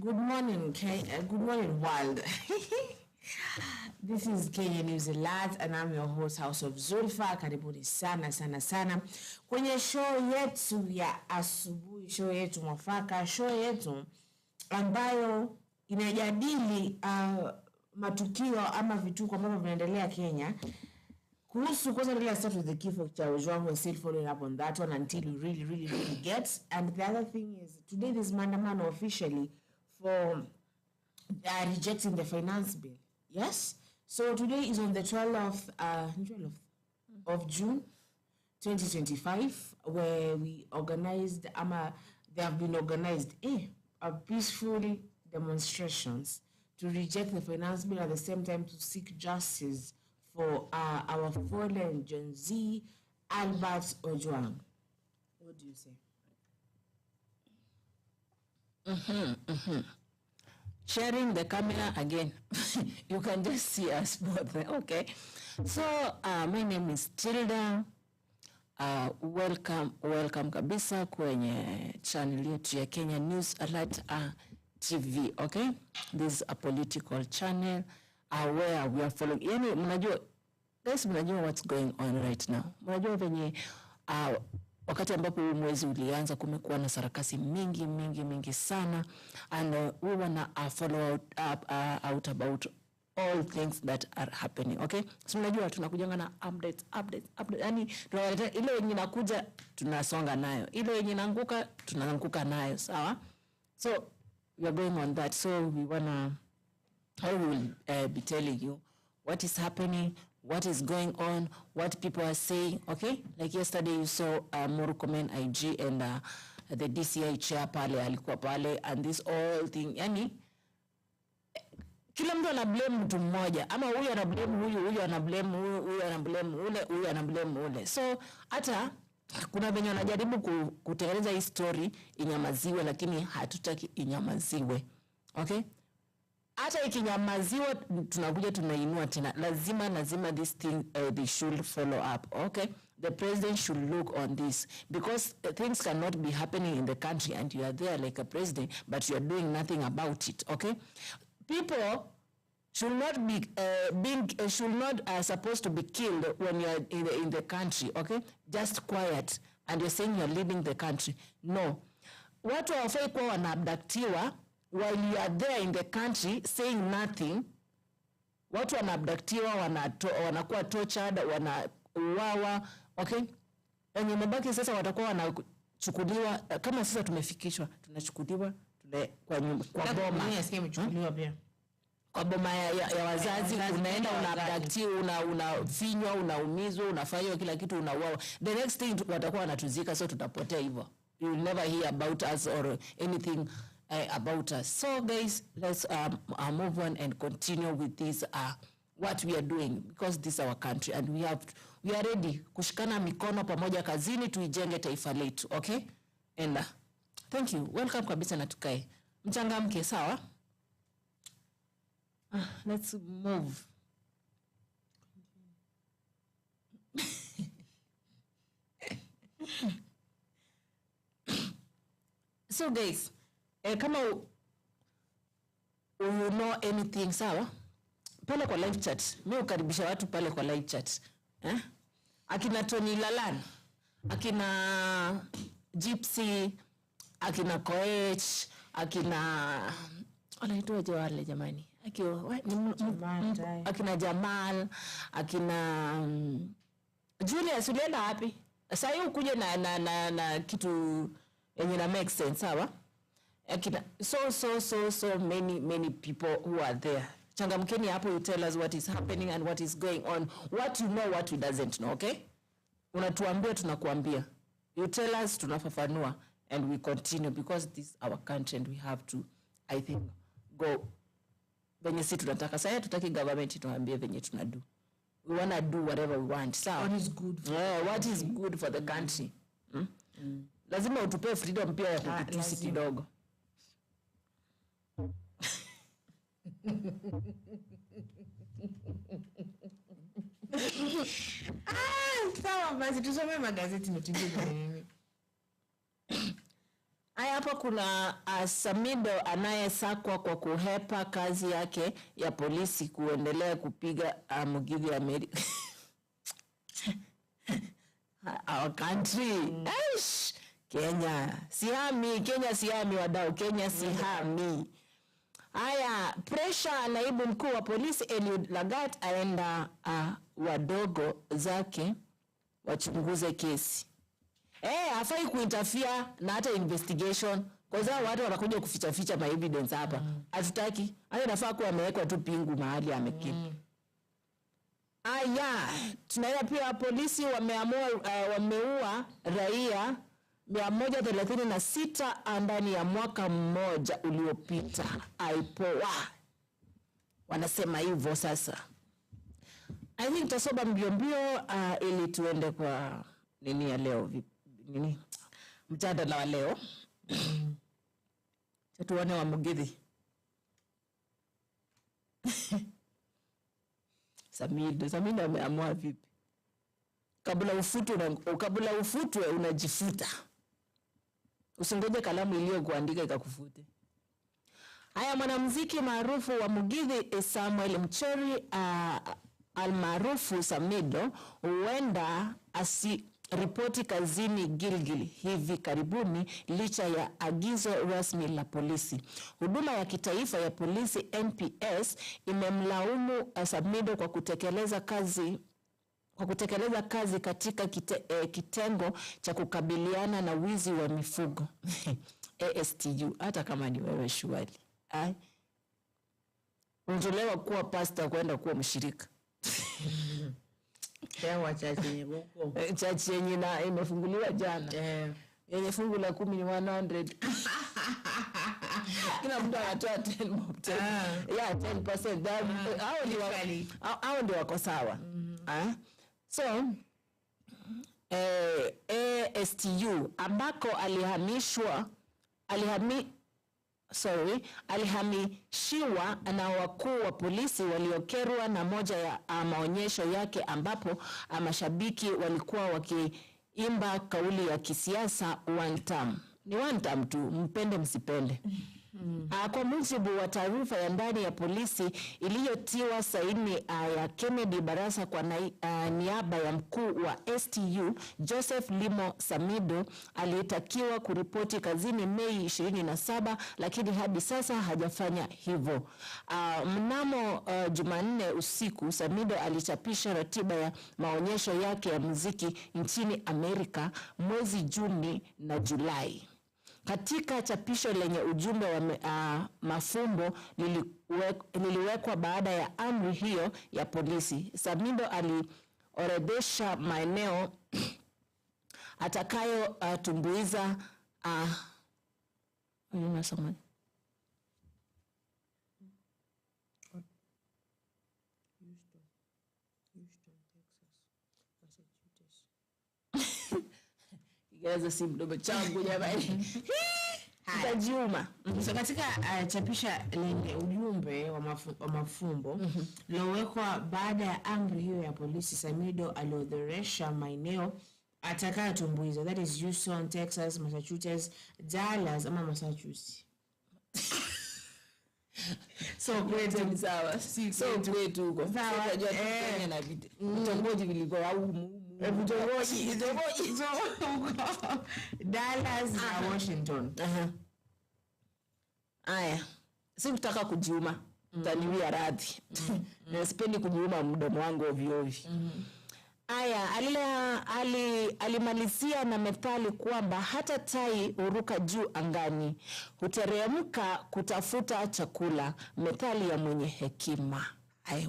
Good morning, good morning, world. This is Kenya News Alert, and I'm your host, House of Zulfa. Karibuni sana kwenye show yetu ya asubuhi, show yetu mwafaka, show yetu ambayo inajadili matukio ama vituko ambavyo vinaendelea Kenya. Kuhusu kwanza, let's start with the kifo cha Ojwang. We're still following up on that one until we really get. And the other thing is, today this maandamano officially for rejecting the finance bill. Yes? So today is on the 12th of June 2025, where we organized, they have been organized a peaceful demonstrations to reject the finance bill, at the same time to seek justice for our fallen Gen Z, Albert Ojwang. What do you say? Sharing the camera again. You can just see us both, okay? So, my name is Tilda. Welcome kabisa kwenye channel yetu ya Kenya News Alert TV, okay? This is a political channel where we are following. Yani, mnajua what's going on right now. Mnajua venye wakati ambapo mwezi ulianza kumekuwa na sarakasi mingi sana, and we wanna follow out about all things that are happening, okay? So mnajua tunakujanga na updates. Yani tunaleta ile yenye inakuja tunasonga nayo, ile yenye inaanguka tunaanguka nayo, sawa? So we are going on that. So we will be telling you what is happening, what is going on, what people are saying, okay? Like yesterday you saw Murkomen IG and the DCI chair pale alikuwa pale, and this all thing, yani kila mtu ana blame mtu mmoja, ama huyu ana blame huyu ana blame huyu ana blame ule, huyu ana blame ule. So hata kuna venye wanajaribu kutengeneza hii story inyamaziwe, lakini hatutaki inyamaziwe, okay? Hata ikinyamaziwa tunakuja tunainua tena. Lazima this thing they should follow up, okay? The president should look on this, because things cannot be happening in the country and you are there like a president but you are doing nothing about it, okay? People should not be supposed to be killed when you are in the country, okay? Just quiet and you're saying you're leaving the country. No. Watu hawafai kuwa wanaabductiwa while you are there in the country saying nothing. Watu wanaabductiwa, wanakuwa tortured, wanauawa, okay? Wenye mabaki sasa watakuwa wanachukuliwa, kama sasa tumefikishwa, tunachukuliwa kwa boma. Kwa boma ya wazazi, unaenda unaabductiwa, unafinywa, unaumizwa, unafanywa kila kitu, unauawa. The next thing watakuwa wanatuzika, so tutapotea hivyo. You will never hear about us or anything about us. So guys, let's move on and continue with this what we are doing, because this is our country and we are ready kushikana mikono pamoja kazini tuijenge taifa letu, okay? And thank you. Welcome kabisa na tukae. Mchangamke, sawa? Let's move. So guys, kama you know anything, sawa? Pale kwa live chat, mimi ukaribisha watu pale kwa live chat. Akina Tony Lalan, akina Gypsy, akina Koech, akina anaitwaje wale jamani? Akina Jamal, akina Julius, ulienda wapi? Sasa hiyo ukuje na kitu yenye na make sense, sawa? Akina so many people who are there. Changamkeni hapo, you tell us what is happening and what is going on, what you know, what we doesn't know, okay? Unatuambia tunakuambia. You tell us, tunafafanua, and we continue, because this is our country and we have to, I think, go venye si tunataka. Sasa tutaki government tuambie venye tunadu. We want to do whatever we want. So what is good for what is good for the country? Lazima utupe freedom pia ya kutusi kidogo. Sawa basi tusome magazeti mtingi nini. Aya, hapa kuna Samido anayesakwa kwa kuhepa kazi yake ya polisi kuendelea kupiga Mugithi Amerika. Our country. Aish. Kenya sihami wadau, Kenya sihami. Haya, pressure naibu mkuu wa polisi Eliud Lagat aenda wadogo zake wachunguze kesi. Hafai kuinterfere na hata investigation. Kwa sababu watu wanakuja kuficha ma evidence hapa. Hatutaki. Hayo nafaa kuwa amewekwa tu pingu mahali amekipa. Tunaona pia polisi wameua raia 136 ndani ya mwaka mmoja uliopita. Aipoa. Wanasema hivyo sasa. I think tasoba mbio ili tuende kwa nini ya leo. Mjadala wa leo. Tuone wa Mugithi. Samido ameamua vipi? Kabla ufutwe unajifuta. Usingoje kalamu iliyokuandika ikakufute. Haya, mwanamuziki maarufu wa Mugithi Samuel Mchori almaarufu Samido huenda asiripoti kazini Gilgil hivi karibuni licha ya agizo rasmi la polisi. Huduma ya kitaifa ya polisi NPS imemlaumu Samido kwa kutekeleza kazi katika kitengo cha kukabiliana na wizi wa mifugo. ASTU, hata kama ni wewe shwali. Unatolewa kuwa pastor kwenda kuwa mshirika. Kwa chachi huko. Chachi yenye na imefunguliwa jana. Yenye fungu la 10 ni 100. Kila mtu anatoa 10%. Hao ndio wako sawa. So ASTU ambako alihamishiwa na wakuu wa polisi waliokerwa na moja ya maonyesho yake ambapo mashabiki walikuwa wakiimba kauli ya kisiasa one term. Ni one term tu, mpende msipende. Kwa mujibu wa taarifa ya ndani ya polisi iliyotiwa saini ya Kennedy Barasa kwa niaba ya mkuu wa STU Joseph Limo, Samido alitakiwa kuripoti kazini Mei 27, lakini hadi sasa hajafanya hivyo. Mnamo Jumanne usiku Samido alichapisha ratiba ya maonyesho yake ya muziki nchini Amerika mwezi Juni na Julai. Katika chapisho lenye ujumbe wa mafumbo liliwekwa baada ya amri hiyo ya polisi, Samido aliorodhesha maeneo atakayo tumbuiza unasoma Gereza si mdomo changu jamani. Itajiuma. So katika chapisha lenye ujumbe wa mafumbo lilowekwa baada ya amri hiyo ya polisi, Samido aliorodhesha maeneo atakayotumbuiza. That is Houston, Texas, Massachusetts, Dallas ama Massachusetts. So kwetu ni sawa. So kwetu huko. Sawa. Kenya na vitongoji vilikuwa au vitongoji Dallas na Washington. Aya. Sikutaka kujiuma. Taniwia radhi. Na sipendi kujiuma mdomo wangu ovyo ovyo. Aya, alimalizia na methali kwamba hata tai huruka juu angani, huteremka kutafuta chakula, methali ya mwenye hekima.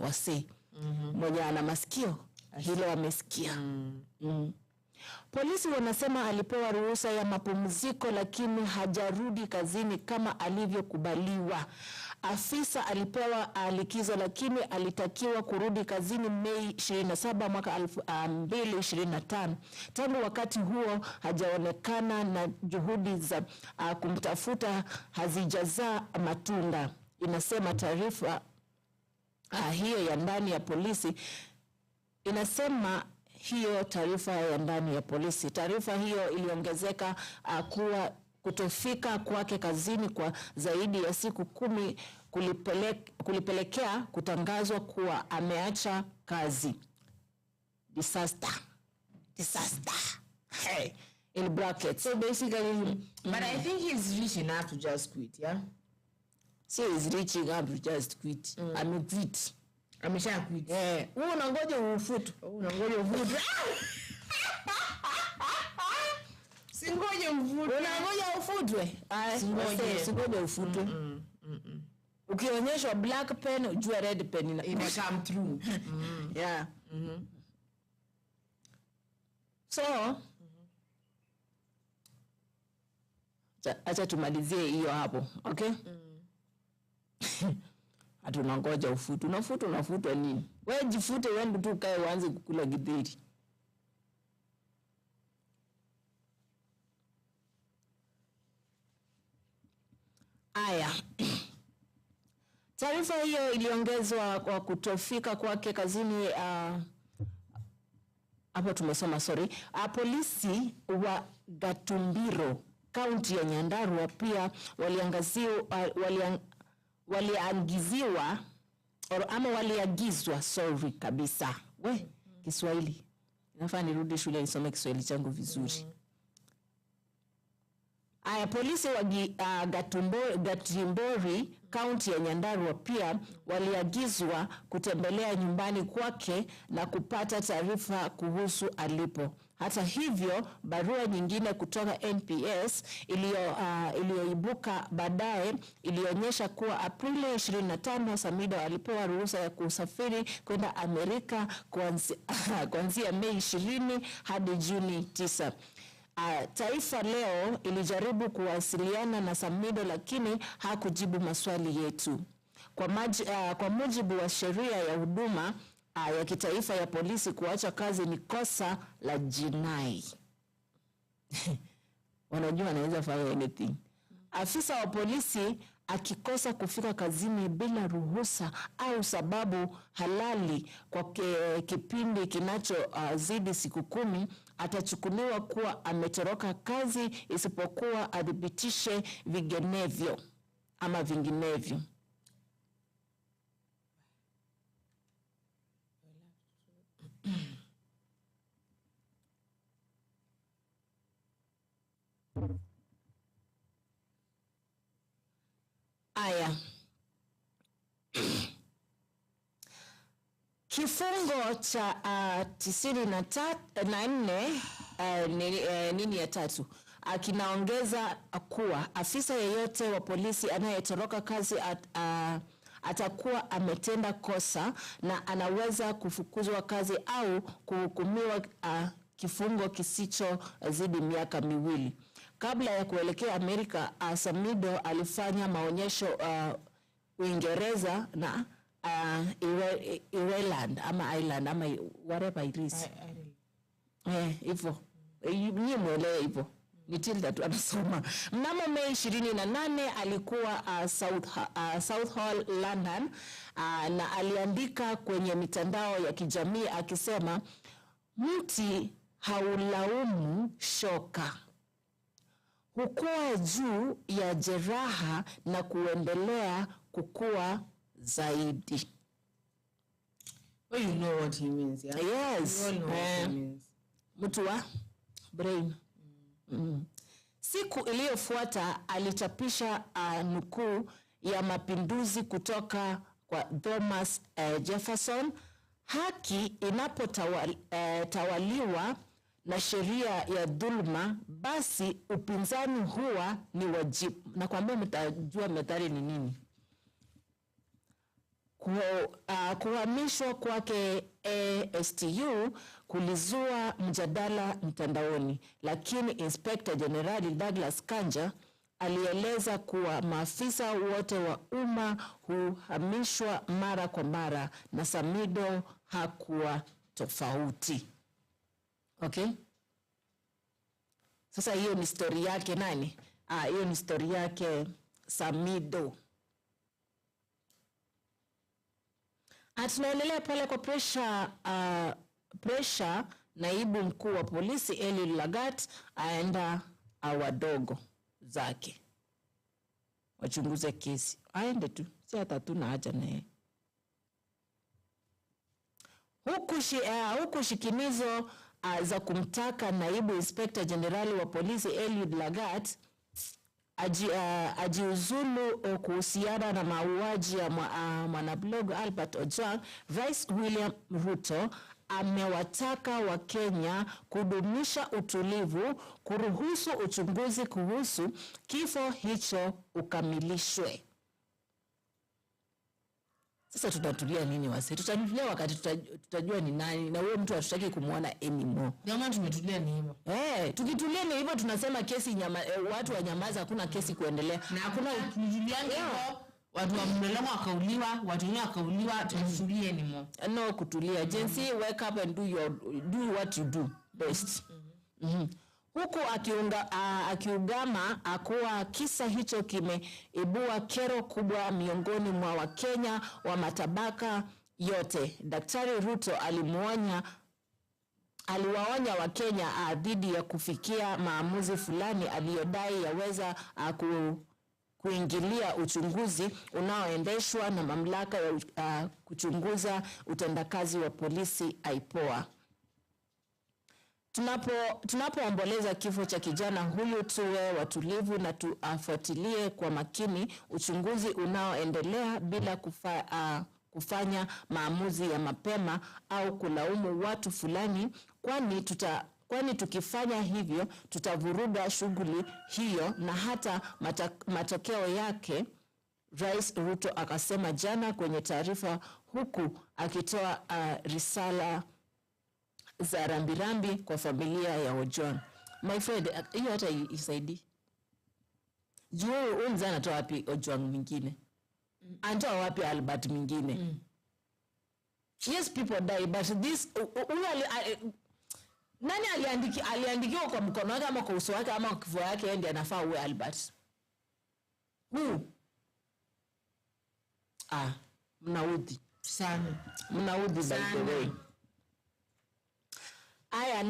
Wasi. Mwenye ana masikio, hilo amesikia. Polisi wanasema alipewa ruhusa ya mapumziko lakini hajarudi kazini kama alivyokubaliwa. Afisa alipewa likizo lakini alitakiwa kurudi kazini Mei 27 mwaka 2025. Tangu wakati huo hajaonekana na juhudi za kumtafuta hazijazaa matunda. Inasema taarifa hiyo ya ndani ya polisi. Taarifa hiyo iliongezeka kuwa kutofika kwake kazini kwa zaidi ya siku 10 kulipelekea kutangazwa kuwa ameacha kazi. Disaster. Hey, in brackets. So basically, but I think he's rich enough to just quit, yeah? So he's rich enough to just quit. Quit. Amesha quit. Wewe unangoja ufutu. Singoje ufutwe. Unangoja ufutwe? Singoje ufutwe. Ukionyeshwa black pen, ujue red pen ina come through. Yeah. So, acha tumalizie hiyo hapo, okay? Atunangoja ufutu. Unafutwa nini? Wewe jifute wewe tu kae uanze kukula githeri. Aya. Taarifa hiyo iliongezwa kwa kutofika kwake kazini hapo tumesoma polisi wa Gatumbiro, kaunti ya Nyandarua pia waliagizwa kabisa. Kiswahili. Nafaa nirudi shule nisome Kiswahili changu vizuri. Polisi wa Gatumbori, kaunti ya Nyandarua pia waliagizwa kutembelea nyumbani kwake na kupata taarifa kuhusu alipo. Hata hivyo, barua nyingine kutoka NPS iliyoibuka baadaye ilionyesha kuwa Aprili 25 Samido alipewa ruhusa ya kusafiri kwenda Amerika kuanzia Mei 20 hadi Juni 9. Taifa Leo ilijaribu kuwasiliana na Samido lakini hakujibu maswali yetu. Kwa mujibu wa sheria ya huduma ya kitaifa ya polisi, kuacha kazi ni kosa la jinai. Wanajua anaweza fanya anything. Afisa wa polisi akikosa kufika kazini bila ruhusa au sababu halali kwa kipindi kinachozidi siku 10 atachukuliwa kuwa ametoroka kazi isipokuwa adhibitishe vinginevyo. Aya. Kifungo cha 94 kinaongeza kuwa afisa yeyote wa polisi anayetoroka kazi atakuwa ametenda kosa na anaweza kufukuzwa kazi au kuhukumiwa kifungo kisichozidi miaka 2. Kabla ya kuelekea Amerika, Samido alifanya maonyesho Uingereza na Ireland ama Ireland ama whatever it is. Hivyo. Ni mwelewe hivyo. Ni Tilda tu anasoma. Mnamo Mei 28 alikuwa South Hall, London, na aliandika kwenye mitandao ya kijamii akisema, mti haulaumu shoka, hukua juu ya jeraha na kuendelea kukua zaidi. Well, you know what he means, yeah? Yes. You all know what he means. Mtu wa brain. Siku iliyofuata alichapisha nukuu ya mapinduzi kutoka kwa Thomas Jefferson: haki inapotawaliwa na sheria ya dhulma, basi upinzani huwa ni wajibu. Na kwambia mtajua methali ni nini. Kuhamishwa kwake ASTU kulizua mjadala mtandaoni, lakini Inspector General Douglas Kanja alieleza kuwa maafisa wote wa umma huhamishwa mara kwa mara na Samido hakuwa tofauti. Okay? Sasa hiyo ni story yake nani? Hiyo ni story yake Samido. Tunaendelea pale kwa pressure naibu mkuu wa polisi Eli Lagat aenda wadogo zake, wachunguze kesi, aende tu, si hata tuna haja naye. Huku shikinizo za kumtaka naibu inspekta jenerali wa polisi Eliud Lagat ajiuzulu kuhusiana na mauaji ya mwanablog Albert Ojwang, Rais William Ruto amewataka Wakenya kudumisha utulivu, kuruhusu uchunguzi kuhusu kifo hicho ukamilishwe. Sasa tutatulia nini wase? Tutatulia wakati tutajua ni nani, na huyo mtu hatutaki kumuona anymore. Kama tumetulia ni hivyo. Tukitulia ni hivyo tunasema kesi watu wanyamaza, hakuna kesi kuendelea. Na hakuna tujuliane hivyo. Watu wa Mlolongo wakauliwa, watu wengine wakauliwa, tutulie anymore. No kutulia. Jensi, wake up and do what you do best. Huku akiungama kuwa kisa hicho kimeibua kero kubwa miongoni mwa Wakenya wa matabaka yote. Daktari Ruto aliwaonya Wakenya dhidi ya kufikia maamuzi fulani aliyodai yaweza kuingilia uchunguzi unaoendeshwa na mamlaka ya kuchunguza utendakazi wa polisi IPOA. Tunapoomboleza kifo cha kijana huyu, tuwe watulivu na tufuatilie kwa makini uchunguzi unaoendelea bila kufanya maamuzi ya mapema au kulaumu watu fulani, kwani tukifanya hivyo tutavuruga shughuli hiyo na hata matokeo yake, Rais Ruto akasema jana kwenye taarifa, huku akitoa risala za rambirambi kwa familia ya Ojwang. My friend, hiyo hata isaidi. Juu mzee anatoa wapi Ojwang mwingine? Anatoa wapi Albert mwingine? Yes, people die, but this nani aliandikiwa kwa mkono wake ama kwa uso wake ama kwa kifua yake yeye ndiye anafaa uwe Albert? Mnaudhi sana. Mnaudhi by the way.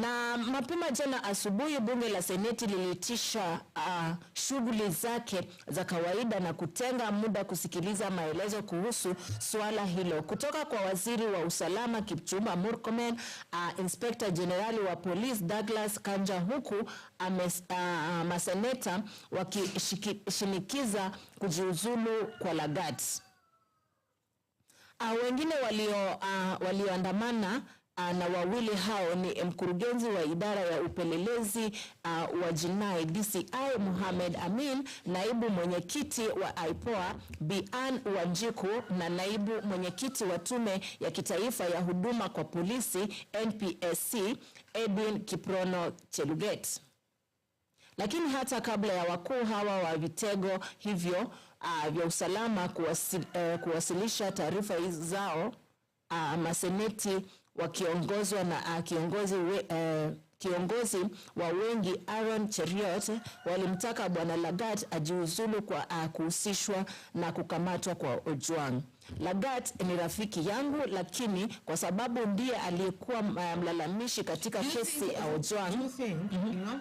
Na mapema jana asubuhi bunge la Seneti lilitisha shughuli zake za kawaida na kutenga muda kusikiliza maelezo kuhusu swala hilo kutoka kwa waziri wa usalama Kipchumba Murkomen, inspector generali wa police Douglas Kanja, huku maseneta wakishinikiza kujiuzulu kwa Lagat. Wengine walioandamana na wawili hao ni mkurugenzi wa idara ya upelelezi wa jinai DCI Mohamed Amin, naibu mwenyekiti wa IPOA Bian Wanjiku na naibu mwenyekiti wa tume ya kitaifa ya huduma kwa polisi NPSC Edwin Kiprono Cheluget. Lakini hata kabla ya wakuu hawa wa vitengo hivyo vya usalama kuwasilisha taarifa zao, maseneti wakiongozwa na kiongozi wa wengi Aaron Cheriot walimtaka bwana Lagat ajiuzulu kwa kuhusishwa na kukamatwa kwa Ojwang. Lagat ni rafiki yangu, lakini kwa sababu ndiye aliyekuwa mlalamishi katika kesi ya Ojwang. You think, you know,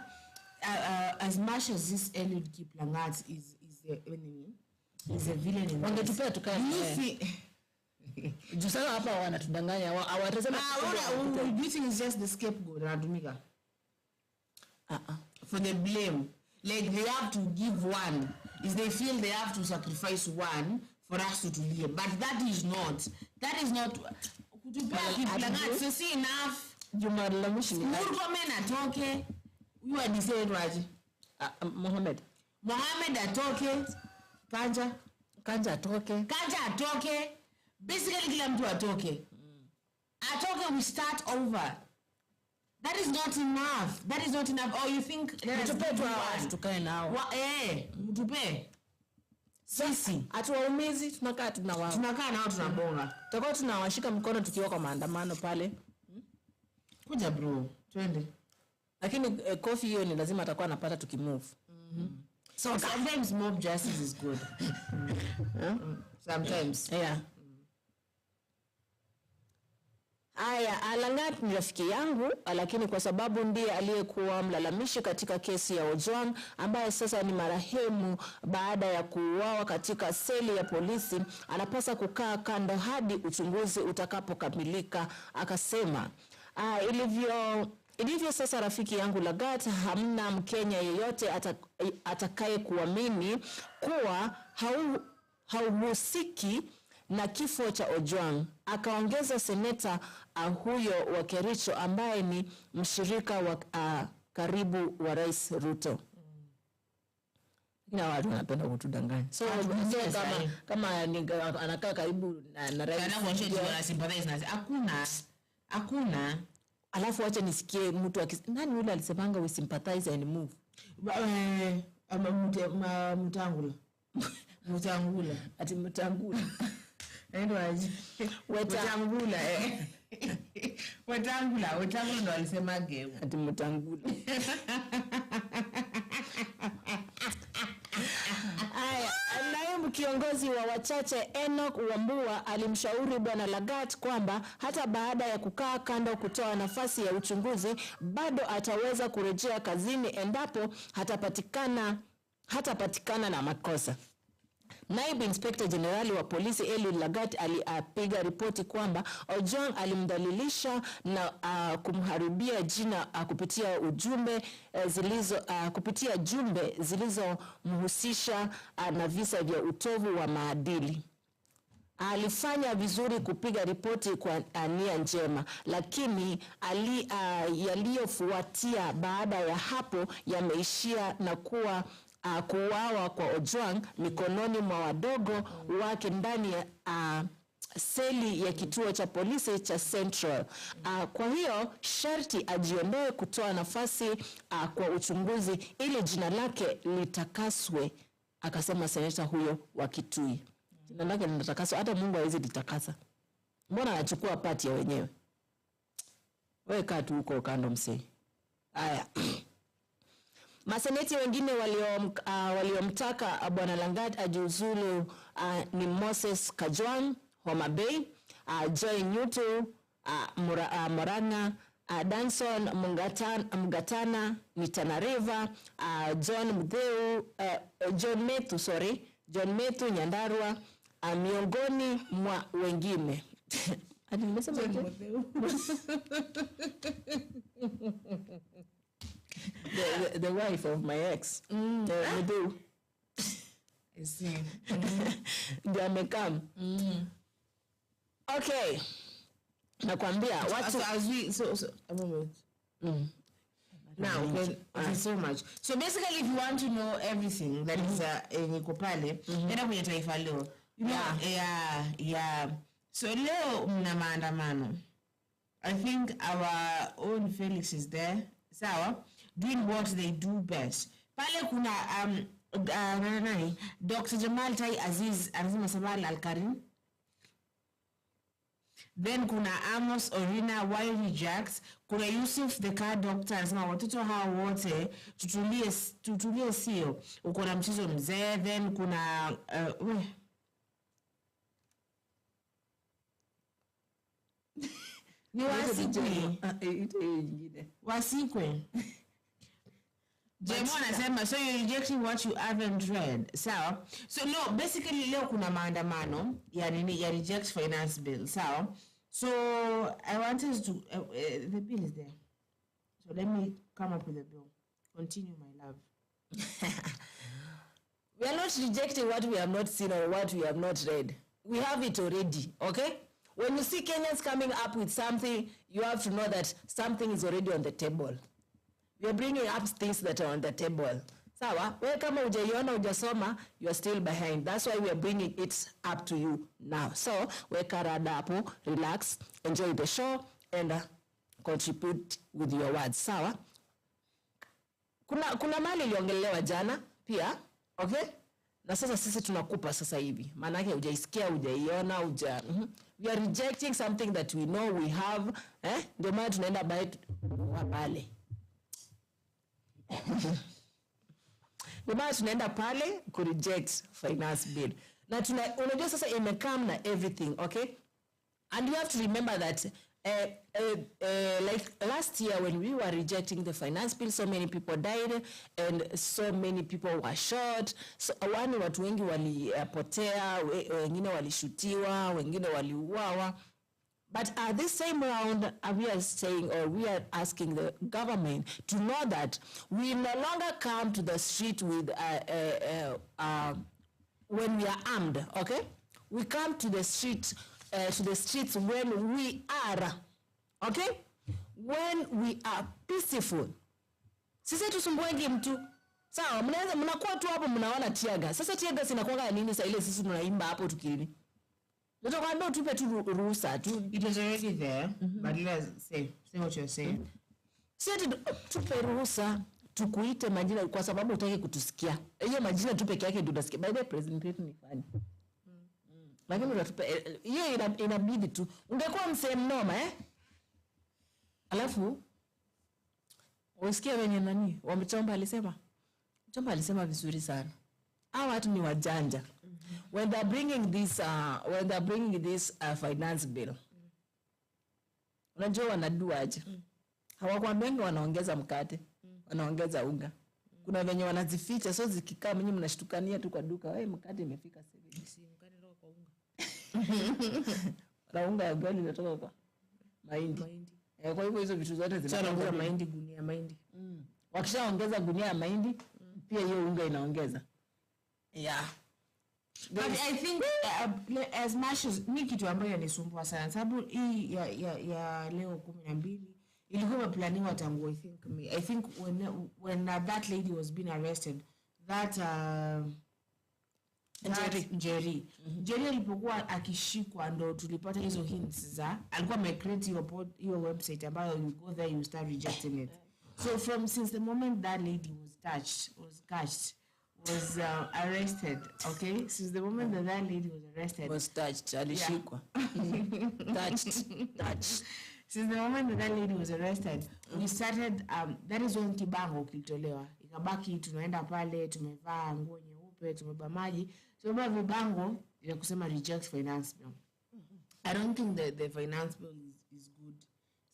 as much as this Eliud Lagat is the enemy, is a villain. Wangetupea tukae. Jusana hapa wanatudanganya, hawatasema you think it's just the scapegoat anatumika for the blame, like they have to give one, is they feel they have to sacrifice one for us to live, but that is not kutupea. So see enough jumalamishi ni Murkomen atoke, huyu adisee waje Mohamed atoke, Kanja atoke. Basically kila mtu atoke. We start over. That is not enough. Or you think tukae nao. Mtupe. Sisi atuwaumizi, tunakaa nao tunabonga. Tutakuwa tunawashika mkono tukiwa kwa maandamano pale. Kuja bro, twende. Lakini coffee hiyo ni lazima atakuwa anapata tukimove. So sometimes mob justice is good. Sometimes. Yeah. Haya, Langat ni rafiki yangu, lakini kwa sababu ndiye aliyekuwa mlalamishi katika kesi ya Ojwang ambaye sasa ni marehemu baada ya kuuawa katika seli ya polisi, anapaswa kukaa kando hadi uchunguzi utakapokamilika, akasema. Ilivyo sasa, rafiki yangu Lagat, hamna Mkenya yeyote atakaye kuamini kuwa hauhusiki na kifo cha Ojwang, akaongeza seneta huyo wa Kericho ambaye ni mshirika wa karibu wa Rais Ruto. Na watu wanapenda kutudanganya. So kama anakaa karibu na Rais hakuna. Alafu acha nisikie mtu nani yule alisemanga we sympathize and move. Mutangula. Ati Mutangula. Wetangula ndo alisema game. Ati Mutangula. Kiongozi wa wachache Enoch Wambua alimshauri Bwana Lagat kwamba hata baada ya kukaa kando kutoa nafasi ya uchunguzi bado ataweza kurejea kazini endapo hatapatikana na makosa. Naibu Inspector Generali wa polisi Eli Lagat alipiga ripoti kwamba Ojwang alimdhalilisha na kumharibia jina kupitia jumbe zilizomhusisha na visa vya utovu wa maadili. Alifanya vizuri kupiga ripoti kwa nia njema, lakini yaliyofuatia baada ya hapo yameishia na kuuawa kwa Ojwang mikononi mwa wadogo wake ndani ya seli ya kituo cha polisi cha Central. Kwa hiyo sharti ajiondoe kutoa nafasi kwa uchunguzi ili jina lake litakaswe, akasema seneta huyo wa Kitui. Jina lake linatakaswa, hata Mungu hawezi litakasa. Mbona anachukua pati ya wenyewe? Wewe kaa tu huko kando msee. Haya. Maseneti wengine waliomtaka Bwana Lagat ajiuzulu ni Moses Kajwang, Homa Bay, Joy Nyutu, Moranga, Danson Mgatana, Tana River, John Methu Nyandarua, miongoni mwa wengine. The wife of my ex. Mudu. Ndio amekam. Okay. Nakwambia watu a moment. Now, thank you so much. So basically, if you want to know everything that is niko pale, nenda kwenye Taifa Leo. Yeah. So leo mna maandamano. I think our own Felix is there. Sawa, doing what they do best. Pale kuna Dr. Jamal Tai Aziz anasema Sabal Al-Karim. Then kuna Amos Orina Wiley Jacks, kuna Yusuf the car doctor anasema watoto hao wote tutulie sio. Uko na mchezo mzee. Then kuna ni wasikwe. Jemo anasema so you're rejecting what you haven't read. Sawa. So no, basically leo kuna maandamano ya reject finance bill. Sawa. So I wanted to the bill is there. So let me come up with the bill. Continue, my love. We are not rejecting what we have not seen or what we have not read. We have it already, okay? When you see Kenyans coming up with something, you have to know that something is already on the table. We are bringing up things that are on the table. Sawa, wewe kama hujaiona hujasoma, you are still behind. That's why we are bringing it up to you now. So, weka rada hapo, relax, enjoy the show, and contribute with your words. Sawa? Kuna mali iliongelewa jana pia, okay? Na sasa sisi tunakupa sasa hivi. Maana yake hujaisikia, hujaiona, we are rejecting something that we know we have, ndio maana tunaenda pale. Ndio maana tunaenda pale ku reject finance bill. Na unajua sasa imekam na everything, okay? And you have to remember that like last year when we were rejecting the finance bill, so many people died and so many people were shot. So watu wengi walipotea, wengine walishutiwa, wengine waliuawa. But this same round, we are saying, or we are asking the government to know that we no longer come to the street with when we are armed, okay? We come to the streets when we are, okay? When we are peaceful. Sisi tusumbuengi mtu. Sawa, mnakuwa tu hapo mnaona tiaga. Sasa tiaga sinakuwa nini sa ile sisi tunaimba hapo tukini. Ndio kwamba tupe tu ruhusa tu. It was already there, but let's say what you're saying. Sisi tupe ruhusa tukuite majina kwa sababu hutaki kutusikia. Hiyo majina tu peke yake ndio unasikia. By the president wetu ni fani. Lakini unatupe hiyo inabidi tu. Ungekuwa msemo alafu usikie wenye nani? Wamchomba alisema. Mchomba alisema vizuri sana. Hao watu ni wajanja. When they're bringing this finance bill. Unajua wanaduaje? Hawakwambianga wanaongeza mkate, wanaongeza unga. Kuna wenye wanazificha, so zikikaa mimi mnashtukania tu kwa duka, mkate imefika 70. Mkate ndio kwa unga. Na unga ya gani inatoka kwa mahindi. Kwa hivyo hizo vitu zote zinaongeza mahindi, gunia ya mahindi. Wakishaongeza gunia ya mahindi, pia hiyo unga inaongeza. Yeah. But I think as much as ni kitu ambayo yanisumbua sana sababu hii ya leo 12 ilikuwa planiwa tangu I think when that lady was being arrested that Jerry alipokuwa akishikwa ndo tulipata hizo hints za alikuwa amecreate your website ambayo you go there you start rejecting it. So since the moment that lady was catched was arrested, okay? Since the moment that lady was arrested, was touched, alishikwa. Touched. Since the moment that lady was arrested, we started that is when kibango kilitolewa. Ikabaki tunaenda pale tumevaa nguo nyeupe, tumebeba maji, tumebeba vibango ya kusema reject finance bill. I don't think the finance bill is good.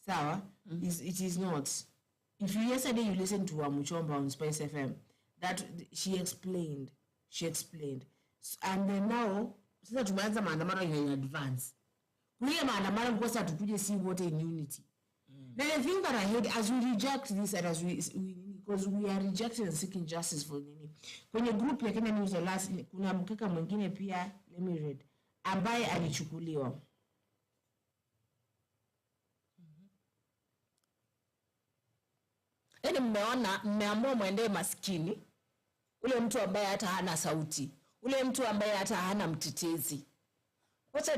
Sawa? It is not. If yesterday you listened to Muchomba on Spice FM, that she explained, and then now sasa tumeanza maandamano in advance. Kulia maandamano kwa sababu tukuje see what in unity. Then I think that I hate as we reject this and as we because we are rejecting and seeking justice for nini. Kwenye group ya Kenya News last kuna mkaka mwingine pia, let me read, ambaye alichukuliwa. Mmeamua mwendee maskini. Ule mtu ambaye hata hana sauti. Ule mtu ambaye hata hana mtetezi. Wacha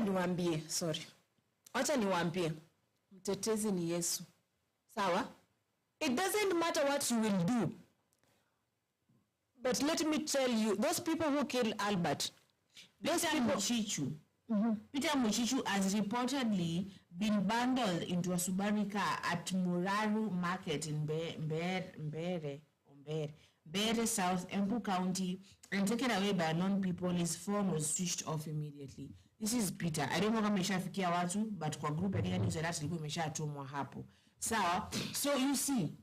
niwaambie. Mtetezi ni Yesu. Sawa? It doesn't matter what you will do. But let me tell you, those people who killed Albert, Peter Muchichu has reportedly been bundled into a Subaru car at Muraru Market in Mbeere South, Embu County, and taken away by unknown people. His phone was switched off immediately. This is Peter. I don't know kama imeshafikia watu, but kwa group ya Kenya News that ilikuwa imeshatumwa hapo. So you see.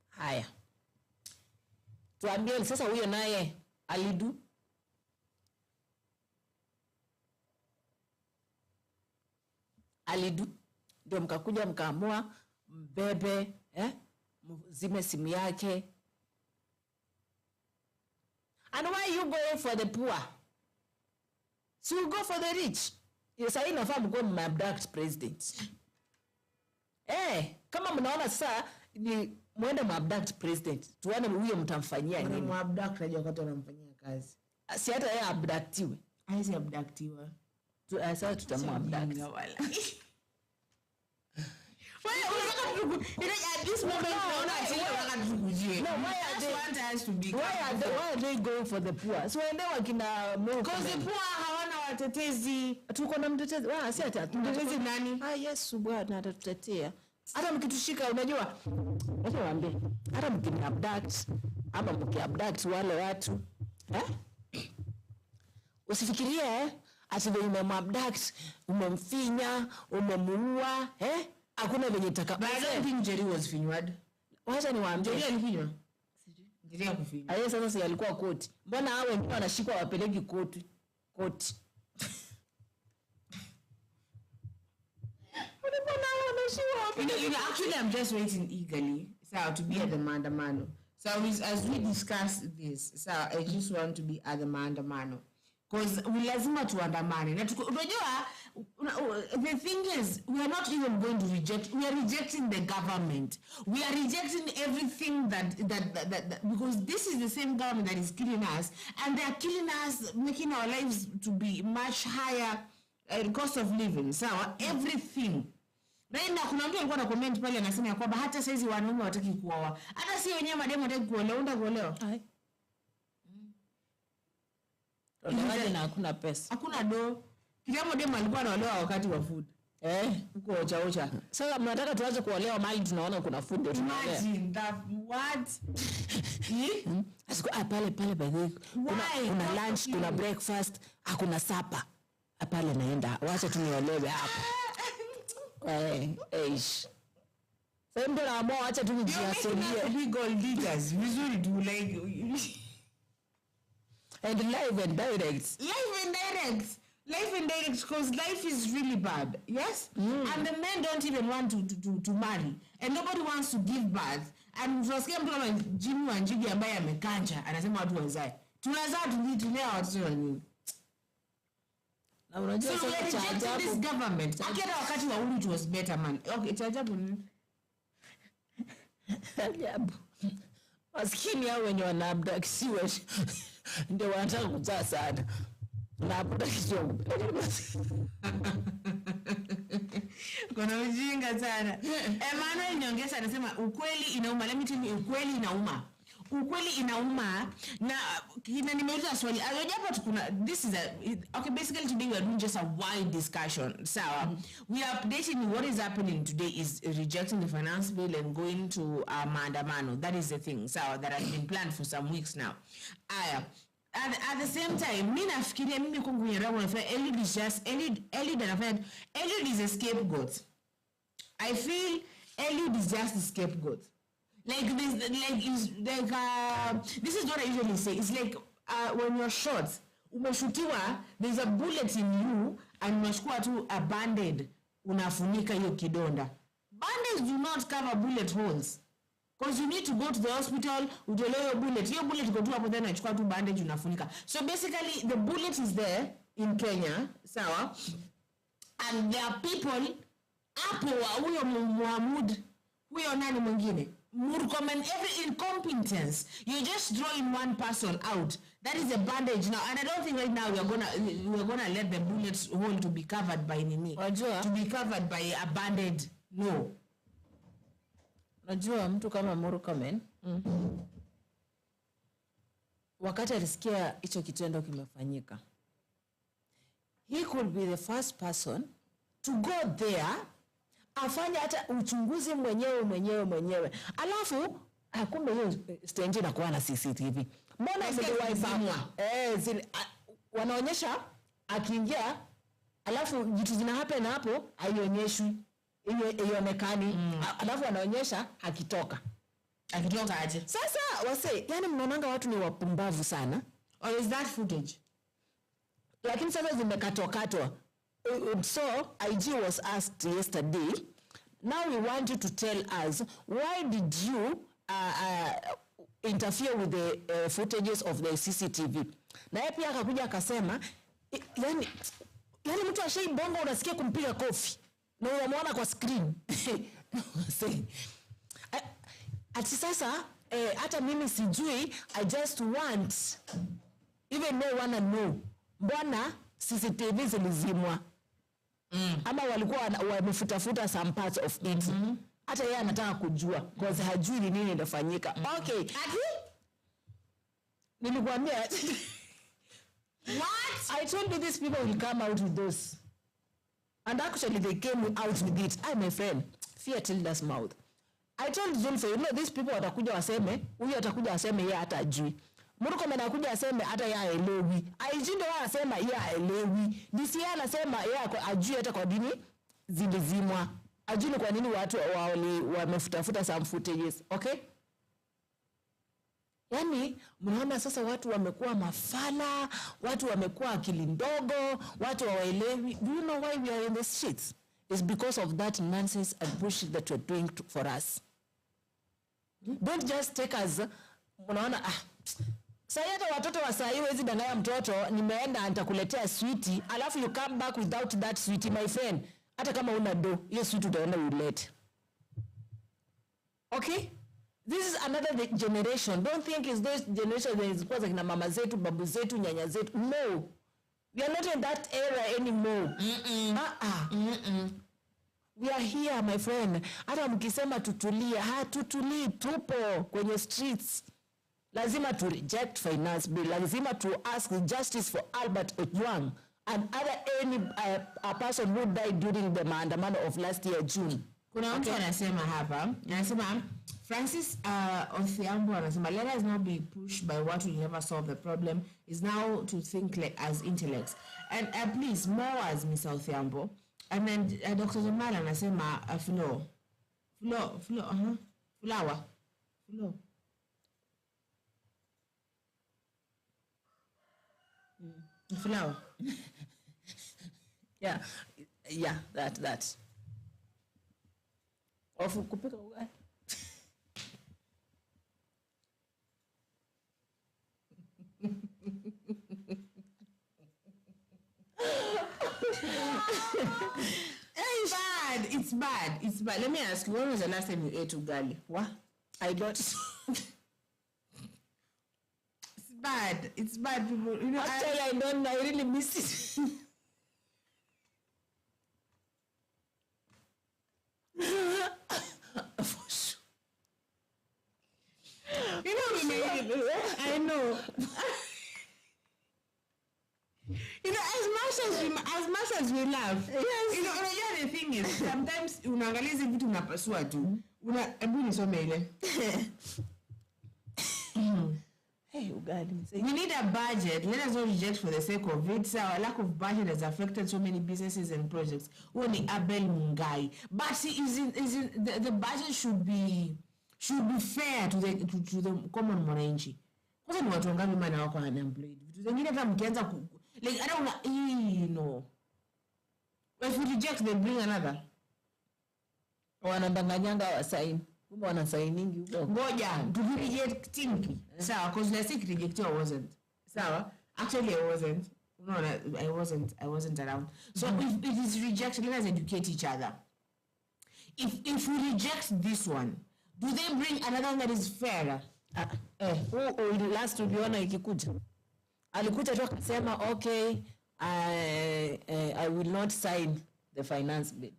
Haya. Tuambie sasa huyo naye alidu. Ndio mkakuja mkaamua mbebe, zime simu yake. And why you going for the poor? So you go for the rich. Yes, I inafaa mko abduct president. Kama mnaona sasa ni mwende abduct president. Tuone huyo mtamfanyia nini? Abduct aje wakati anamfanyia kazi. Si hata yeye abductiwe. Haisi abductiwa. Sasa tutamwabduct. At this moment, why are they going for the poor? So when they wakina because the poor hawana watetezi. Tuko na mtetezi. Si hata mtetezi nani? Yesu Bwana atatutetea. Hata mkitushika unajua. Wacha waambie. Hata mkiniabduct ama mkiabduct wale watu, usifikirie ati venye umemabduct, umemfinya, umemuua, hakuna venye taka. But I don't think Jerry was finward. Wacha niwaambie. Jerry alifinywa. Jerry hakufinywa. Aye, sasa si alikuwa koti. Mbona hao wengine wanashikwa wapeleki koti? Koti. Actually, I'm just waiting eagerly, so to be at the maandamano. So as we discuss this, so I just want to be at the maandamano, because we lazima tuandamane. The thing is, we are not even going to reject. We are rejecting the government. We are rejecting everything that because this is the same government that is killing us, and they are killing us, making our lives to be much higher cost of living. So everything. Na kuna mtu alikuwa na comment pale anasema kwamba hata saizi wanaume hawataki kuoa. Hata si wenyewe mademu hawataki kuolewa, kuolewa. Na hakuna pesa. Hakuna do. Kila demu alikuwa anaolewa wakati wa food. Huko ocha. Sasa mnataka tuanze kuolewa mahali tunaona kuna food ndio tunaolewa. Imagine that what? Asiko pale by the way. Kuna lunch, kuna breakfast, hakuna supper. Pale naenda. Wacha tuniolewe hapa. Sasa ndio naamua acha tu nijiasolie big gold diggers vizuri tu like and live and direct because life is really bad, yes. And the men don't even want to marry and nobody wants to give birth, and tunasikia mtu kama Jimmy Wanjigi ambaye amekanja anasema watu wazae tunazaa tulea watoto wa nini. Na unajua sasa cha ajabu this government akienda wakati wa Uhuru it was better man. Okay, cha ajabu ni ajabu. Maskini hao wenye wanaabductiwa ndio wanataka kuzaa sana. Na abduction. Kuna ujinga sana. Emmanuel Nyongesa anasema ukweli inauma. Let me tell you, ukweli inauma. Ukweli inauma. Na nimeuliza swali. Hapo kuna this is okay, basically today we are doing just a wide discussion. So we are updating what is happening today is rejecting the finance bill and going to maandamano. That is the thing. So that has been planned for some weeks now. At the same time, mimi nafikiria mimi kwangu nyerangu nafanya Eliud is just Eliud is a scapegoat. I feel Eliud is just a scapegoat. Like this, this is what I usually say. It's like when you're shot, umeshutiwa, there's a bullet in you, and unachukua tu a band-aid, unafunika hiyo kidonda. Band-aids do not cover bullet holes. Because you need to go to the hospital, utolewe your bullet. Your bullet go tu hapo then unachukua tu bandage unafunika. So basically the bullet is there in Kenya, sawa? And there are people hapo huyo Muhammad, huyo nani mwingine? Murkomen, every incompetence. You just drawing one person out. That is a bandage now. And I don't think right now we're gonna let the bullet hole to be covered by nini. To be covered by a band-aid. No. Najua mtu kama Murkomen wakati alisikia hicho kitendo kimefanyika, he could be the first person to go there afanye hata uchunguzi mwenyewe. Alafu kumbe hiyo stage na kuwa na CCTV. Mbona zile wanaonyesha akiingia alafu vitu zina happen hapo haionyeshwi. Ionekani alafu anaonyesha akitoka aje. Sasa wase yani mnaonanga watu ni wapumbavu sana. Or is that footage? Lakini sasa zimekatwa. So IG was asked yesterday, now we want you to tell us why did you interfere with the footages of the CCTV. Na yeye pia akakuja akasema yani mtu ashaibonga unasikia kumpiga kofi. No, unamuona kwa screen. Ati sasa hata mimi sijui, I just want even no wanna know mbona CCTV zilizimwa. Ama walikuwa wamefutafuta some parts of it. Hata yeye anataka kujua because hajui ni nini inafanyika. Okay. Nilikwambia what? I told you these people will come out with those. And actually they came out with it. My friend, fear Tilda's mouth. I told Zulfa, these people watakuja waseme, huyu atakuja waseme yeye hata ajui. Murkomen anakuja aseme hata yeye haelewi. IG ndio anasema yeye haelewi. DCI anasema yeye ajui hata kwa dini zilizimwa. Ajui kwa nini watu wamefutafuta some footages, okay? Yaani mnaona sasa watu wamekuwa mafala, watu wamekuwa akili ndogo, watu hawaelewi. Do you know why we are in the streets? It's because of that nonsense and bullshit that you're doing for us. Don't just take us, unaona sayata watoto wa saa hii wezi danganya mtoto nimeenda nitakuletea sweetie alafu you come back without that sweetie, my friend. Hata kama una do, hiyo sweetie utaenda ulete. Okay? This is another generation. Don't think it's those generation that is kwa kina mama zetu, babu zetu, nyanya zetu. No. We are not in that era anymore. We are here, my friend. Hata mkisema tutulie, hatutulii, tupo kwenye streets. Lazima to reject finance bill. Lazima to ask justice for Albert Ojwang and any person who died during the maandamano of last year June. Kuna mtu anasema hapa, anasema Francis Othiambo anasema let us not be pushed by what will never solve the problem, is now to think like as intellects. And please, more as Mr. Othiambo. And then Dr. Jamal anasema flow. Flower. Yeah, that. Ofu kupika ugali. It's bad. Let me ask you, when was the last time you ate ugali? What? I don't. It's bad, people. You know, I really miss it. For sure. You know, I know. You know, as much as we laugh, yes. You know, the thing is, sometimes unaangalia hizi vitu unapasua tu. Hebu nisome ile. Hey, ugali. We need a budget. Let us not reject for the sake of it. So our lack of budget has affected so many businesses and projects. Only Abel Mungai. But the budget should be fair to the common mwananchi. Kwanza ni watu wangapi maana wako unemployed. Vitu zingine hata mkianza like I don't know. If we reject, they bring another. Wanandanganyanga wasaini. Kumbe wanasainingi huko. Ngoja, tukirejecting. Sawa, because let's say rejected I wasn't. Sawa? Actually I wasn't. No, I wasn't around. So if it is rejected, let us educate each other. If we reject this one, do they bring another one that is fairer? Last tuliona ikikuja. Alikuja tu akasema okay, I will not sign the finance bill.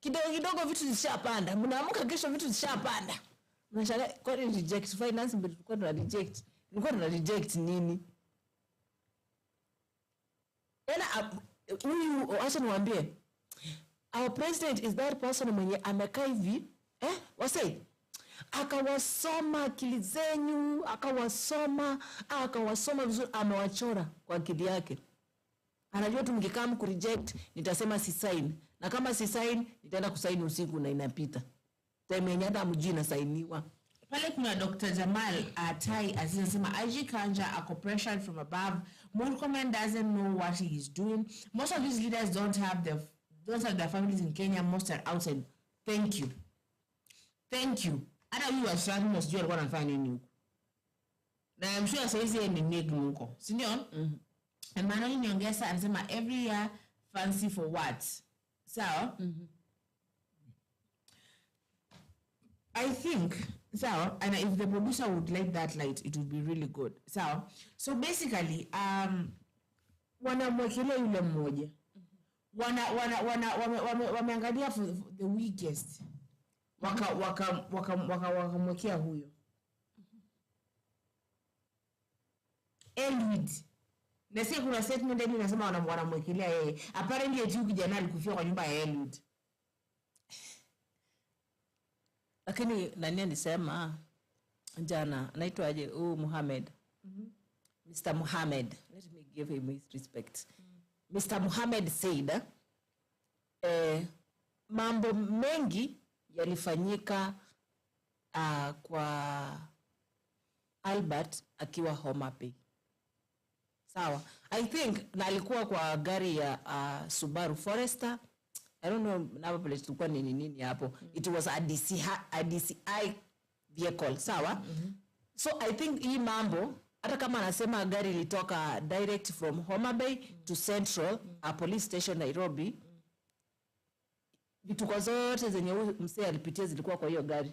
Kidogo vitu zishapanda. Mnaamka kesho vitu zishapanda. Mnashangaa kwa nini reject finance bill? Tulikuwa tuna reject. Tulikuwa tuna reject nini? Huyu acha niwaambie. Our president is that person mwenye amekaa hivi, wasai akawasoma akili zenyu, akawasoma vizuri, amewachora kwa akili yake. Anajua tu mkikaa mkureject, nitasema si sign. Na kama si sign, nitaenda kusign usiku na inapita. Time yenye hata mjina sainiwa. Pale kuna Dr. Jamal Tai anasema IG Kanja a corporation from above. Murkomen doesn't know what he is doing. Most of these leaders don't have their families in Kenya. Most are outside. Thank you. Hata huyu washauri msijua alikuwa anafanya nini huko. Na I'm sure saizi yeye ni nigga huko. Si ndio? Emmanuel Nyongesa anasema every year fancy for what? So, I think and if the producer would like that light, it would be really good. So basically, wanamwekelea yule mmoja. Wameangalia for the weakest. Wakamwekea huyo. Elwood. Nasikia kuna statement ndio inasema wanamwekelea yeye. Apparently eti kijana alikufia kwa nyumba ya Elwood. Lakini nani alisema jana anaitwaje Muhammad. Mr. Muhammad, let me give him his respect. Mr. Muhammad said mambo mengi yalifanyika kwa Albert akiwa Homa Bay. Sawa. I think na alikuwa kwa gari ya Subaru Forester. I don't know namba plate tulikuwa nini hapo. It was a DCI vehicle. Sawa. So I think hii mambo hata kama anasema gari ilitoka direct from Homa Bay to Central police station Nairobi. Vituko zote zenye msee alipitia zilikuwa kwa hiyo gari.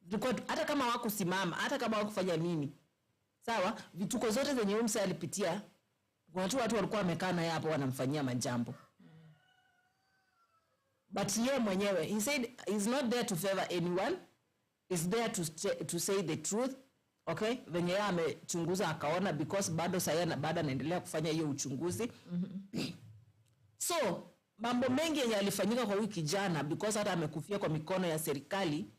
Zilikuwa hata kama hawakusimama, hata kama hawakufanya nini. Sawa, vituko zote zenye msee alipitia, watu walikuwa wamekaa naye hapo wanamfanyia majambo. But yeye mwenyewe, he said he's not there to favor anyone. He's there to say the truth. Okay? Venye yeye amechunguza akaona because bado sasa baada anaendelea kufanya hiyo uchunguzi. So, mambo mengi yenye yalifanyika kwa wiki jana because hata amekufia kwa mikono ya serikali,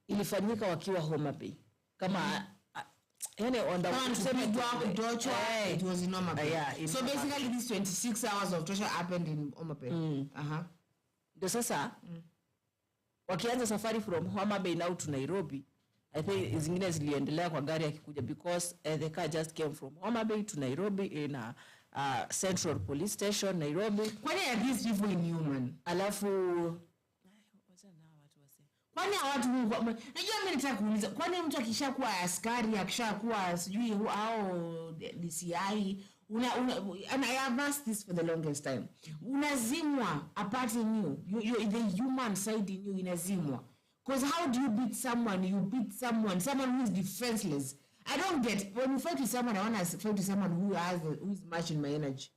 ilifanyika wakiwa Homa Bay. Kama yani it was in Homa Bay. So basically these 26 hours of torture happened in Homa Bay. Ndio sasa wakianza safari from Homa Bay now to Nairobi, I think zingine ziliendelea kwa gari akikuja because the car just came from Homa Bay to Nairobi in Central Police Station Nairobi. Kwani are these people inhuman? Alafu kwani watu najua mimi nataka kuuliza kwani mtu akishakuwa askari akishakuwa sijui au DCI and I have asked this for the longest time. Unazimwa apart in you the human side in you inazimwa. Because how do you beat someone? You beat someone who is defenseless. I don't get, when you fight with someone, I want to fight with someone who is matching my energy.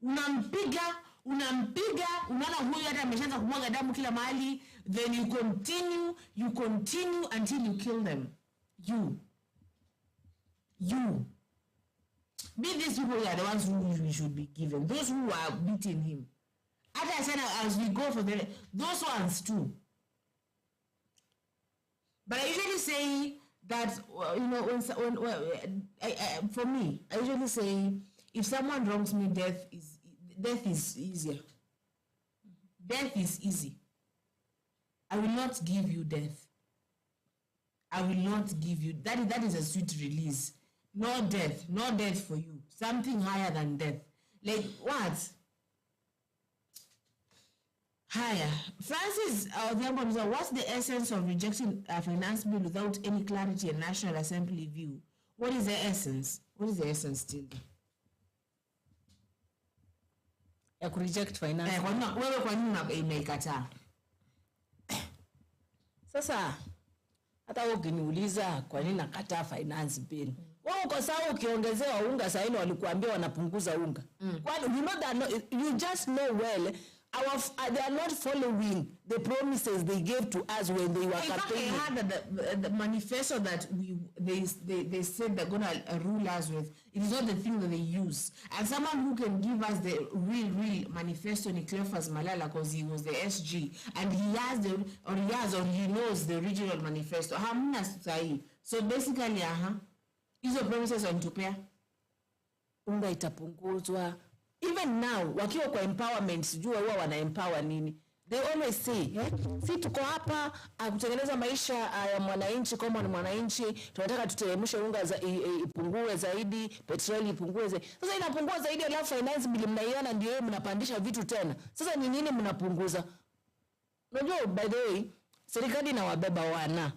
Unampiga, unaona huyu hata ameshaanza kumwaga damu kila mahali, then you continue until you kill them. You. Be these people are the ones who should be given. Those who are beating him. As we go for those ones too. But I usually say that, for me, I usually say, if someone wrongs me, death is easier. Death is easy. I will not give you death. I will not give you, that is a sweet release. No death for you. Something higher than death. Like what? Higher. Francis, what's the essence of rejecting a finance bill without any clarity and National Assembly view? What is the essence? What is the essence still? Ya reject finance. Wewe kwa nini umeikataa? Sasa hata ukiniuliza kwa nini nakataa finance bill. Wao uko sawa ukiongezewa unga sasa hivi walikuambia wanapunguza unga. Kwani you know that you just know well they are not following the promises they gave to us when they were campaigning. I heard the manifesto that they said they're going to rule us with. It is not the thing that they use. And someone who can give us the real manifesto ni Cleophas Malala because he was the SG and he knows the original manifesto. Hamna sahi. So basically hizo promises wanitupea unga itapunguzwa. Even now, wakiwa kwa empowerment, sijua huwa wana empower nini. They always say, si tuko hapa kutengeneza maisha ya mwananchi kama ni mwananchi, tunataka tuteremshe unga ipungue zaidi, petroli ipungue zaidi. Sasa inapungua zaidi alafu finance bill mnaiona ndio yeye mnapandisha vitu tena. Sasa ni nini mnapunguza? Unajua by the way, serikali na wabeba wana.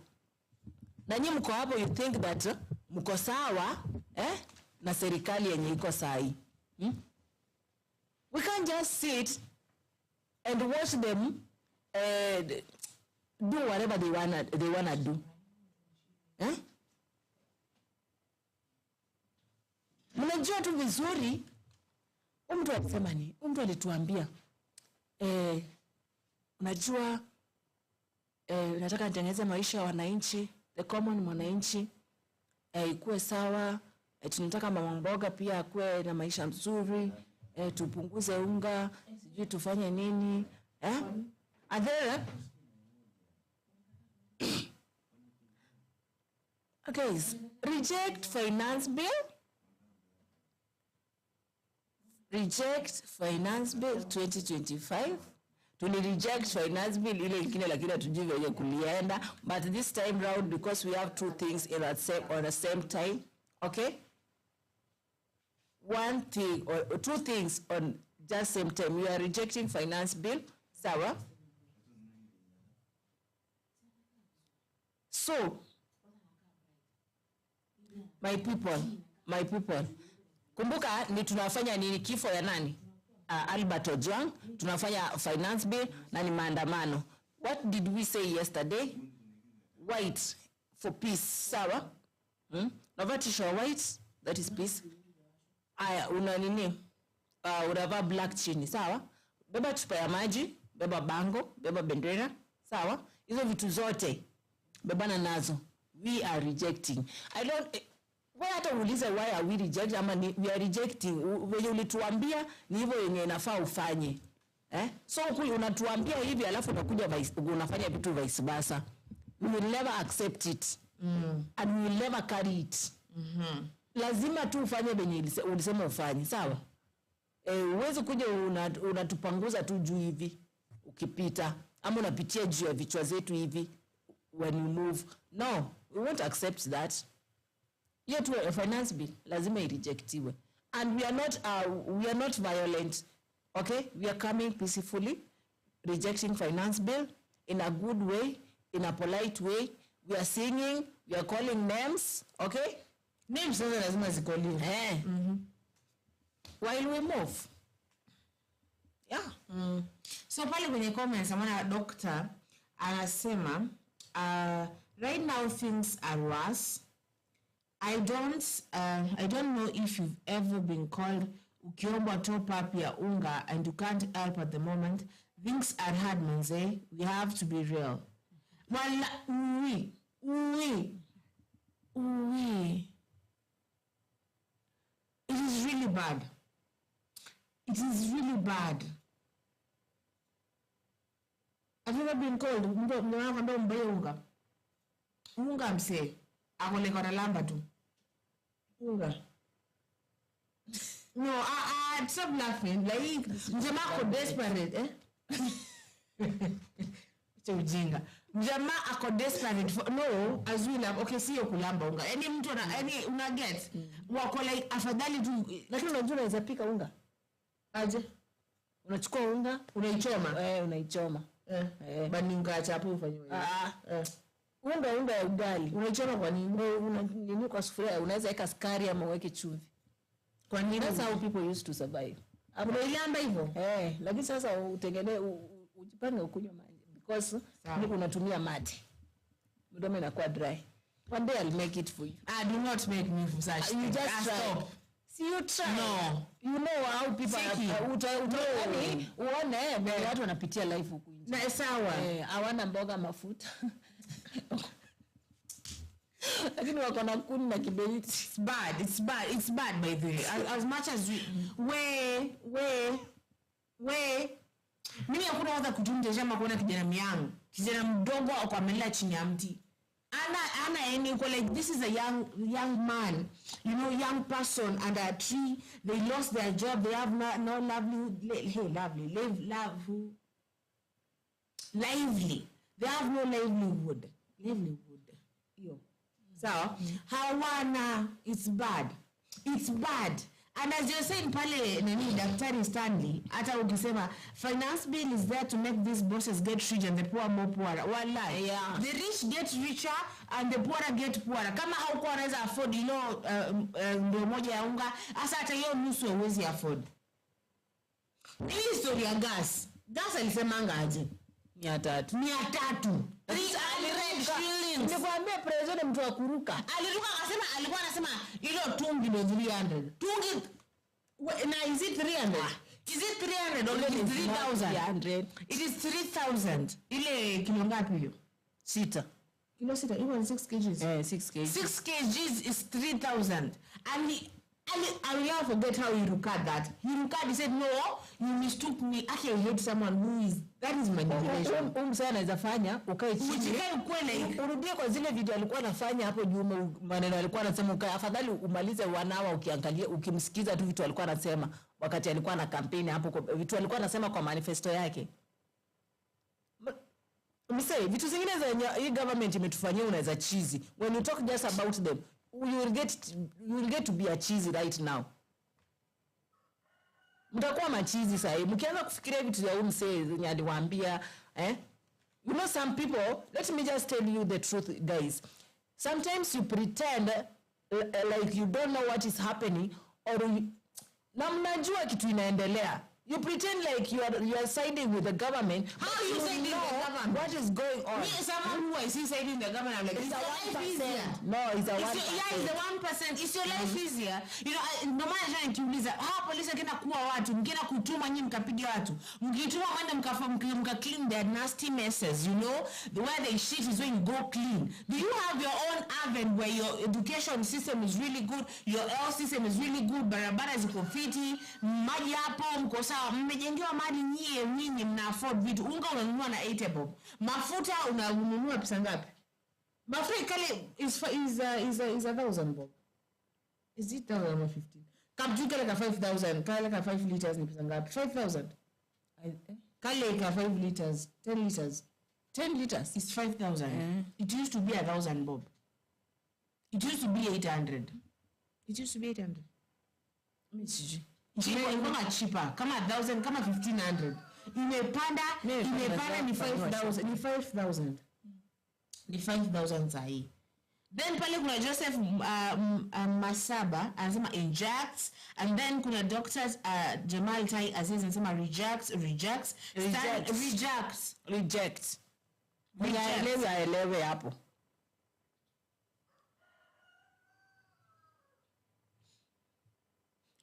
Na nyinyi mko hapo you think that mko sawa na serikali yenye iko sahi. We can't just sit and watch them do whatever they wanna do. Mnajua tu vizuri mtu alisema ni mtu alituambia unajua nataka nitengeneze maisha ya wananchi, the common mwananchi ikuwe sawa, tunataka mama mboga pia akuwe na maisha mzuri. Tupunguze unga, sijui tufanye nini. And then Okay, reject finance bill. Reject finance bill 2025. Tuli reject finance bill ile ingine lakini hatujui vile kulienda, but this time round because we have two things in on the same time, okay? One thing or two things on just same time. We are rejecting finance bill, sawa? So my people, kumbuka ni tunafanya nini? Kifo ya nani? Albert Ojwang, tunafanya finance bill na ni maandamano. What did we say yesterday? White for peace, sawa? Navatisha white, that is peace. Aya, una nini? Unavaa black chini, sawa? Beba chupa ya maji, beba bango, beba bendera, sawa? Hizo vitu zote bebana nazo. We are rejecting. I don't why hata uulize why are we rejecting ama we are rejecting. Wewe ulituambia ni hivyo yenye inafaa ufanye. So unatuambia hivi alafu unakuja unafanya vitu vice versa. We will never accept it. And we will never carry it. Lazima tu ufanye venye ulisema ufanye, sawa? Uweze kuja unatupanguza tu juu hivi ukipita ama unapitia juu ya vichwa zetu hivi when you move. No, we won't accept that. Yet a finance bill lazima irejectiwe. And we are not violent. Okay? We are coming peacefully, rejecting finance bill in a good way, in a polite way. We are singing, we are calling names, okay? Names zote lazima zikoliwe. While we move. Yeah. So pale kwenye comments amana doctor anasema right now things are worse. I don't know if you've ever been called ukiomba top up ya unga and you can't help at the moment. Things are hard, manze. We have to be real. Wala uwi. It is really bad. It is really bad. Have you ever been called unga mse akole kwa lamba tu unga? No, stop laughing. Like mjamaa ako desperate, ujinga. Mjamaa ako desperate for, no, as we love, okay, sio kulamba unga. Any mtu una get wako like afadhali tu, lakini unajua unaweza pika unga. Aje? Unachukua unga, unaichoma. Unaichoma. Bani unga chapo ufanye. Unga ya ugali. Unaichoma kwa nini? Nini kwa sufuria, unaweza weka sukari ama uweke chumvi. Kwa nini? That's how people used to survive. Unailamba hivyo? Lakini sasa ujipange ukunywe maji because unatumia maji. Mdomo inakuwa dry. One day I'll make it for you. Do not make me for such. You just try. See, you try. No. You know how people uone watu wanapitia life huku nje. Na sawa. Hawana mboga mafuta. Lakini wako na kuni na kiberiti. It's bad by the way. As much as mimi hakuna waza kutumteshama kuona kijana mdogo au amelala chini ya mti. Ana any like this is a young man, you know, young person under a tree. They lost their job. They have no lively. They have no livelihood. So hawana, it's bad. And as you're saying pale nani Daktari Stanley, hata ukisema finance bill is there to make these bosses get rich and the poor more poor. Wallahi. Yeah. The rich get richer and the poor get poorer. Kama haukuwa unaweza afford ndio moja ya unga, hasa hata hiyo nusu huwezi afford. Hii story ya gas alisemanga aje? 300. Nikwambia president mtu wa kuruka. Alikuwa anasema hilo tungi ndio 300. Tungi na is it 300? Is it 300 or 3,000? It is 3,000. Ile kilo ngapi hiyo? 6. Kilo 6, even 6 kgs. 6 kgs. 6 kgs is 3,000. And I will never forget how he looked that. He said, no, you mistook me. Actually, I hate someone who is, that is manipulation. Msana anaweza fanya ukae chini. Urudie kwa zile video alikuwa anafanya hapo juu, maneno alikuwa anasema, ukae afadhali umalize 1 hour ukiangalia ukimsikiza tu vitu alikuwa anasema wakati alikuwa na campaign hapo, vitu alikuwa anasema kwa manifesto yake. Msee, vitu zingine za hii government imetufanyia unaweza cheesy. When you talk just about them, you will get to be a cheesy right now. Mtakuwa machizi sasa. Mkianza kufikiria vitu vya msee zenye aliwaambia, you know some people, let me just tell you the truth guys. Sometimes you pretend like you don't know what is happening, or na mnajua kitu inaendelea. You pretend like you are siding with the government. How you siding with the government? What is going on? Me, someone who I see siding with the government, I'm like, it's a 1%. No, it's a 1%. Yeah, it's a 1%. Is your life easier? You know, no matter how nikiuliza, polisi akienda kuua watu, mkienda kutuma nyinyi mkapiga watu. Mkituma mwende mka clean their nasty messes, you know? The way they shit is when you go clean. Do you have your own oven where your education system is really good, your health system is really good, barabara ziko fiti, maji hapo mko mmejengewa mali nyinyi mna afford vitu. Unga unanunua na 8 bob. Mafuta unanunua pesa ngapi? Mafuta kale is 1000 bob. Is it 1000 or 15? Kaptu kale ka 5000, kale ka 5 liters ni pesa ngapi? 5000. Kale ka 5 liters, 10 liters. 10 liters is 5000. It used to be 1000 bob. It used to be 800. It used to be 800. Msiji. Cheaper kama 1000 kama 1500 imepanda ni 5000 ni 5000 sahi. Then pale kuna Joseph Masaba anasema injects, and then kuna doctors Jamal Tai Aziz anasema rejects. Elewe hapo.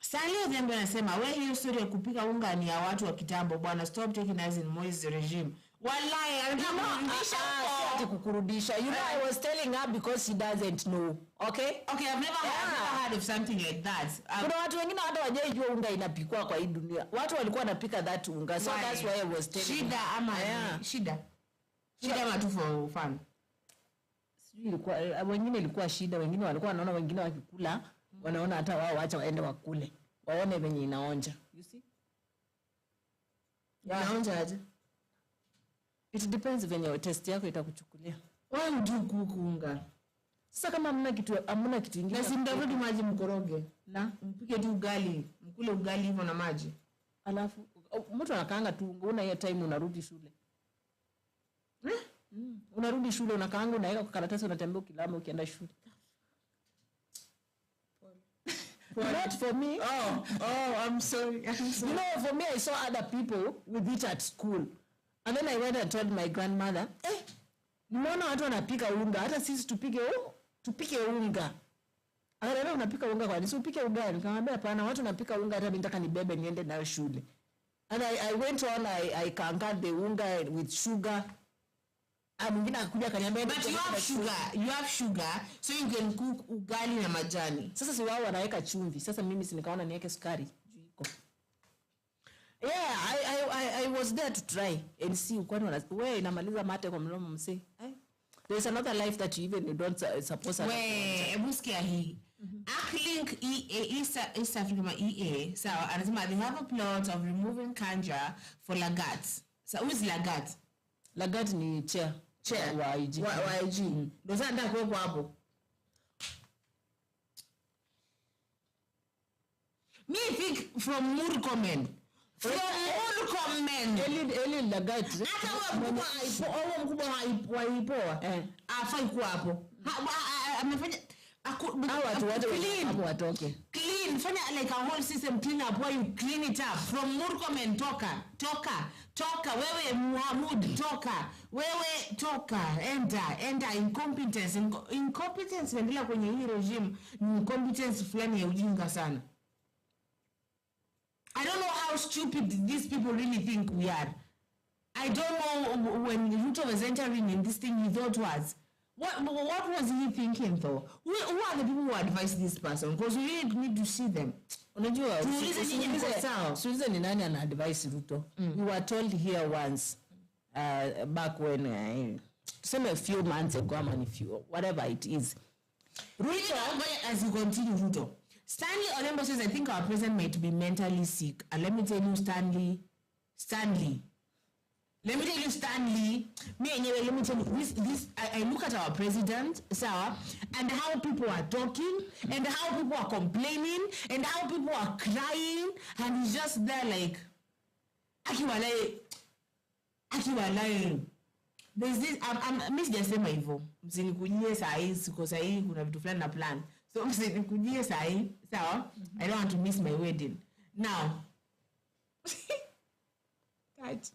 Salio Dembe anasema, hiyo story ya kupika unga ni ya watu wa kitambo bwana, stop taking us in Moi's regime. Wallahi, anataka kukurudisha. You know, I was telling her because she doesn't know. Okay, I've never heard of something like that. Kuna watu wengine hata wajajua unga inapikwa kwa hii dunia. Watu walikuwa wanapika that unga. So that's why I was telling her. Shida matu for fun. Ilikuwa wengine ilikuwa shida, wengine walikuwa wanaona wengine wakikula, wanaona hata wao acha waende wakule. Waone venye inaonja. You see? Inaonja aje? It depends venye test yako itakuchukulia. Wewe mtu kuunga. Sasa kama hamna kitu kingine. Na simdavudi maji mkoroge. Na mpike tu ugali, mkule ugali hivyo na maji. Alafu mtu anakaanga tu, una hiyo time unarudi shule. Unarudi shule unakaanga, unaweka kwa karatasi, unatembea ukilama ukienda shule. Not for me. I'm sorry. You know, for me, I saw other people with it at school. And then I went and told my grandmother, nimeona watu wanapika unga, hata sisi tupike unga. Akaambia unapika unga kwa nini? Si upike ugali. Nikamwambia hapana, watu wanapika unga, hata mimi nataka nibebe niende nayo shule. And I went on, I kangared the unga with sugar. Mwingine akakuja akaniambia, but you have sugar, so you can cook ugali na majani. Sasa si wao wanaweka chumvi. Sasa mimi si nikaona niweke sukari juu iko. Yeah, I was there to try and see kwani wewe inamaliza mate kwa mdomo msee. There is another life that you don't suppose. Hebu sikia hii. Aclink East Africa EA, sawa, anasema they have a plot of removing Kanja for Lagat. So who is Lagat? Lagat ni chair wa IG. Wa IG. Ndio sasa nataka kuwepo hapo. Me think from Murkomen. Eli Lagat. Hata wewe mkubwa haipoa. Afai kuwa hapo. Amefanya watu watoke. Clean, fanya like a whole system clean up where you clean it up. From Murkomen toka, wewe Muhammad toka, wewe toka, enter incompetence endelea kwenye hii regime, incompetence fulani ya ujinga sana. I don't know how stupid these people really think we are. I don't know when Ruto was entering in this thing, he thought was, What was he thinking though? Who are the people who advise this person? Because we really need to see them. Unajua, Susan ni nani ana advise Ruto? We were told here once, back when, a few months ago, whatever it is. Ruto, as you continue, Ruto. Stanley Olembo says, I think our president might be mentally sick. And let me tell you, Stanley. Let me tell you, Stanley. Let me tell you, this. I look at our president, Sarah, and how people are talking, and how people are complaining, and how people are crying, and he's just there like, Akiwalai. There's this. I'm miss just say my hivyo. Msinikujie saa hii, siko saa hii kuna vitu fulani na plan. So msinikujie saa hii, sawa? I don't want to miss my wedding. Now. Right.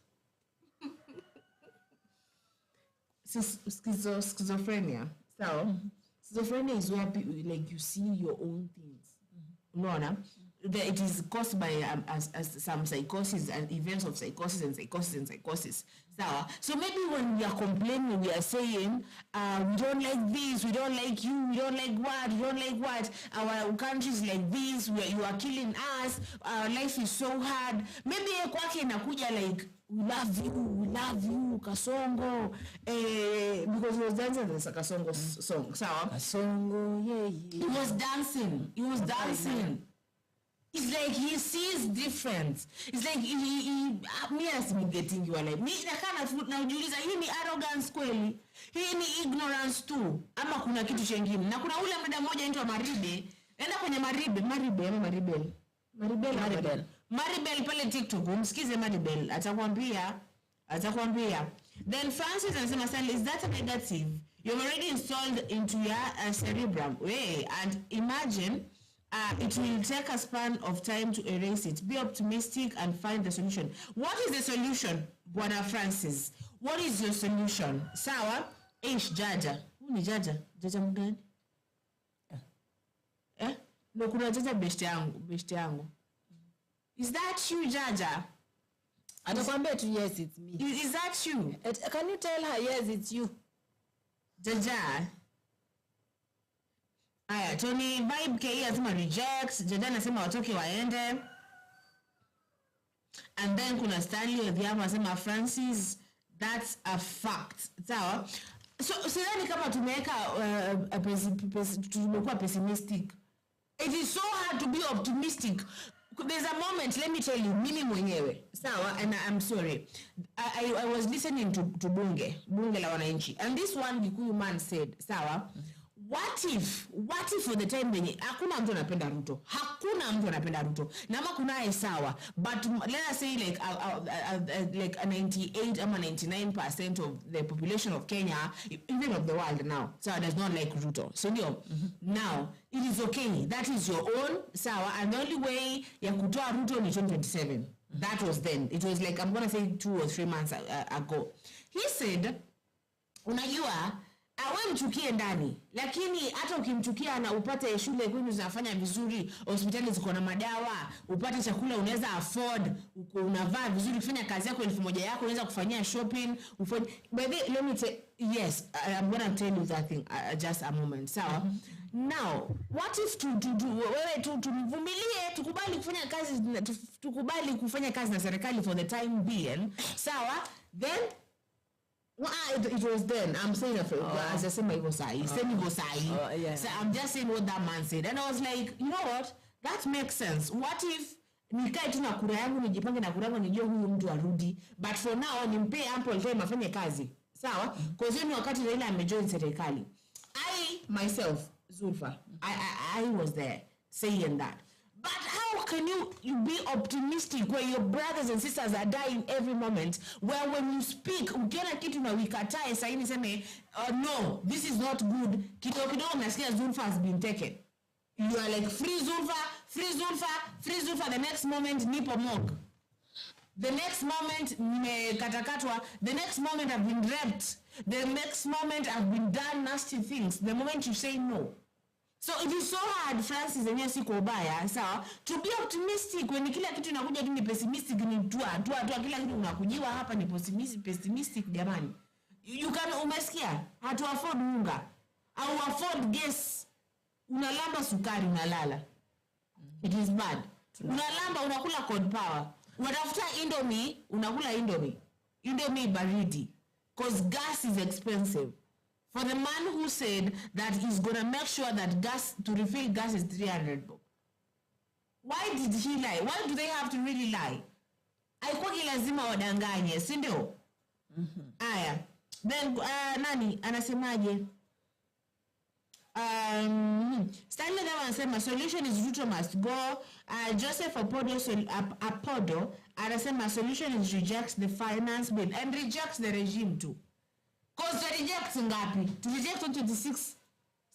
Schizophrenia. So, schizophrenia is where people, like, you see your own things. No. It is caused by some psychosis and events of psychosis. So maybe when we are complaining, we are saying, we don't like this, we don't like you, we don't like what, our country is like this, you are killing us, our life is so hard. Maybe kwake inakuja like, we love you, Kasongo, because he was dancing the Kasongo song. Kasongo, yeah. He was dancing. It's like he sees difference. It's like me as me getting you alive. Me na kana najiuliza hii ni arrogance kweli? Hii ni ignorance tu ama kuna kitu chengine? Na kuna ule mdada mmoja anaitwa Maribe. Enda kwenye Maribel pale TikTok, umsikize Maribel, atakwambia. Then Francis anasema, is that a negative? You've already installed into your cerebrum. And imagine it will take a span of time to erase it. Be optimistic and find the solution. What is the solution, Bwana Francis? What is your solution? Sawa? Jaja. Who ni Jaja? Jaja mgani? No, kuna Jaja beshte yangu. Is that you, Jaja? Atakwambia tu, yes, it's me. Is that you? Can you tell her, yes, it's you? Jaja. Aya, Tony Vibe KE asema rejects. Jaja anasema watoke waende. And then kuna Stanley Odhiambo asema Francis, that's a fact. Sawa? So sidhani kama tumeweka tumekuwa pessimistic. It is so hard to be optimistic. There's a moment, let me tell you, mimi mwenyewe, sawa, and I'm sorry. I was listening to Bunge la Wananchi, and this one Gikuyu man said, sawa, what if for the time benye hakuna mtu anapenda Ruto na ama kuna sawa, but let us say like a 98 or 99% of the population of Kenya, even of the world now, so does not like Ruto. So now it is okay, that is your own, sawa, and the only way ya kutoa Ruto ni 2027. That was then. It was like, I'm going to say 2 or 3 months ago. He said, unajua awe mchukie ndani, lakini hata ukimchukia na upate shule kwenu zinafanya vizuri, hospitali ziko na madawa, upate chakula unaweza afford, unavaa vizuri, kufanya kazi yako 1000 yako, unaweza kufanyia shopping, by the let me say, yes, I'm going to tell you that thing just a moment. Sawa? Now, what if tuvumilie, tukubali kufanya kazi na serikali for the time being, sawa? Then it was then. I'm saying as I said, my Gosai. So I'm just saying what that man said. And I was like, you know what? That makes sense. What if nikae tu na kura yangu nijipange na kura yangu nijue huyu mtu arudi, but for now nimpe ample time afanye kazi. Sawa? Because you know wakati Raila amejoin serikali, I myself, Zulfa, I was there saying that. But how can you be optimistic where your brothers and sisters are dying every moment, where when you speak, ukiona kitu na wikatae saini seme, no, this is not good, kidogo nasikia Zulfa has been taken. You are like, free Zulfa, the next moment nipo mog. The next moment nimekatakatwa, the next moment I've been raped, the next moment I've been done nasty things, the moment you say no. So it is so hard, Francis, and yes, so to be optimistic when kila kitu inakuja tu ni pessimistic, ni tua kila kitu unakujiwa hapa ni pessimistic jamani. You can umesikia hatu afford unga au afford gas, unalamba sukari unalala. It is bad. Unalamba unakula cod power. Unatafuta Indomie, unakula Indomie baridi, cause gas is expensive. For the man who said that he's gonna make sure that gas, to refill gas is 300 bob. Why did he lie? Why do they have to really lie? Haikuwa lazima wadanganye, si ndio? Aya. Then nani anasemaje? Stanley Dama anasema solution is Ruto must go. Joseph Apodo anasema solution is reject the finance bill and reject the regime too. Cause to reject ngapi? To reject 2026.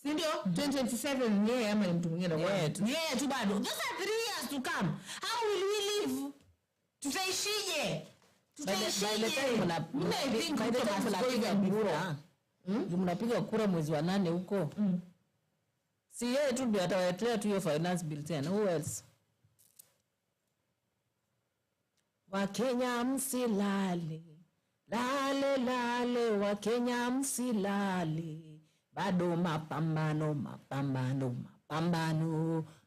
Si ndio? 2027 yeye ama mtu mwingine wetu. Yeye tu bado. Those are 3 years to come. How will we live? Tutaishije? Mnapiga kura mwezi wa 8 huko. Si yeye tu ndio atawaletea tu hiyo finance bill tena. Who else? Wakenya msilale. Lale lale Wakenya msilale. Bado mapambano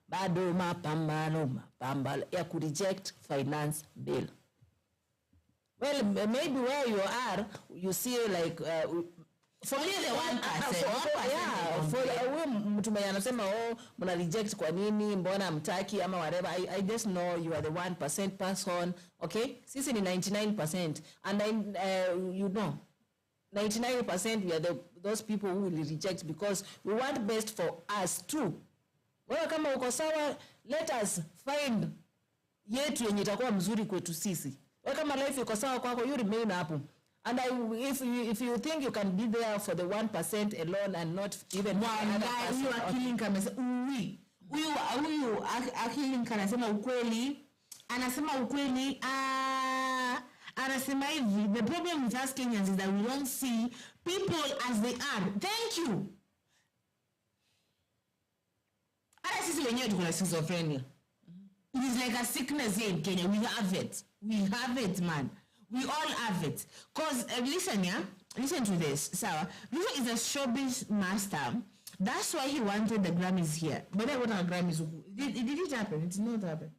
bado mapambano ya ku reject finance bill. Well, maybe where you are, you see like for me the 1%. For mtu mwenye anasema mna reject kwa nini, mbona mtaki ama whatever. I just know you are the 1% person, okay? Sisi ni 99% and you know 99% we are those people who will reject because we want best for us too. Wewe kama uko sawa, let us find yetu yenye itakuwa mzuri kwetu sisi. Wewe kama life iko sawa kwako, you remain hapo. And if you think you can be there for the 1% alone and not even one guy, you are killing kama huyu akilling anasema ukweli, anasema hivi, the problem with us Kenyans is that we don't see people as they are. Thank you. Ana sisi wenyewe tuko na schizophrenia. It is like a sickness here in Kenya. We have it, man. We all have it. Cause listen to this. Sawa, Ruto is a showbiz master. That's why he wanted the Grammys here. But then what are Grammys? Did it happen? It did not happen.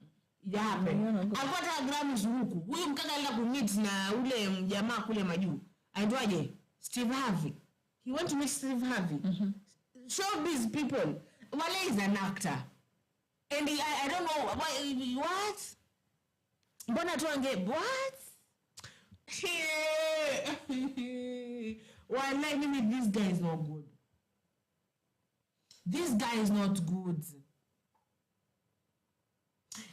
It happened. Alipata Grammys huku. Huyu mkaka alila kumit na ule mjamaa kule majuu. Aitwaje? Steve Harvey. He went to meet Steve Harvey. Showbiz people. Wale is an actor. And I don't know what? Mbona tuange what? Well, like maybe this guy is not good. This guy is not good.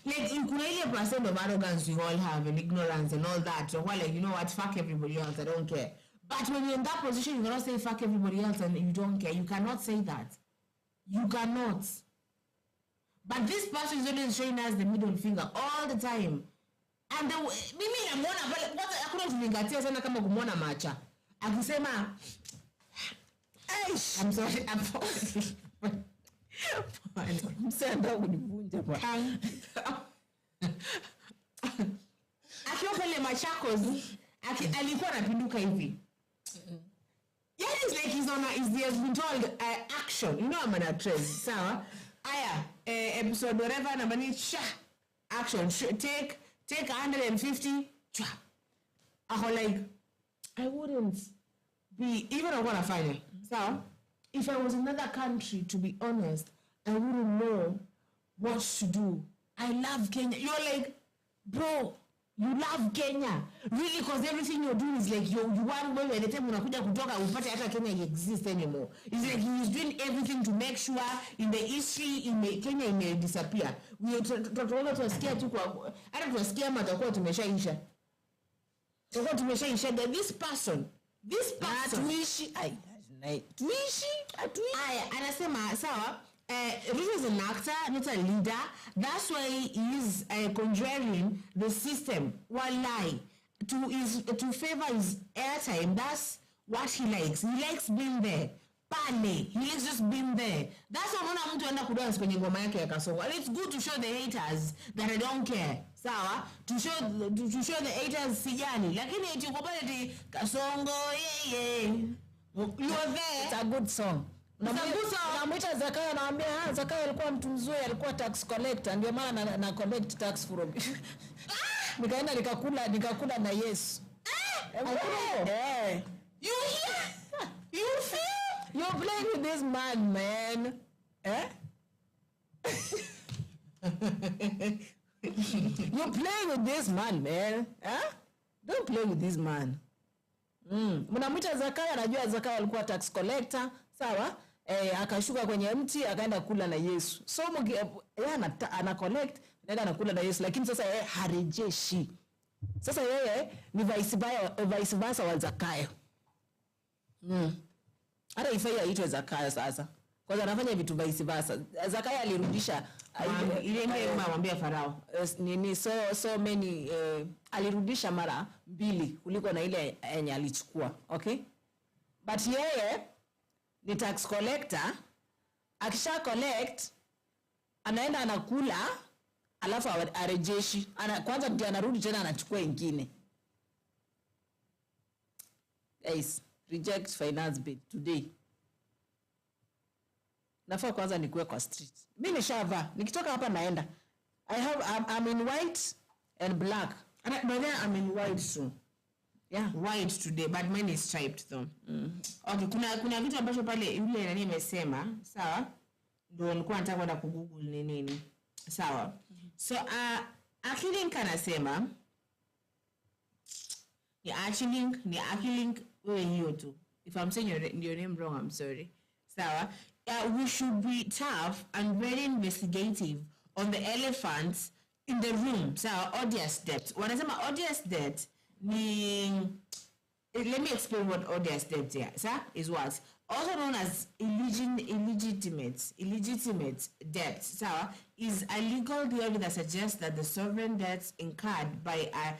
Like in Kunaile percent of arrogance we all have and ignorance and all that. So well, like, you know what, fuck everybody else, I don't care. But when you're in that position, you cannot say fuck everybody else and you don't care. You cannot say that. You cannot. But this person is always showing us the middle finger all the time. And mimi namuona pale kwanza hakuna kuzingatia sana kama kumuona macha. Akisema I'm sorry, I'm sorry. Msenda kunivunja kwa. Akiwa pale Machakos, alikuwa anapinduka hivi. Yeah, it's like he has been told action. You know I'm an actress. Sawa? Aya, episode whatever nambani action. Take 150. I'm like, I wouldn't be even I want to find it. So, if I was in another country, to be honest, I wouldn't know what to do. I love Kenya. You're like, bro, you love Kenya. Really, because everything you're doing is like, you want when the time unakuja kutoka upate hata Kenya exists anymore. It's like he's doing everything to make sure in the history Kenya may disappear. We tunasikia tu kwa hata tunasikia matakuwa tumeshaisha. Tutakuwa tumeshaisha that this person tuishi anasema sawa. Ruto is an actor, not a leader. That's why he is conjuring the system. One lie to favor his airtime. That's what he likes. He likes being there. Pale. He likes just being there. That's why unaona mtu anaenda kudance kwenye ngoma yake ya Kasongo. And it's good to show the haters that I don't care. sawa, to show the haters sijani, lakini eti uko pale eti Kasongo you are there. It's a good song. Namwita Zakayo, naambia Zakayo alikuwa mtu mzuri, alikuwa tax collector, ndio maana na collect tax from nikaenda nikakula na Yesu. You hear? You feel? You're playing with this man. You're playing with this man. Don't play with this man. Mnamwita Zakayo, anajua Zakayo alikuwa tax collector, sawa? Akashuka kwenye mti akaenda kula na Yesu. So yeye ana collect, anaenda anakula na Yesu, lakini sasa yeye harejeshi. Sasa yeye ni vice versa wa Zakayo. Hata ifai aitwe Zakayo sasa. Kwanza anafanya vitu vice versa. Zakayo alirudisha ile ndio mwambia Farao. Nini so many alirudisha mara 2 kuliko na ile yenye alichukua. Okay? But yeye ni tax collector, akisha collect anaenda anakula alafu arejeshi. Kwanza ndio anarudi tena anachukua ingine. Guys, reject finance bill today. Nafaa kwanza nikuwe kwa street. Mimi nishavaa. Nikitoka hapa naenda. I'm in white and black. But then I'm in white too. Yeah, white today, but mine is striped though. Okay, kuna vitu ambacho pale yule nani amesema, sawa? Ndio nilikuwa nataka kwenda kugoogle nini. Sawa. So Akilink anasema ni Akilink wewe hiyo tu. If I'm saying your name wrong, I'm sorry. Sawa. We should be tough and very investigative on the elephants in the room. Sawa, odious debt. Wanasema odious debt let me explain what odious debt is what? Also known as illegitimate debt, is a legal theory that suggests that the sovereign debts incurred by a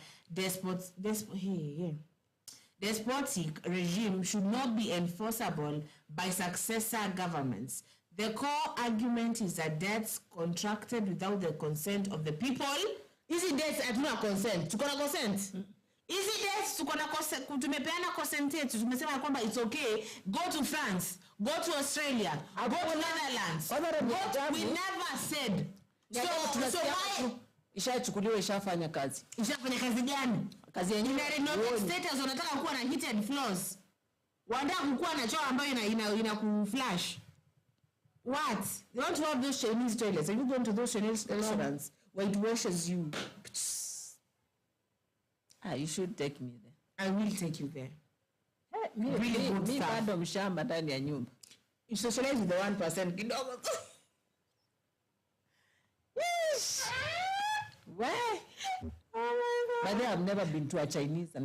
despotic regime should not be enforceable by successor governments. The core argument is that debts contracted without the consent of the people. Easy debts hatuna consent. Tuko na consent. Easy debts tuko na consent. Tumepeana consent yetu. Tumesema kwamba it's okay. Go to France. Go to Australia. Go to Netherlands. We never said. So why? Ishachukuliwa, ishafanya kazi. Ishafanya kazi gani? Kazi yenyewe. Renovate status wanataka kuwa na heated floors. Wanataka kuwa na choo ambayo ina kuflash. What? You want to have those Chinese toilets? Are you going to those Chinese restaurants where it washes you? You should take me there. I will take you there. Really good stuff. Bado mshamba ndani ya nyumba. You socialize with the 1% kidogo. Yes. Where? Oh my God. But I've never been to a Chinese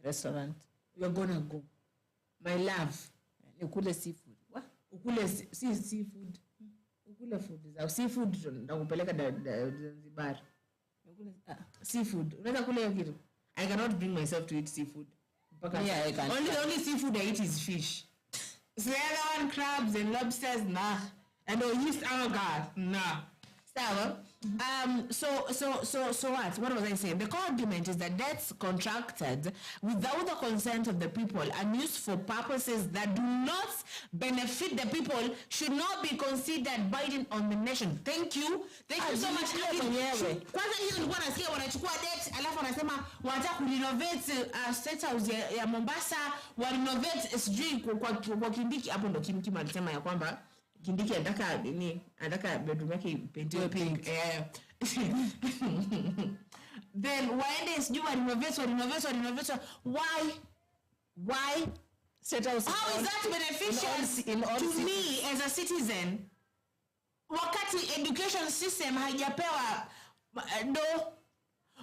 restaurant. You're gonna go. My love. Ukule seafood. What? Ukule seafood. Ukule food za seafood ndakupeleka Zanzibar. Seafood. Unaweza kula hiyo kitu? I cannot bring myself to eat seafood. Yeah, I can. Only seafood I eat is fish. So the other one, crabs and lobsters, nah. And yeast agar, nah. So what? What was I saying? The core argument is that debts contracted without the consent of the people and used for purposes that do not benefit the people should not be considered binding on the nation. Thank you so much. Kwanza hiyo nilikuwa nasikia wanachukua debt alafu wanasema wanataka kurenovate state house ya Mombasa, wa renovate sijui kwa Kindiki. Hapo ndo Kim alisema ya kwamba Kindiki anataka bedroom yake ipaintiwe pink. Then waende sijui renovate. Why? How is that beneficial to me as a citizen? Wakati education system haijapewa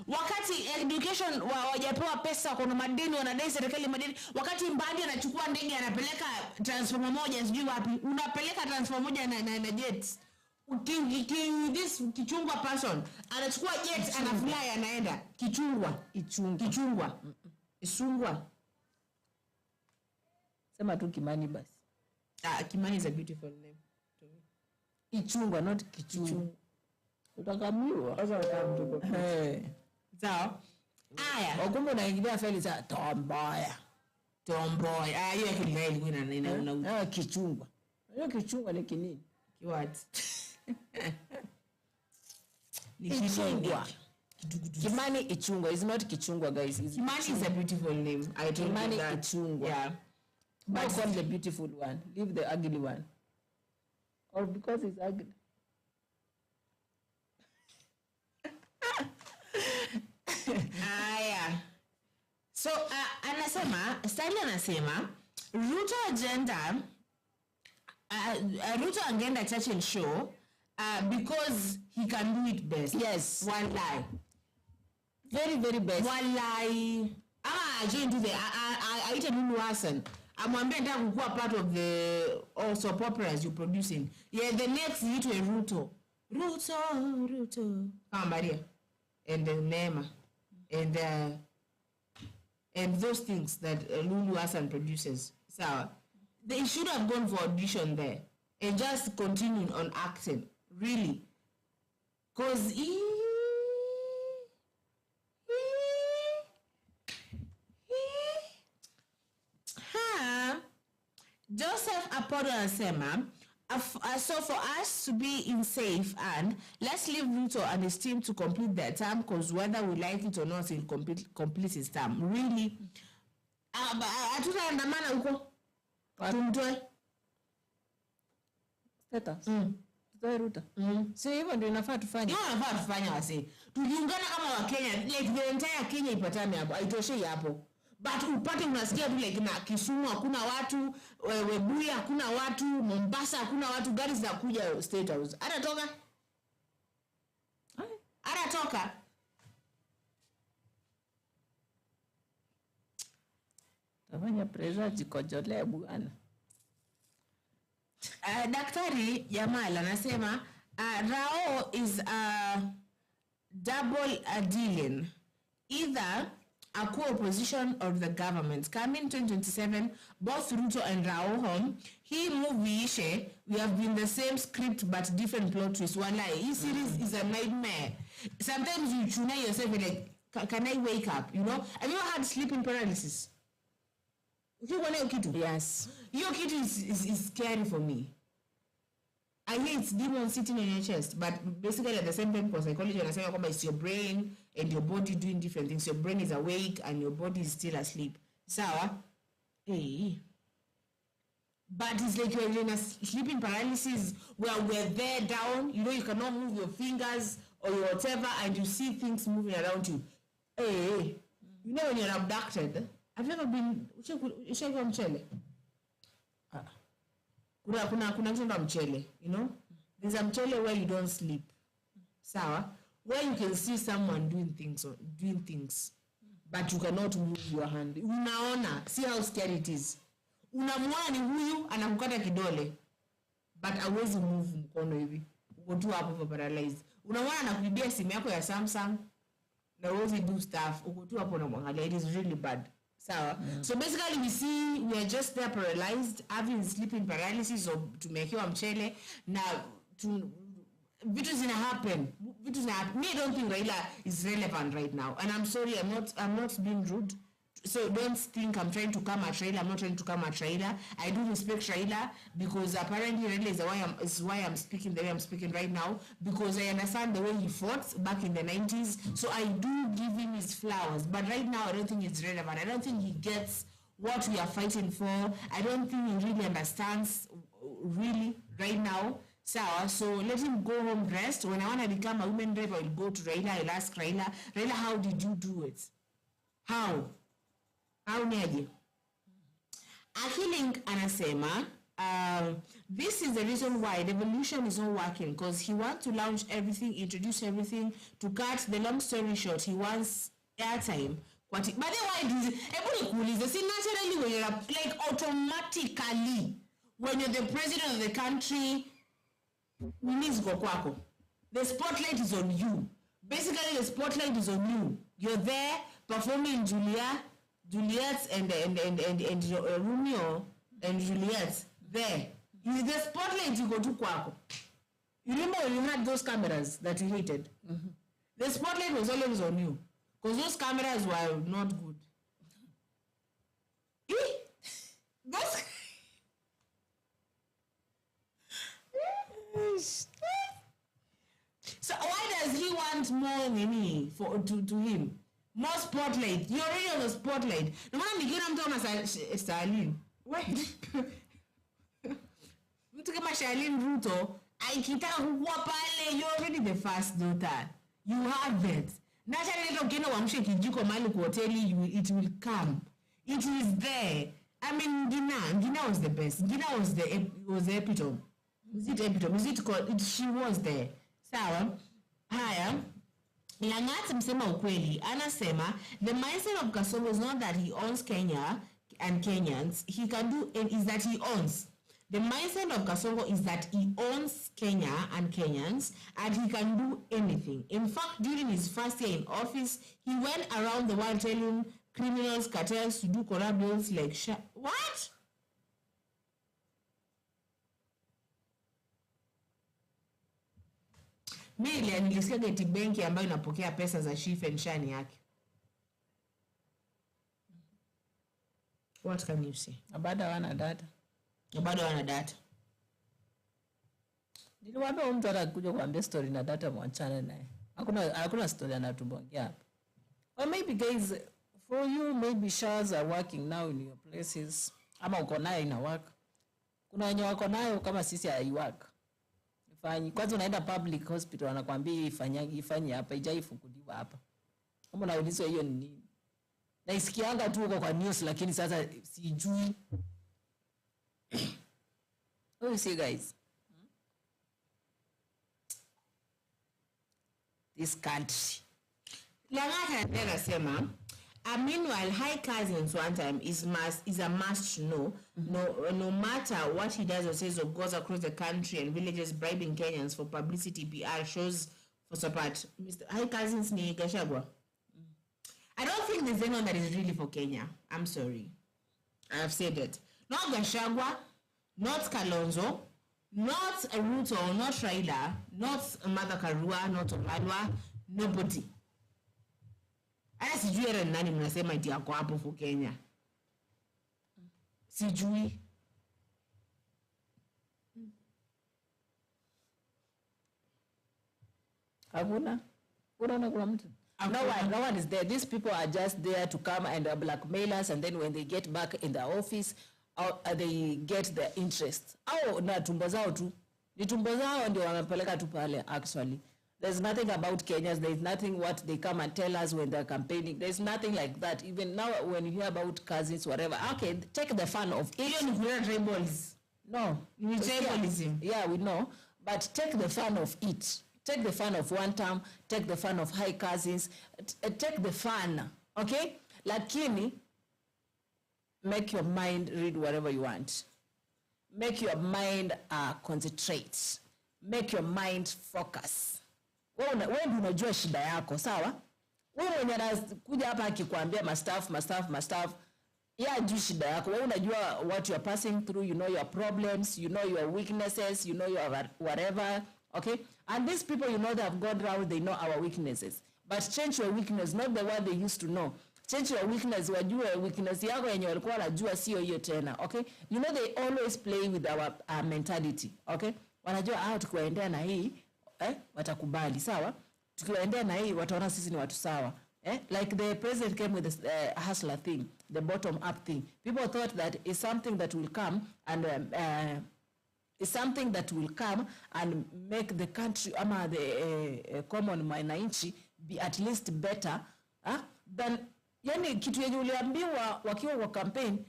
wakati education hawajapewa pesa, kuna madeni wanadai serikali madeni. Wakati Mbadi anachukua ndege anapeleka transformer moja sijui wapi, unapeleka transformer moja na jet. This kichungwa person anachukua jet anafly anaenda Isungwa. Sema tu Kimani basi. Kimani is a beautiful name to me. Ichungwa, not Kichungwa. Utakamiwa. Sasa utamtuko. Sawa? Aya. Okumbe unaingilia faili za tomboya. Hiyo kilele kuna kichungwa. Hiyo kichungwa ni kinini? What? Ni kichungwa. Kimani Ichungwa is not Kichungwa, guys. Kimani is a beautiful name. I told Kimani you that. Ichungwa. Yeah. But call the beautiful one. Leave the ugly one. Or because it's ugly. Aya. So anasema Ruto agenda Ruto agenda Churchill show because he can do it best. Yes. One lie. Very, very best. One lie. Join to the Aita Lulu Hassan. Amwambia nataka kukuwa part of the soap operas you're producing. Yeah, the next hit was Ruto. Maria. And Nema. And those things that Lulu Hassan produces. So they should have gone for audition there and just continue on acting. Really. Because Joseph Apodo Asema, so for us to be in safe and let's leave Ruto and his team to complete their term, because whether we like it or not, he'll complete his term. Really? Hatutaandamana huko. Tumtoe. Status. Tutoe Ruto. So hivyo ndio inafaa tufanye. Hiyo inafaa tufanye wasi. Tujiungana kama Wakenya, like the entire Kenya ipatane hapo. Haitoshei hapo. But upate unasikia tu like na Kisumu hakuna watu, Webuye hakuna watu, Mombasa hakuna watu, gari za kuja State House. Atatoka. Tafanya pressure jikojole bwana. Daktari Jamal anasema Rao is a double dealing. Either a co-opposition of the government. Coming 2027, both Ruto and Rao home. He movie ishe. We have been the same script but different plot twists. Wallahi, this series is a nightmare. Sometimes you tune yourself and like, can I wake up? You know? Have you ever had sleeping paralysis? Yes. Your kid is scary for me. I hear it's demons sitting on your chest, but basically at the same time, for psychology, it's your brain and your body doing different things. Your brain is awake and your body is still asleep. Sawa? Hey. But it's like you're in a sleeping paralysis where we're there down, you know, you cannot move your fingers or your whatever, and you see things moving around you. Hey. You know when you're abducted, have you ever been ushaikuwa mchele? Kuna mchele mchele, you know? There's a mchele where you don't sleep. Sawa? Where you can see someone doing things. But you cannot move your hand. Unaona, see how scary it is. Unamuona ni huyu anakukata kidole. But hawezi move mkono hivi. Uko tu hapo paralyzed. Unamuona anakuibia simu yako ya Samsung. Na hawezi do stuff. Uko tu hapo unamwangalia. It is really bad. Sawa. So basically we are just there paralyzed, having sleeping paralysis or tumekiwa mchele na vitu zina happen. Me, I don't think Raila is relevant right now, and I'm sorry, I'm not being rude, so don't think I'm trying to come at Raila. I'm not trying to come at Raila. I do respect Raila because apparently Raila is why I'm speaking the way I'm speaking right now, because I understand the way he fought back in the 90s, so I do give him his flowers, but right now I don't think it's relevant. I don't think he gets what we are fighting for. I don't think he really understands really right now. So let him go home rest. When I want to become a women rep, I will go to Raila. I'll ask Raila, how did you do it? How niaje? Achilling anasema, this is the reason why revolution is not working, because he wants to launch everything, introduce everything. To cut the long story short, he wants airtime. But then why do you see naturally when you're like automatically when you're the president of the country, the spotlight is on you. Basically, the spotlight is on you. You're there performing Juliet and Romeo and Juliet. There, the spotlight you go to kwako. You remember when you had those cameras that you hated? The spotlight was always on you. Because those cameras were not good. Those... So why does he want more money to him? More spotlight. You're already on the spotlight. No matter nikiona mtu kama Stalin. Wait. Mtu kama Stalin Ruto, aikitaka kukua pale, you're already the first daughter. You have it. Naturally, ukienda uamshe kijiko mahali kwa hoteli, it will come. It is there. I mean, Ngina was the best. Ngina was the epitome. Was it epitome? Was it called? She was there. Sawa. Haya. Lang'at msema ukweli. Anasema, the mindset of Kasongo is not that he owns Kenya and Kenyans. He can do it is that he owns. The mindset of Kasongo is that he owns Kenya and Kenyans and he can do anything. In fact, during his first year in office, he went around the world telling criminals, cartels to do corrupt deals like what? Mimi nilisikia geti benki ambayo inapokea pesa za Chief and Shani yake. What can you say? Bado wana data. Bado wana data. Niliwaambia mtu atakuja kuambia story na data mwachane naye. Hakuna story anatubongea hapa. Or maybe guys, for you, maybe shares are working now in your places. Ama uko nayo ina work. Kuna wenye wako nayo kama sisi haiwork. Kwanza unaenda public hospital anakuambia ifanye hapa, ijaifunguliwa hapa. Kama unaulizwa hiyo ni nini? Na isikianga tu uko kwa news lakini sasa sijui. What you see guys? This country. Lang'at anasema, meanwhile, high cousins one time is a must to know. No matter what he does or says or goes across the country and villages bribing Kenyans for publicity, PR, shows for support. Mr. High cousins ni Gachagua. I don't think there's anyone that is really for Kenya. I'm sorry. I have said it. Not Gachagua, not Kalonzo, not Ruto, not Raila, not Martha Karua, not Omalwa, nobody. Ana sijui era nani mnasema eti yako hapo for Kenya. Sijui. Hakuna mtu. No one is there. These people are just there to come and blackmail us, and then when they get back in the office, they get their interest. Au na tumbo zao tu. Ni tumbo zao ndio wamepeleka tu pale actually. There's nothing about Kenyans. There's nothing what they come and tell us when they're campaigning. There's nothing like that. Even now when you hear about cousins, whatever. Okay, take the fun of it. Even if we're tribals. No. Tribalism. Yeah, we know. But take the fun of it. Take the fun of one term. Take the fun of high cousins. Take the fun. Okay? Lakini, make your mind read whatever you want. Make your mind concentrate. Make your mind focus. Wewe unajua shida yako, sawa? Wewe mwenye anakuja hapa akikwambia mastaff, ya juu shida yako. Wewe unajua what you are passing through, you know your problems, you know your weaknesses, you know your whatever, okay? And these people, you know, they have gone around, they know our weaknesses. But change your weakness, not the one they used to know. Change your weakness, wajue weakness yako yenye walikuwa wanajua sio hiyo tena, okay? You know they always play with our mentality, okay? Wanajua tukiwaendea na hii, watakubali, sawa? Tukiwaendea na hii, wataona sisi ni watu sawa. Like the president came with this hustler thing, the bottom up thing. People thought that is something that will come and make the country ama the common mwananchi be at least better than yani kitu yenye uliambiwa wakiwa kwa campaign.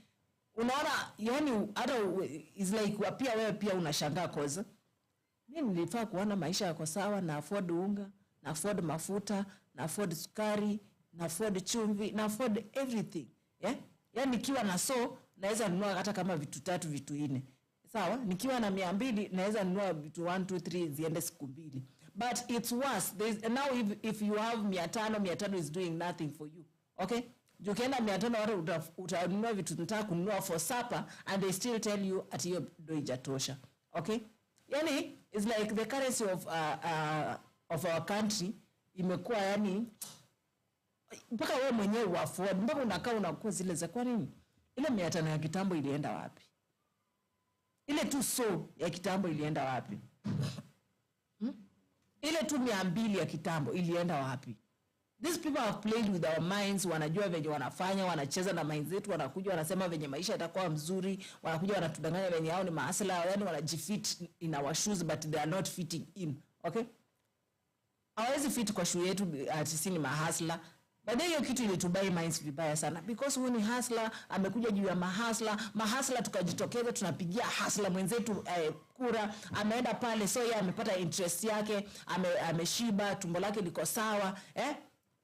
Unaona yani hata is like pia wewe pia unashangaa cause mimi nilifaa kuona maisha yako sawa, na afford unga, na afford mafuta, na afford sukari, na afford chumvi, na afford everything. Yani nikiwa na naweza nunua hata kama vitu 3 vitu 4. Sawa? Nikiwa na 200 naweza nunua vitu 1 2 3 ziende siku 2. But it's worse. Now if you have 500 is doing nothing for you. Okay? Ukienda 500 watu utanunua vitu nataka kununua for supper and they still tell you ati hiyo ndio haijatosha. Okay? Yani it's like the currency of our country imekuwa yani mpaka wewe mwenyewe uafford, mpaka unakaa unakuwa zile za kwa nini? Ile 500 ya kitambo ilienda wapi? Ile tu so ya kitambo ilienda wapi? Ile tu 200 ya kitambo ilienda wapi? These people have played with our minds, wanajua venye wanafanya, wanacheza na minds zetu, wanakuja wanasema venye maisha yatakuwa mzuri, wanakuja wanatudanganya venye hao ni mahasla, yani wanajifit in our shoes but they are not fitting in, okay? Hawezi fit kwa shoe yetu sisi ni mahasla. Baadaye hiyo kitu ilitubai minds vibaya sana because huyu ni hustler, amekuja juu ya mahasla tukajitokeza tunapigia hustler mwenzetu kura, ameenda pale so yeye amepata interest yake, ameshiba, tumbo lake liko sawa,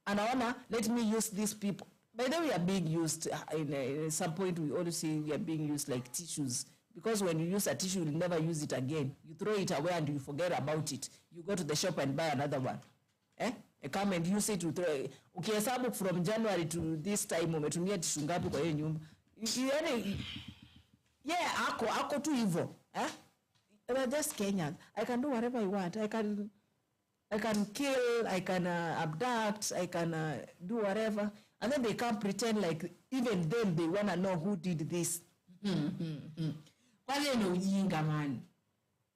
anaona let me use these people. By the way, we are being used in some point we always say we are being used like tissues because when you use a tissue you'll never use it again. You throw it away and you forget about it. You go to the shop and buy another one. Come and use it to throw. Ukihesabu from January to this time umetumia tissue ngapi kwa hiyo nyumba? Yaani ako tu hivyo. We're just Kenyans. I can do whatever I want. I can kill, I can abduct, I can do whatever. And then they can't pretend like even then they want to know who did this. Wale ni ujinga man.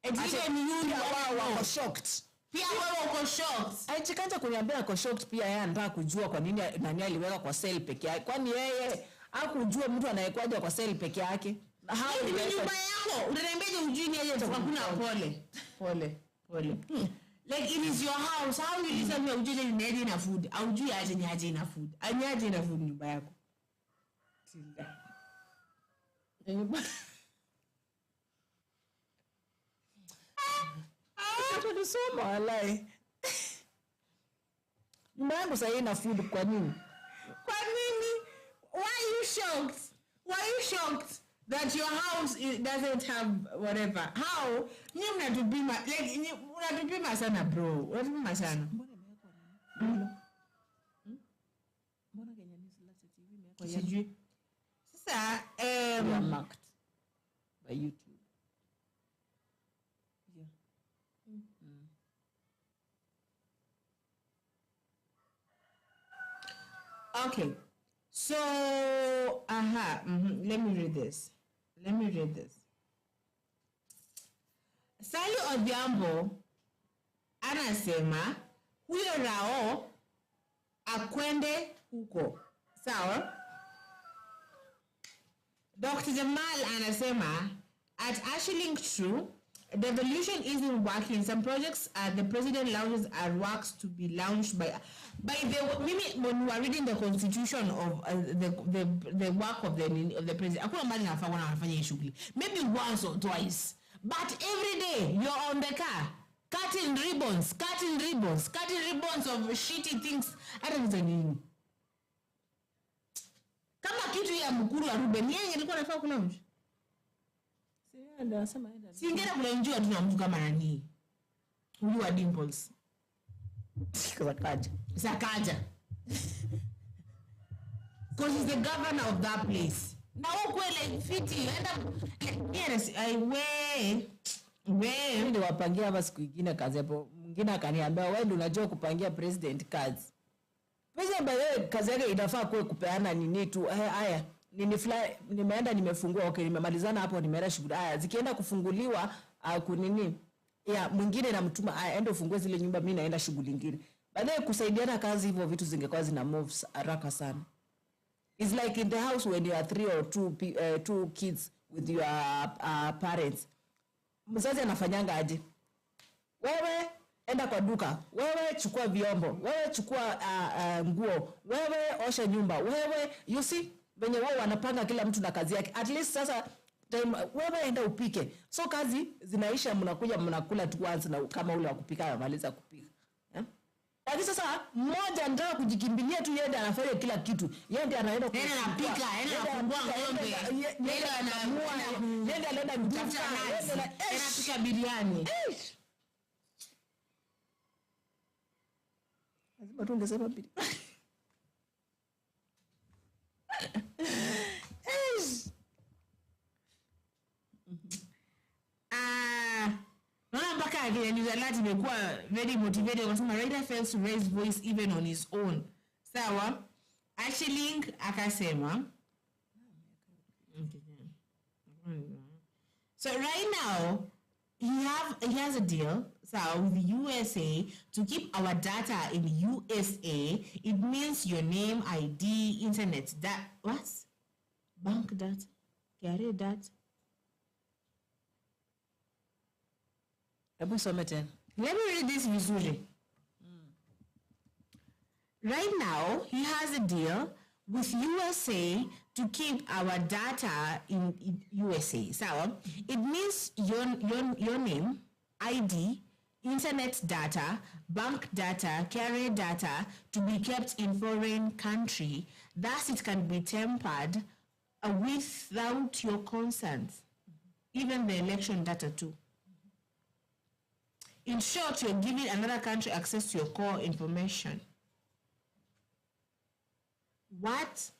Even you wako shocked. Pia wewe uko shocked. Chikanja kuniambia ako shocked pia yeye anataka kujua kwa nini nani aliweka kwa cell peke yake. Kwani yeye hakujua mtu anayekwaje kwa cell peke yake? Hao ni nyumba yako. Unaniambiaje ujui ni aje hakuna pole. Like it is your house. How will you tell me ujui ni aje na food? Aujui aje ni aje na food. Anyaje na food nyumba yako. Tilda. Tulisoma walai. Nyumba yangu sasa ina food kwa nini? Kwa nini? Why are you shocked? Why are you shocked that your house doesn't have whatever? How? Ni mnatupima like unatupima sana bro. Unatupima sana. Mbona Kenya News Last TV imewekwa sijui. Sasa marked by YouTube. Okay, so let me read this. Sally Odhiambo anasema huyo Rao akwende huko. Sawa? Dr. Jamal anasema at Ashlink True, the evolution isn't working. Some projects the president launches are works to be launched by the when we are reading the constitution of the work of the president. Hakuna mali nafanya shughuli. Maybe once or twice, but every day you're on the car cutting ribbons of shitty things. I don't know. Kama kitu ya mkuru wa Ruben yeye alikuwa anafaa kuna mtu. Ndio anasema aenda. Singera mnajua tuna mtu kama nani? Huyu wa Dimples. Sakaja. Because he's the governor of that place. Na huko ile fiti enda yes we ndio wapangia hapa siku nyingine kazi hapo. Mwingine akaniambia wewe ndio unajua kupangia president kazi. President baadaye kazi yake inafaa kupeana nini tu. Haya nini fulani nimeenda nimefungua okay nimemalizana hapo nimeenda shughuli. Haya zikienda kufunguliwa kunini ya mwingine namtuma aende ufungue zile nyumba mimi naenda shughuli nyingine. Baadaye kusaidiana kazi hivyo vitu zingekuwa zina moves haraka sana. It's like in the house when you are 3 or 2 kids with your parents. Mzazi anafanyanga aje? Wewe enda kwa duka, wewe chukua vyombo, wewe chukua nguo, wewe osha nyumba, wewe you see wenye wao wanapanga kila mtu na kazi yake. At least sasa time wewe enda upike. So kazi zinaisha mnakuja mnakula tu once na kama ule wa kupika amaliza kupika. Lakini sasa mmoja anataka kujikimbilia tu yeye anafanya kila kitu. Yeye ndiye anaenda kupika, anafungua ng'ombe. Yeye anaamua, yeye anaenda mtafuta, anapika biriani. Lazima tu ungesema biriani. Naona mpaka akija news alert imekuwa very motivated kwa sababu Raila fails to raise voice even on his own. Sawa. Ashling akasema. So right now, he has a deal with the USA to keep our data in USA. It means your name, ID, internet, what? Bank data, carrier data. Let me read this vizuri. Right now, he has a deal with USA to keep our data in USA. So it means your name, ID, internet data, bank data, carrier data to be kept in foreign country. Thus, it can be tampered without your consent. Even the election data too. In short, you're giving another country access to your core information. What?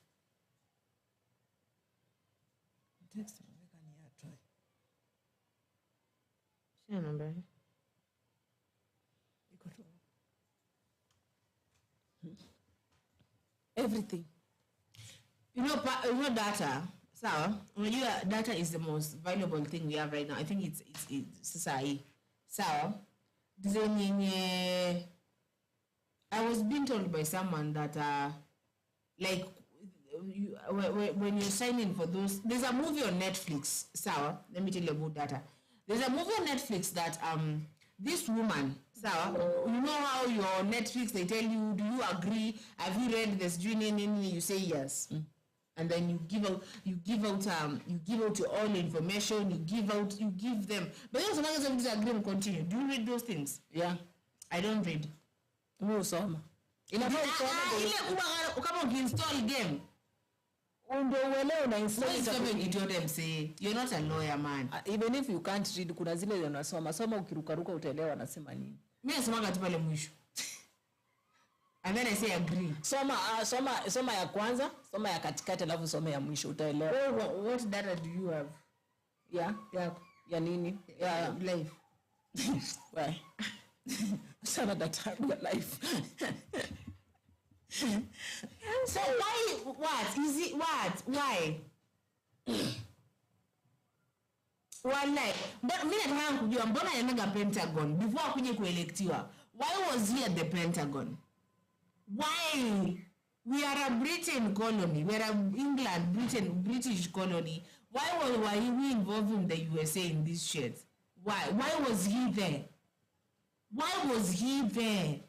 Everything. You know data. So, data is the most valuable thing we have right now. I think it's society. So, I was being told by someone that like when you sign in for those, there's a movie on Netflix. So let me tell you about data. There's a movie on Netflix that this woman, so you know how your Netflix, they tell you, do you agree? Have you read this? You say yes. And then you give out all the information, you give them. But then sometimes you disagree and continue. Do you read those things? Yeah. I don't read. No, some. Kama ukiinstall game. You're not a lawyer, man. Even if you can't read, kuna zile unasoma. Soma ukirukaruka utaelewa wanasema nini. Mimi nasoma kati pale mwisho. And then I say agree. Soma ya kwanza, soma ya katikati, alafu soma ya mwisho utaelewa. What data do you have? Yeah. Ya nini? Yeah, life. Why? Sana data ya life. So why? What is it? What? Why? Why? But mimi nataka kujua mbona yanaga Pentagon before akuje kuelektiwa. Why was he at the Pentagon? Why? We are a Britain colony. We are a British colony. Why were we involved in the USA in this shit? Why? Why was he there? Why was he there?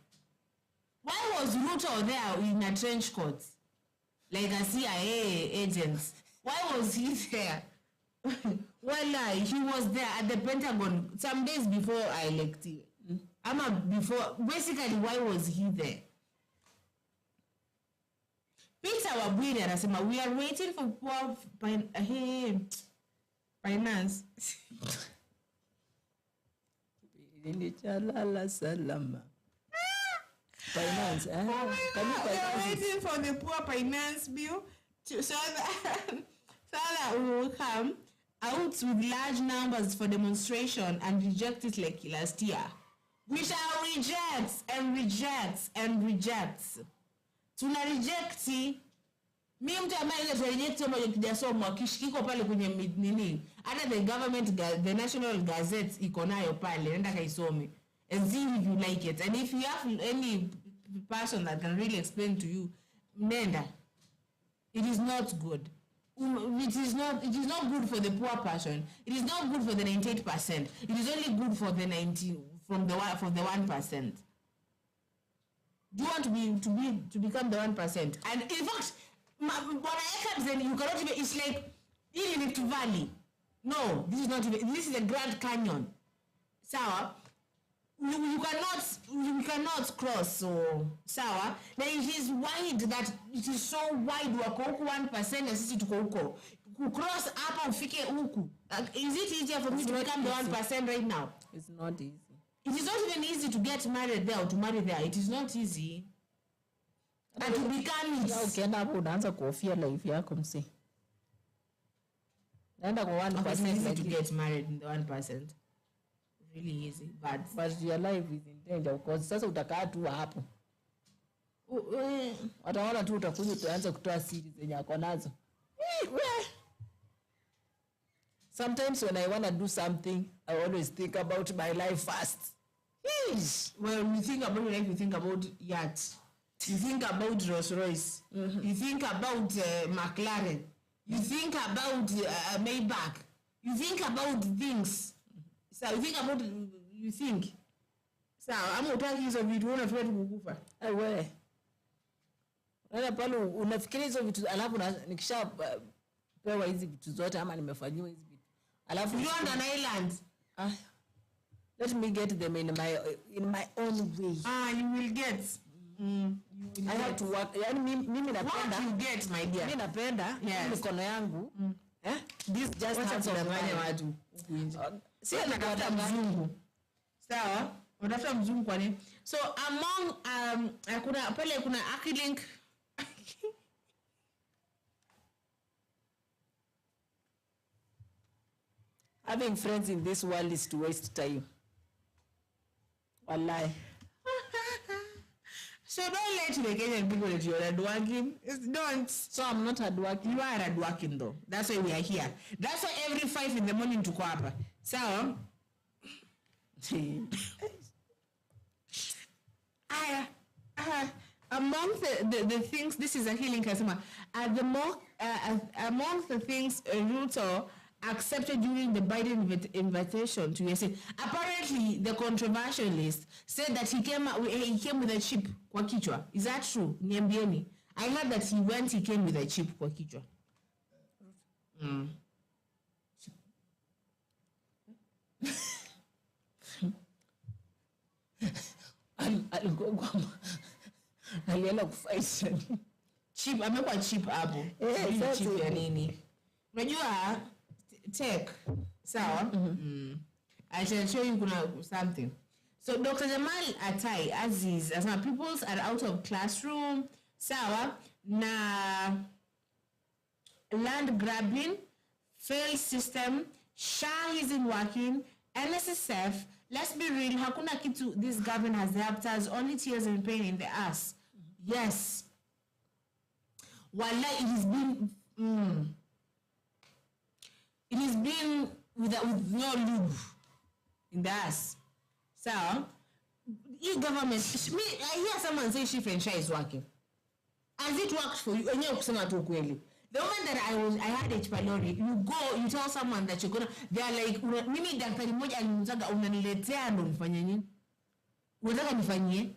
Why was Ruto there in a trench coat? Like a CIA agent. Why was he there? Well, he was there at the Pentagon some days before I elected. Basically, why was he there? Peter Wabwiri anasema, we are waiting for poor finance. Finance, we are waiting for the poor finance bill so that we will come out with large numbers for demonstration and reject it like last year. We shall reject and reject and reject. Tuna reject. Mimi mtu ambaye reject moja kijasoma kishikiko pale kwenye nini. Hata the National Gazette iko nayo pale, nenda kaisome and see if you like it. And if you have any person that can really explain to you, nenda. It is not good. It is not good for the poor person. It is not good for the 98%. It is only good for the 1%. Do you want to become the 1%? And in fact, then you cannot even. It's like Rift Valley. No, this is not even. This is the Grand Canyon. Sawa. You cannot cross. So sawa. Now it is wide that it is so wide. Wako huku 1% na sisi tuko huko. Cross hapa ufike huku. Is it easier for me to become the 1% right now? It's not easy. It is not even easy to get married there or to marry there. It is not easy. And to become it. Ukienda hapo unaanza kuhofia life yako msi. Naenda kwa 1%. It's easy to get married in the 1%. Really easy. But your life is in danger because sasa utakaa tu hapo. Wataona tu utakuja tuanze kutoa siri zenye ako nazo. Sometimes when I want to do something, I always think about my life first. Well, when you think about your life, you think about yachts. You think about Rolls Royce. You think about McLaren. You think about Maybach. You think about things. So you think about, you think. So I'm not talking hizo vitu unafika tu kukufa. Wewe. Wala pale unafikiria hizo vitu alafu nikisha pewa hizi vitu zote ama nimefanyiwa hizi vitu. Alafu you on an island. Let me get them in my own way. You will get. I have to work. Yani mimi napenda. What you get, my dear? Mimi napenda mikono yangu. This just has kufanya watu huku nje. Si anatafuta mzungu. Sawa? Unatafuta mzungu kwa nini? So among kuna Acrylic. Having friends in this world is to waste time. Wallahi. So don't let the Kenyan people that you're hardworking. Don't. So I'm not hardworking. You are hardworking though. That's why we are here. That's why every 5 in the morning to hapa. So among the things, this is a healing customer. Among the things Ruto accepted during the Biden invitation to USA. Apparently, the controversialist said that he came with a chip kwa kichwa. Is that true? Niambieni. I heard that he came with a chip kwa kichwa. Alienda kufaisha. Chip, amekuwa chip hapo. Chip ya nini? Unajua tech. Sawa? I shall show you something. So Dr. Jamal Atai Aziz, as my pupils are out of classroom, sawa, na land grabbing, failed system, SHA isn't working, NSSF, let's be real, hakuna kitu this government has helped us, only tears and pain in the ass. Yes. Wallahi, it has been with no lube in the ass. So, e-government, I hear someone say she franchise is working. Has it worked for you? The moment that I had H. pylori, you tell someone that you're gonna, they're like, mimi daktari moja alimzaga unaniletea ndo nifanye nini? Unataka nifanyie?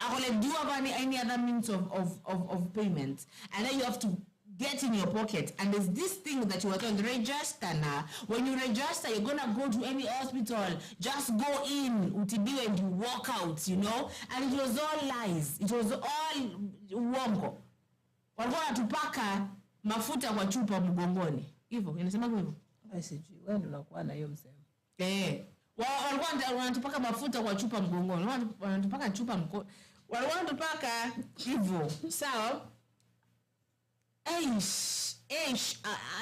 I like, do you have any other means of payment? And then you have to get in your pocket. And there's this thing that you are going to register now. When you register, you're going to go to any hospital. Just go in, utibiwe, and you walk out, you know? And it was all lies. It was all uongo. Walikuwa natupaka mafuta kwa chupa mgongoni. Hivyo, inasema hivyo? Sijui, wewe ndio unakuwa na hiyo msemo. Walikuwa wanatupaka mafuta kwa chupa mgongoni. Wanatupaka chupa mgongoni. Walikuwa wanatupaka hivyo. Sawa?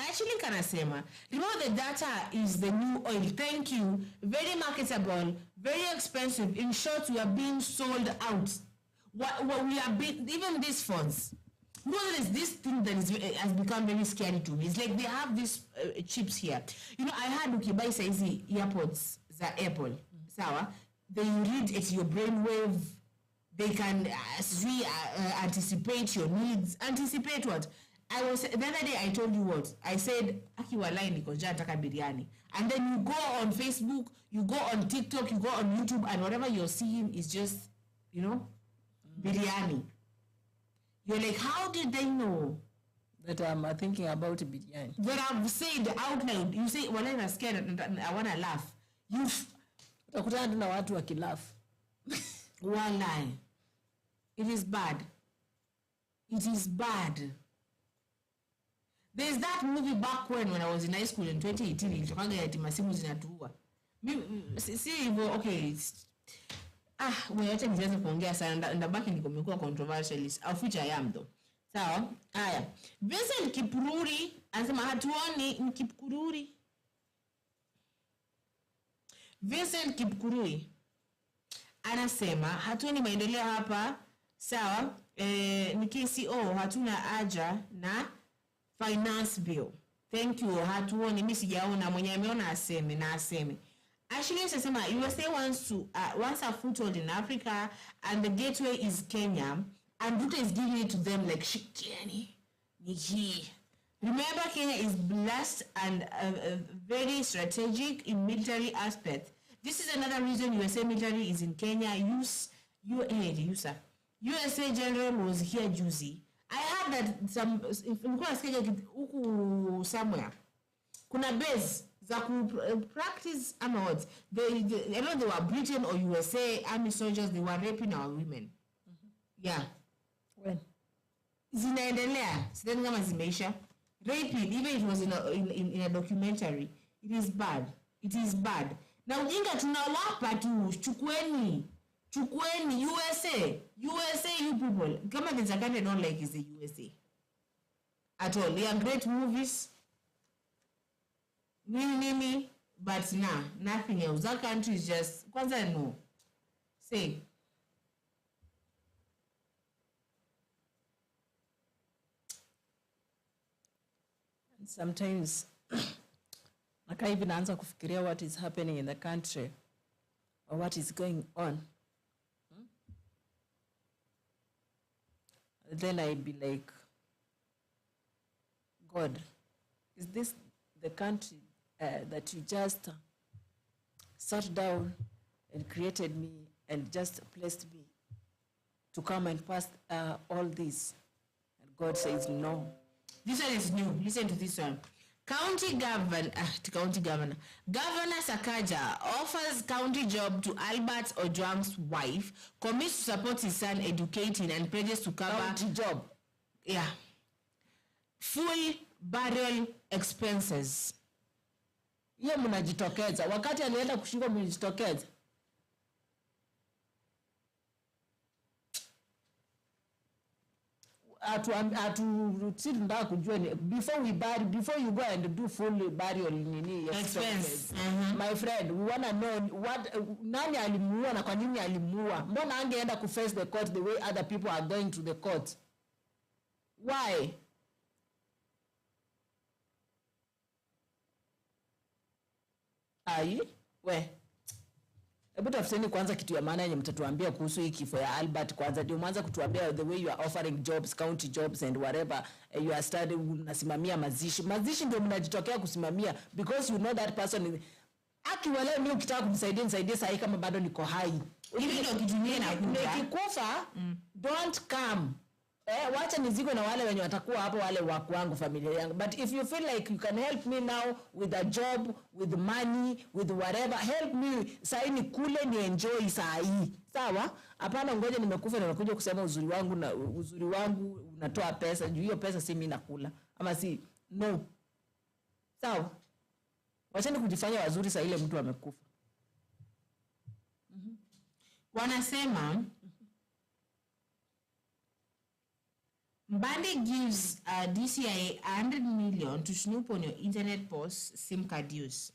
Actually kanasema, remember the data is the new oil. Thank you. Very marketable, very expensive. In short, we are being sold out. What we are being, even these phones. You know, there is this thing that has become very scary to me. It's like they have these chips here. You know, I had ukibai saizi earpods za Apple. Sawa? They read at your brainwave. They can anticipate your needs. Anticipate what? The other day I told you what? I said, akiwalai niko njaa nataka biryani. And then you go on Facebook, you go on TikTok, you go on YouTube, and whatever you're seeing is just, you know, biryani. You're like, how did they know that I'm thinking about biryani? That I've said out loud. You say, well, I'm scared, I want to laugh. Utakutana na watu wakilaugh. Wallahi. It is bad. It is bad. There's that movie back when I was in high school in 2018, ilitokaga ya masimu zinatuua. Si hivyo, okay. Wacha nianze kuongea sana, ndabaki nikomekuwa controversialist. Au future I am though. Sawa? Haya. Vincent Kipkururi anasema hatuoni ni Kipkururi. Vincent Kipkururi anasema hatuoni maendeleo hapa Sawa, ni KCO, hatuna haja na finance bill. Thank you, hatuoni, mimi sijaona, mwenye ameona aseme na aseme. Actually, sasema, USA wants a foothold in Africa, and the gateway is Kenya, and Ruto is giving it to them like, shikiani, niki. Remember, Kenya is blessed and very strategic in military aspect. This is another reason USA military is in Kenya. USA general was here juzi. I heard that somewhere kuna base za practice awards. I know they were Britain or USA army soldiers, they were raping our women. Yeah. When? Zinaendelea. Sidhani kama zimeisha. Raping, even if it was in a documentary, it is bad. It is bad. Na ujinga tunawapa tu, chukweni USA, you people. Kama there's a country I don't like is the USA. At all. They are great movies. Nini, but nothing else. That country is just, kwanza no. Say. Sometimes I can't even answer kufikiria what is happening in the country or what is going on. Then I'd be like, God, is this the country that you just sat down and created me and just placed me to come and pass all this? And God says no. This one is new. Listen to this one. Governor Sakaja offers county job to Albert Ojwang's wife, commits to support his son educating, and pledges to cover county job. Yeah. Full burial expenses. Hiyo mnajitokeza. Wakati alienda kushika mnajitokeza. Before you go and do full burial expense. My friend, we want to know what nani alimuua na kwa nini alimuua. Mbona angeenda ku face the court the way other people are going to the court? Why? Hebu tafuteni kwanza kitu ya maana yenye mtatuambia kuhusu hii kifo ya Albert kwanza, ndio mwanza kutuambia the way you are offering jobs, county jobs and whatever you are studying, unasimamia mazishi ndio mnajitokea kusimamia because you know that person. Akiwale mimi ukitaka kumsaidia nisaidie sahi kama bado niko hai. Hivi ndio kitumie na nikikufa don't come. Wacha niziko na wale wenye watakuwa hapo, wale wako wangu, familia yangu. But if you feel like you can help me now with a job, with money, with whatever, help me sahi ni kule ni enjoy sahi. Sawa? Hapana ngoja nimekufa na nakuja kusema uzuri wangu unatoa pesa. Juu hiyo pesa si mimi nakula. Ama si no. Sawa? Wacha ni kujifanya wazuri saa ile mtu amekufa. Wanasema Mbandi gives DCI 100 million to snoop on your internet posts, SIM card use.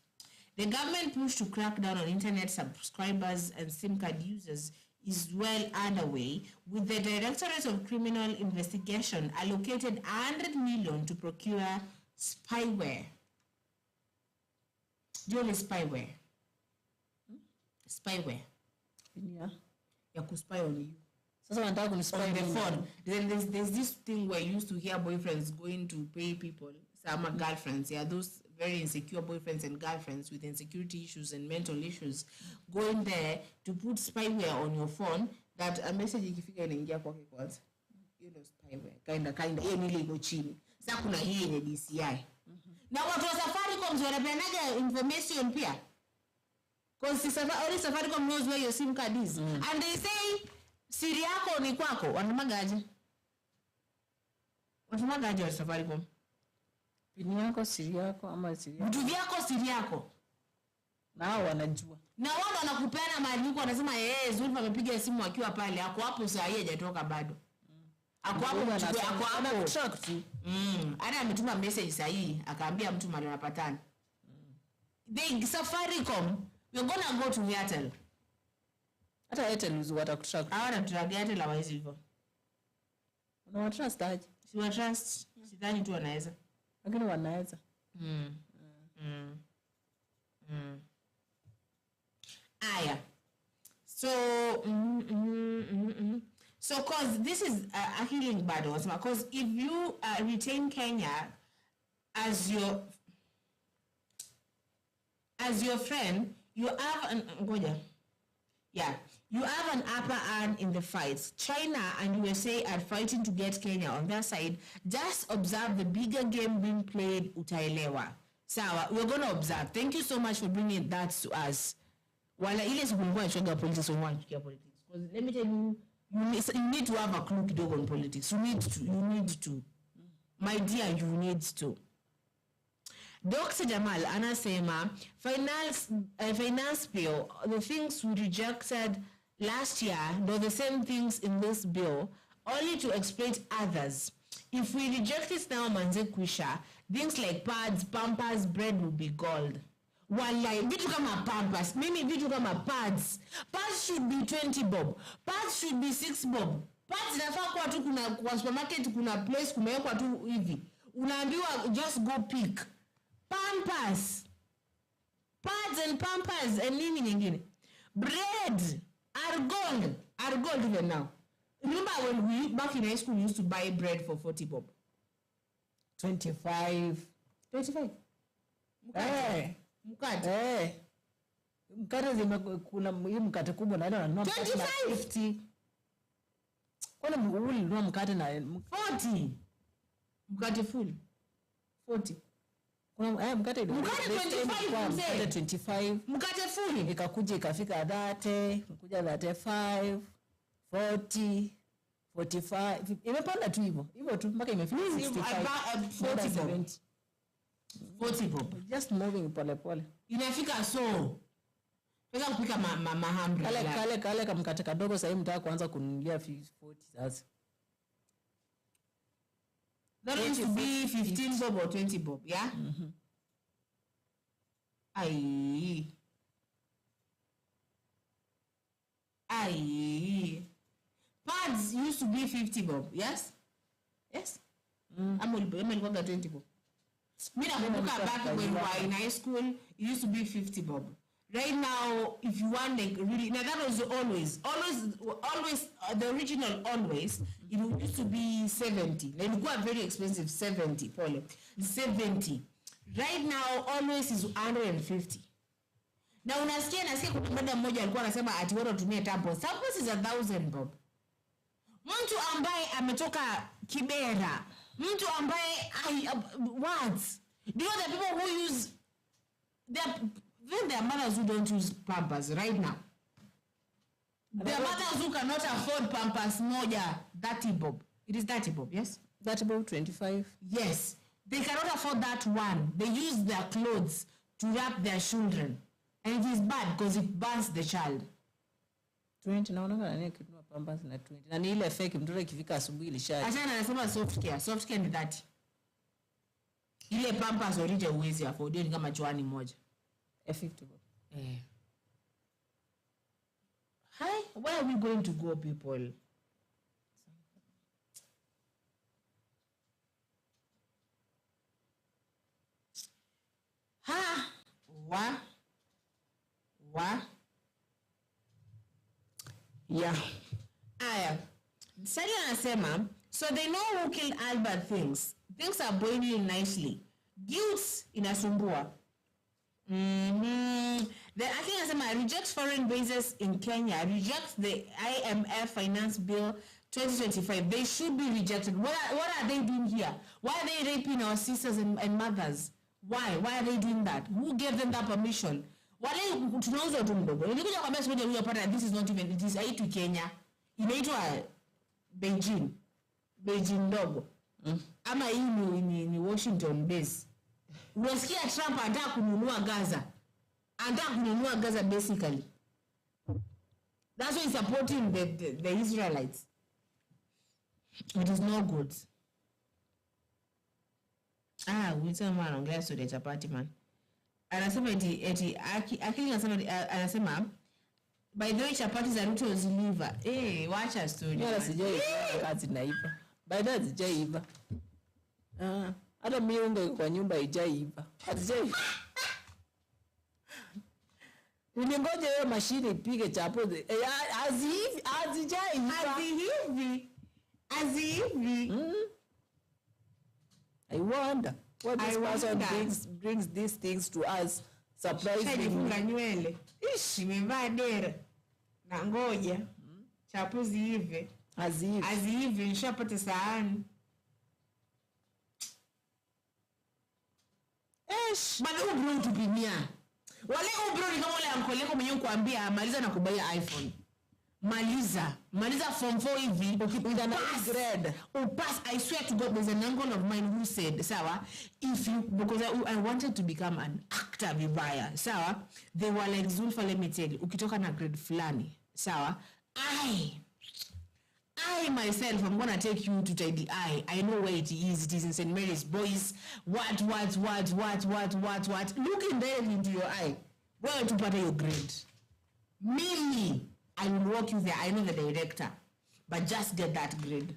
The government push to crack down on internet subscribers and SIM card users is well underway, with the Directorate of Criminal Investigation allocated 100 million to procure spyware. Do you know spyware? Spyware. Yeah. Ya kuspy on you. Sasa wanataka kunispy on the phone. There's this thing where you used to hear boyfriends going to pay people, some girlfriends, those very insecure boyfriends and girlfriends with insecurity issues and mental issues, going there to put spyware on your phone that a message ikifika inaingia kwake kwanza. You know spyware. Kinda hiyo ni liko chini. Sasa kuna hii yenye DCI. Na watu wa Safaricom wanapeanaga information pia. Because Safaricom knows where your SIM card is. And they say siri yako ni kwako. Wanamagaje wa Safaricom? Pini yako siri yako ama siri yako? Vitu vyako siri yako. Na hao wanajua. Na wao wanakupeana maandiko, wanasema Zulfa amepiga simu akiwa pale. Ako hapo saa hii hajatoka bado. Ako hapo track tu. Ana ametuma message saa hii akaambia mtu mali wanapatana. They Safaricom, we're gonna go to Airtel. Hata Airtel watakutrack. Hawana track Airtel hawezi hivyo. Unawatrust aje? Si wa trust. Sidhani tu wanaweza. Lakini wanaweza. Aya. So so cause this is a healing battle, because if you retain Kenya as your friend, you have an you have an upper hand in the fights. China and USA are fighting to get Kenya on their side. Just observe the bigger game being played, utaelewa. Sawa, we're going to observe. Thank you so much for bringing that to us. Wala ile sikumbuka choga politics on one politics. Because let me tell you, you need to have a clue kidogo on politics. You need to. My dear, you need to. Dr. Jamal anasema finance bill, the things we rejected last year, they're the same things in this bill, only to exploit others. If we reject it now, manze kwisha, things like pads, pampers, bread will be gold. Wallahi, vitu kama pampers, mimi vitu kama pads should be 20 bob, pads should be 6 bob. Pads inafaa kwa tu kwa supermarket kuna place kumewekwa tu hivi. Unaambiwa just go pick. Pampers, pads and pampers and nini nyingine. Bread are gold even now. Remember when we back in high school used to buy bread for 40 bob? 25. Mkate. Mkate kuna hii mkate kubwa na nanunua 50. Kuna ununua mkate na 40. Mkate full 40. Kuna mkate 25 mkate 25. Mkate full ikakuja ikafika 30, kuja 35, 40, 45. Imepanda tu hivyo tu mpaka imefika 65. 40 bob. Just moving pole. Inafika so. Pesa kupika mahamri. Kale kama mkate kadogo sasa hivi mtaka kuanza kununulia 40 sasa. That used to be 15 bob or 20 bob, yeah? Aye. Pads used to be 50 bob, yes? Yes? I'm only going to 20 bob. Me nakumbuka back when we were in high school, it used to be 50 bob. Right now, if you want like really, now that was always the original always, it used to be 70. Like it got very expensive, 70. 70. Right now, always is 150. Now nasikia kuna mmoja mmoja alikuwa anasema ati wao watumie tampons. Tampons is 1,000 bob. Mtu ambaye ametoka Kibera, mtu ambaye what? Do you know the people who use their mothers who don't use pampers right now? Their mothers who cannot afford pampers moja 30 bob. It is 30 bob, yes? 30 bob 25. Yes. They cannot afford that one. They use their clothes to wrap their children. And it is bad because it burns the child. 20 naona nani kinunua pampers na 20. Na ni ile fake mtoto ikifika asubuhi ilishaje. Achana anasema soft care. Soft care ni 30. Ile pampers orija uwezi afford ni kama chwani moja. 50 bob. Hi, where are we going to go, people? Yeah. Aya. Sally anasema, so they know who killed Albert things. Things are boiling nicely. Guilt inasumbua. Then I think anasema, reject foreign bases in Kenya. Reject the IMF finance bill 2025. They should be rejected. What are they doing here? Why are they raping our sisters and mothers? Why are they doing that? Who gave them that permission? Wale tunauza tu mdogo. Nilikuja kwambia siku moja pata this is not even, it is aitu Kenya. Inaitwa Beijing ndogo. Ama hii ni Washington base. Unasikia Trump anataka kununua Gaza. Anataka kununua Gaza basically. That's why he's supporting the Israelites. It is no good. Mwana anaongea story ya chapati man. Anasema eti akili anasema by the way chapati za Ruto ziliva. Wacha story. Yala sijui kazi naipa. Baada hazijaiva. Hata miungo kwa nyumba haijaiva. Hazijaiva. Ningoje hiyo mashine ipige chapo. Hazijaiva. Azihivi. I wonder what this person brings these things to us. Surprisingly. Funga nywele. Nimevaa dera. Na ngoja. Chapo ziive. Azihivi nishapata sahani. Bado bro tupimia. Wale bro ni kama wale ankoleko mwenyewe kuambia maliza na kubaia iPhone. Maliza form 4 hivi ukipita na grade pass. I swear to God, there's an uncle of mine who said sawa, if you, because I wanted to become an actor vibaya sawa, they were like Zulfa, let me tell you, ukitoka na grade fulani sawa, I myself, I'm gonna take you to Tidy I know where it is in St. Mary's Boys. What looking directly into your eye, where to put your grade. Mimi, I will walk you there. I know the director, but just get that grade.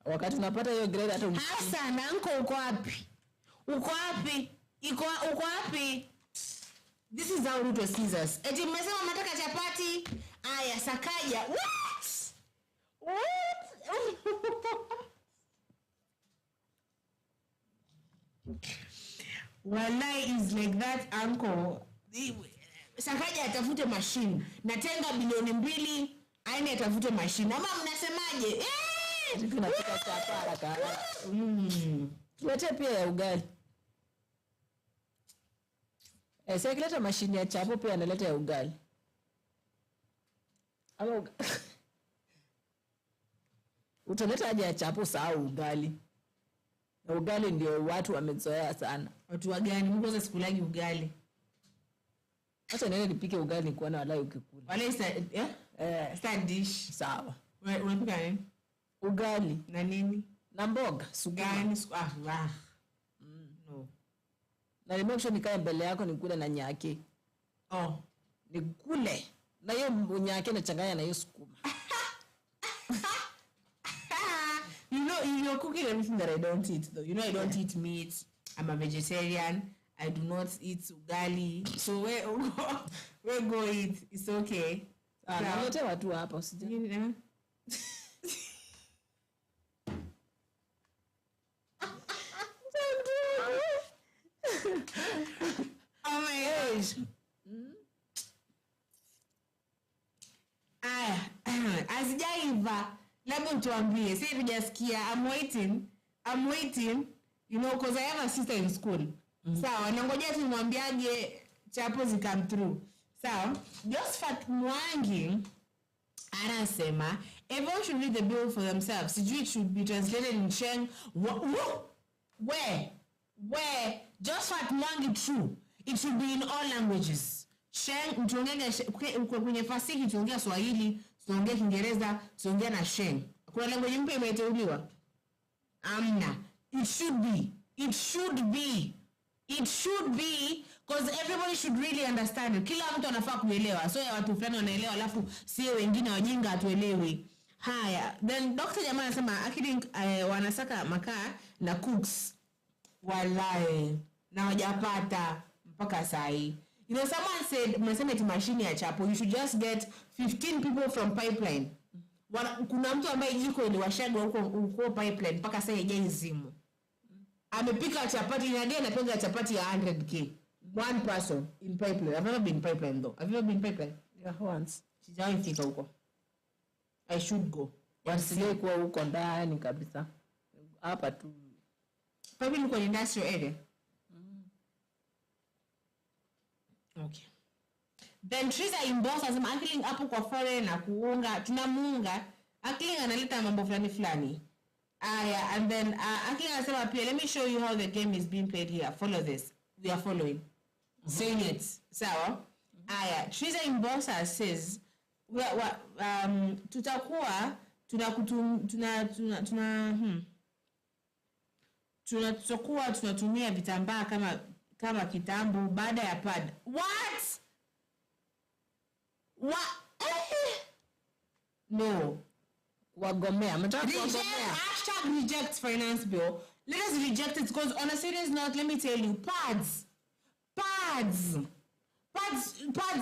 Wakati unapata hiyo grade hata hasa na anko uko wapi? This is how Ruto sees us. Eti mmesema mnataka chapati? Aya, Sakaja. What? Wallahi is like that uncle. Sakaja atafute machine. Natenga bilioni 2, aine atafute machine. Ama mnasemaje? Tunapika chapara kana. Tuache pia ya ugali. Sasa kileta machine ya chapo pia analeta ya ugali. Ama utaleta haja ya chapo sahau ugali. Na ugali ndio watu wamezoea sana. Watu wagani? Mungu za sikulagi ugali. Acha nene nipike ugali kuona walai ukikula. Wale stand dish. Sawa. Unapika nini? Ugali na nini? Na mboga, sugani. No. Na nimekisha nikae mbele yako nikule na nyaki. Nikule. Na hiyo nyaki nachanganya na hiyo sukuma. You know, you're cooking everything that I don't eat though. You know I don't eat meat. I'm a vegetarian. I do not eat ugali. So where go eat? It's okay. Nalete watu hapa usije. Oh my gosh. Asijaiva. Labda tuambie. Sasa hivi hujasikia. I'm waiting. You know, because I have a sister in school. Sawa, nangojea tu nimwambiaje chapo come through. Sawa, Josephat Mwangi anasema everyone should read the bill for themselves. Sijui it should be translated in Sheng. Where? Josephat Mwangi true. It should be in all languages. Sheng, mtuongea kwenye fasihi tuongea Swahili, tuongea Kiingereza, tuongea na Sheng. Kuna language mpya imeteuliwa? Amna. It should be because everybody should really understand it. Kila mtu anafaa kuelewa. So ya watu fulani wanaelewa alafu sio wengine wajinga hatuelewi. Haya, then Dr. Jamaa anasema akili wanasaka makaa na cooks. Wallahi na wajapata mpaka sahi. You know, someone said mnasema eti mashine ya chapo, you should just get 15 people from pipeline. Kuna mtu ambaye jiko iliwashaga huko pipeline mpaka sasa haijaizimo. Amepika chapati na dia anapiga chapati ya 100k. One person in pipeline. I've never been pipeline though. Have you ever been pipeline? Yeah, once. Sijawahi fika huko. I should go. Wasije kuwa huko ndani kabisa. Hapa tu. Pipeline uko industrial area. Okay. Then Triza Imbosa anasema Akling hapo kwa foreign na kuunga. Tunamuunga. Akling analeta mambo fulani. And then Akling anasema pia, let me show you how the game is being played here. Follow this. We are following. Saying it. Sawa. Triza Imbosa says tutakuwa tunatumia vitambaa kama kitambo baada ya pad. What? No. Wagomea. #reject finance bill. Let us reject it because on a serious note, let me tell you, pads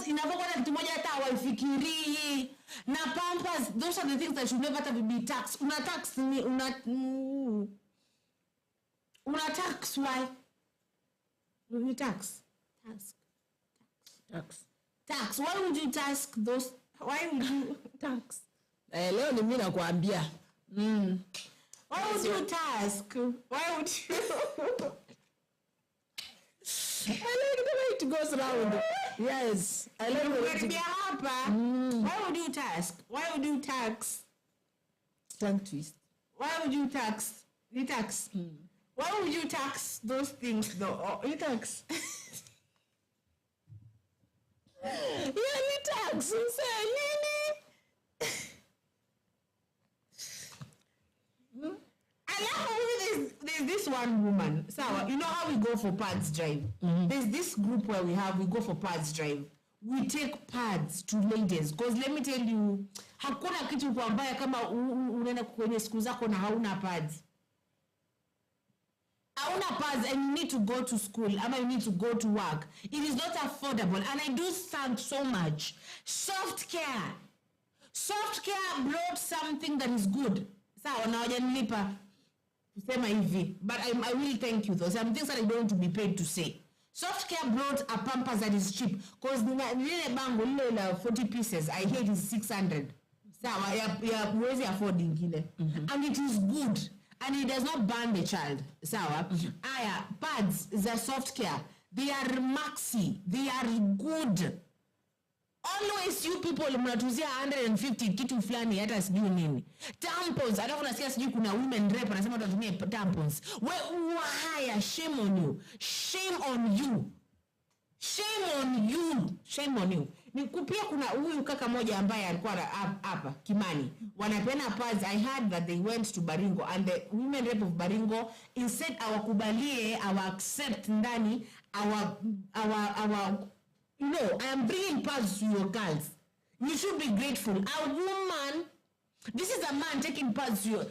inavyokuwa kitu moja hata hawaifikirii. Na pampers, those are the things that should never be taxed. Una tax why? You tax. Why would you tax those? Why would you tax? Leo ni mimi nakwambia. Why would you task? Why would you? I like the way it goes round. Yes. I like the way it goes. Why would you task? Why would you tax? Tongue twist. Why would you tax? You tax. Why would you tax those things though? You tax. You tax. You say, Nini. There's this one woman. So you know how we go for pads drive? There's this group where we go for pads drive. We take pads to ladies. Because let me tell you, hakuna kitu kwa mbaya kama unaenda kwenye siku zako na hauna pads. Hauna pads and you need to go to school. Ama you need to go to work. It is not affordable. And I do thank so much. Soft care brought something that is good. Sawa na wajanilipa kusema hivi, but I will thank you though. Some things that I don't want to be paid to say. Soft care brought a pampers that is cheap because lile bango lile la 40 pieces I hate is 600. Sawa ya huwezi afford ingine. And it is good and it does not burn the child. Sawa. Aya pads za soft care, they are maxi, they are good. Always you people mnatuzia 150 kitu fulani hata sijui nini. Tampons, hata unasikia sijui kuna women rep anasema tutumie tampons. Haya, shame on you. Nikupia kuna huyu kaka moja ambaye alikuwa hapa Kimani. Wanapenda pads. I heard that they went to Baringo and the women rep of Baringo instead awakubalie, accept ndani our you know, I am bringing pads to your girls. You should be grateful. A woman, this is a man taking pads to you.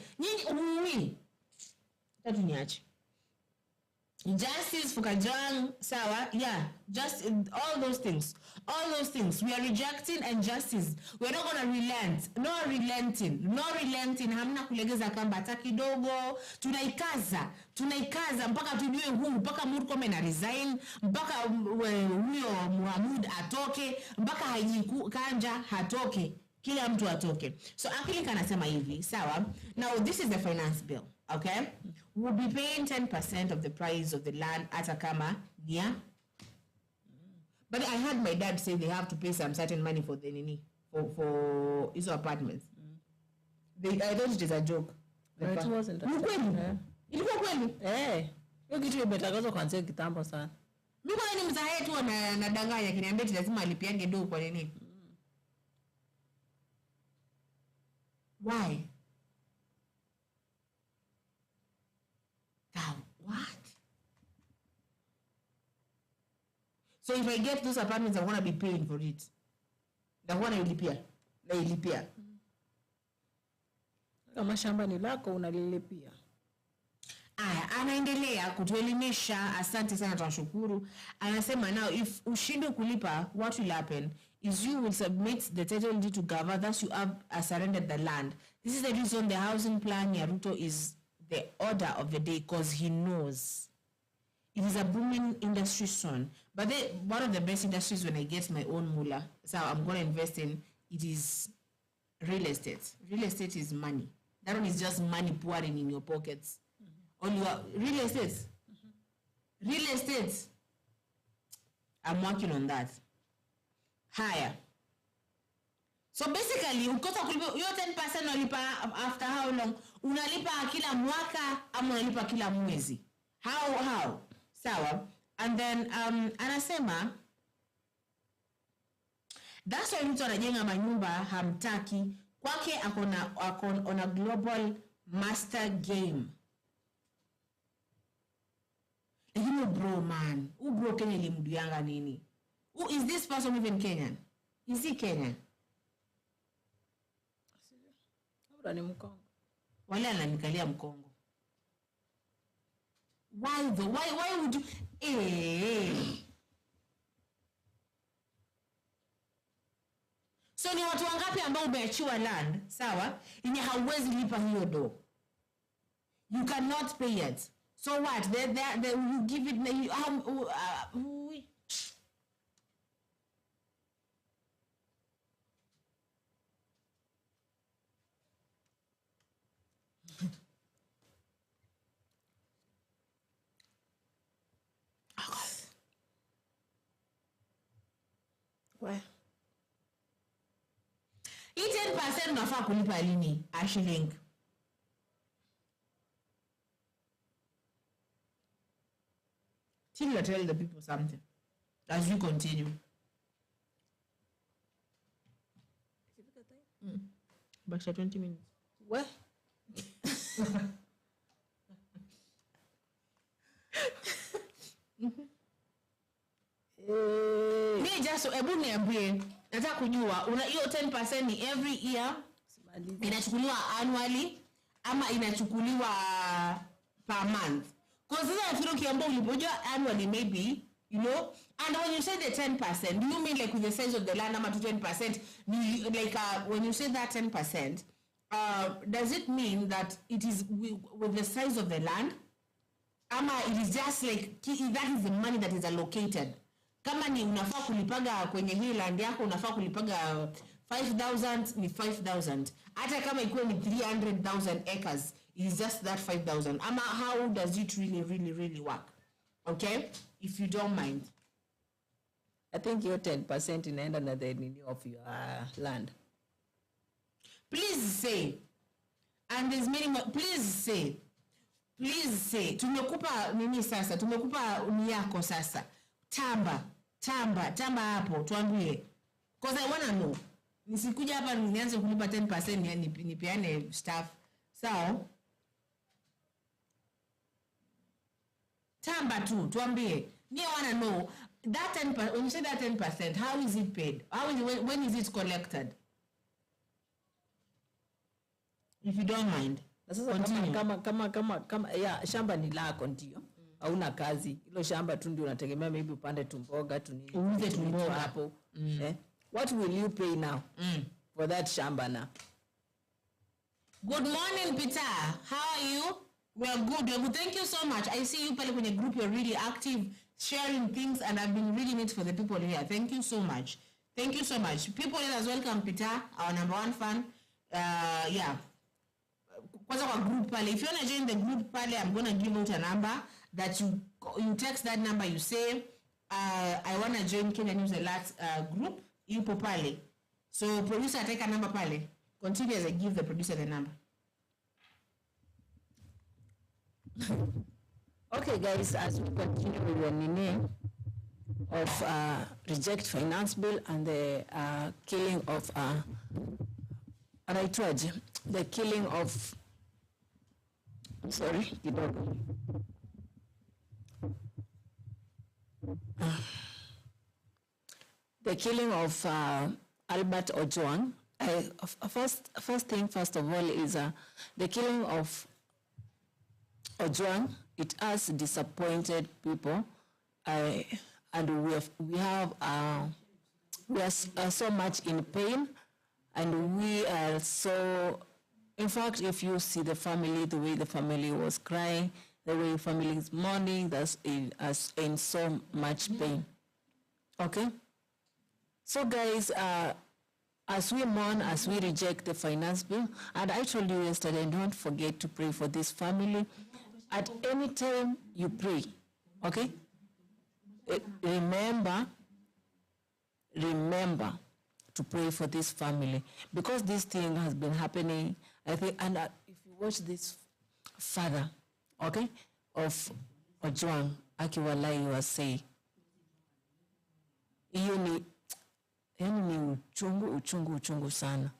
Tatu niache. Justice for Kajang, sawa, yeah, just all those things. We are rejecting injustice. We are not going to relent. No relenting. Hamna kulegeza kamba hata kidogo. Tunaikaza mpaka tujue huu, mpaka Murkomen na resign, mpaka huyo Muhammad atoke, mpaka Haji Kanja hatoke. Kila mtu atoke. So akili kanasema hivi, sawa. Now this is the finance bill, okay? We'll be paying 10% of the price of the land at kama yeah. But I heard my dad say they have to pay some certain money for the nini for his apartments. I thought it is a joke. It wasn't. Ilikuwa kweli? Hiyo kitu imetangazwa kwanza kitambo sana. Mimi kwa nini mzae tu anadanganya kiniambia lazima alipiange do kwa nini? Why? What? So if I get those apartments, I want to be paying for it. The one nailipia. Kama shamba ni lako unalilipia. Aya, anaendelea kutuelimisha. Asante sana, tunashukuru. Anasema now if ushindwe kulipa, what will happen is you will submit the title deed to government, thus you have surrendered the land. This is the reason the housing plan ya Ruto is the order of the day, because he knows it is a booming industry soon. But one of the best industries when I get my own moolah, so I'm going to invest in, it is real estate. Real estate is money. That one is just money pouring in your pockets. On your real estate. Real estate. I'm working on that. Higher. So basically, ukosa kulipa hiyo 10% unalipa after how long? Unalipa kila mwaka ama unalipa kila mwezi? How? Sawa. And then anasema that's why mtu anajenga manyumba hamtaki. Kwake akona global master game. Lakini bro man, bro Kenya limduyanga nini? Who is this person even Kenyan? Is he Kenyan? Kula ni mkongo. Wale ananikalia mkongo. Why though? Why would you So ni watu wangapi ambao umeachiwa land, sawa? Yenye hauwezi lipa hiyo do. You cannot pay it. So what? They you give it Why? Hii 10% unafaa kulipa lini? Ashling. Till you tell the people something as you continue. Back to 20 minutes. What? Me just ebu niambie, nataka kujua una hiyo 10% ni every year inachukuliwa annually ama inachukuliwa per month? Because I feel ukiambia ulipojua annually maybe, you know, and when you say the 10%, do you mean like with the size of the land ama to 10%? Like when you say that 10%, does it mean that it is with the size of the land? Ama it is just like that is the money that is allocated? Kama ni unafaa kulipaga kwenye hii land yako unafaa kulipaga 5,000 ni 5,000. Hata kama ikuwe ni 300,000 acres, it is just that 5,000. Ama how does it really work? Okay? If you don't mind. I think your 10% inaenda na the nini of your land. Please say. And there's many more. Please say. Tumekupa nini sasa? Tumekupa ni yako sasa. Tamba hapo tuambie. Because I want to know. Nisikuja hapa nianze kulipa 10% nipeane staff. So tamba tu tuambie. Me I want to know that 10%, when you say that 10%, how is it paid? How is it, when is it collected? If you don't mind. Kama ya shamba ni lako ndio. Hauna kazi. Hilo shamba tu ndio unategemea maybe upande tumboga tu nini. Uuze tumboga hapo. What will you pay now for that shamba now? Good morning, Peter. How are you? We are good. Thank you so much. I see you pale kwenye group. You're really active, sharing things, and I've been reading it for the people here. Thank you so much. Thank you so much. People here as welcome, Peter, our number one fan. Yeah. Kwanza kwa group pale. If you want to join the group pale, I'm going to give out a number that you text that number. You say, I want to join Kenya News Alert group. Yupo pale. So producer take a number pale. Continue as I give the producer the number. Okay, guys, as we continue with the name of reject finance bill and the killing of the killing of the killing of Albert Ojwang. First of all is the killing of Ojwang. It has disappointed people, and we are so much in pain, and we are so. In fact, if you see the family, the way the family was crying, the way the family is mourning, that's in so much pain. Okay. So, guys, as we mourn, as we reject the finance bill, and I told you yesterday, don't forget to pray for this family. At any time you pray, okay? Remember to pray for this family, because this thing has been happening, I think, and if you watch this father, okay, of Ojwang, Akiwalai, you are saying, ni uchungu sana.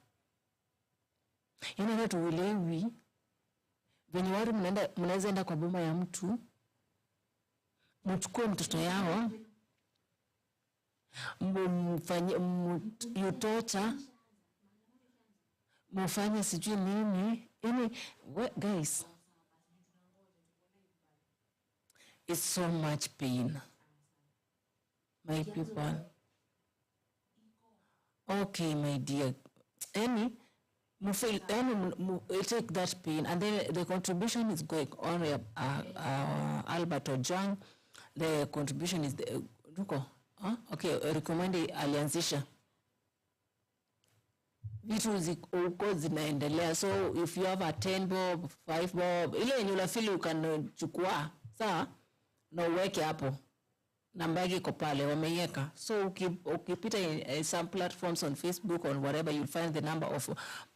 Yana hata uelewi venye watu mnaweza enda kwa boma ya mtu, mchukue mtoto yao, mfanye utota, mufanye sijui nini. Guys, it's so much pain, my people. Okay, my dear. Take that pain, and then the contribution is going on. Albert Ojwang, the contribution is the okay. Recommend alianzisha vitu ziko zinaendelea. So if you have a 10 bob, 5 bob, ile yenye unafili ukachukua sawa na uweke hapo, namba yake iko pale wameiweka. So ukipita in some platforms on Facebook or whatever, you'll find the number of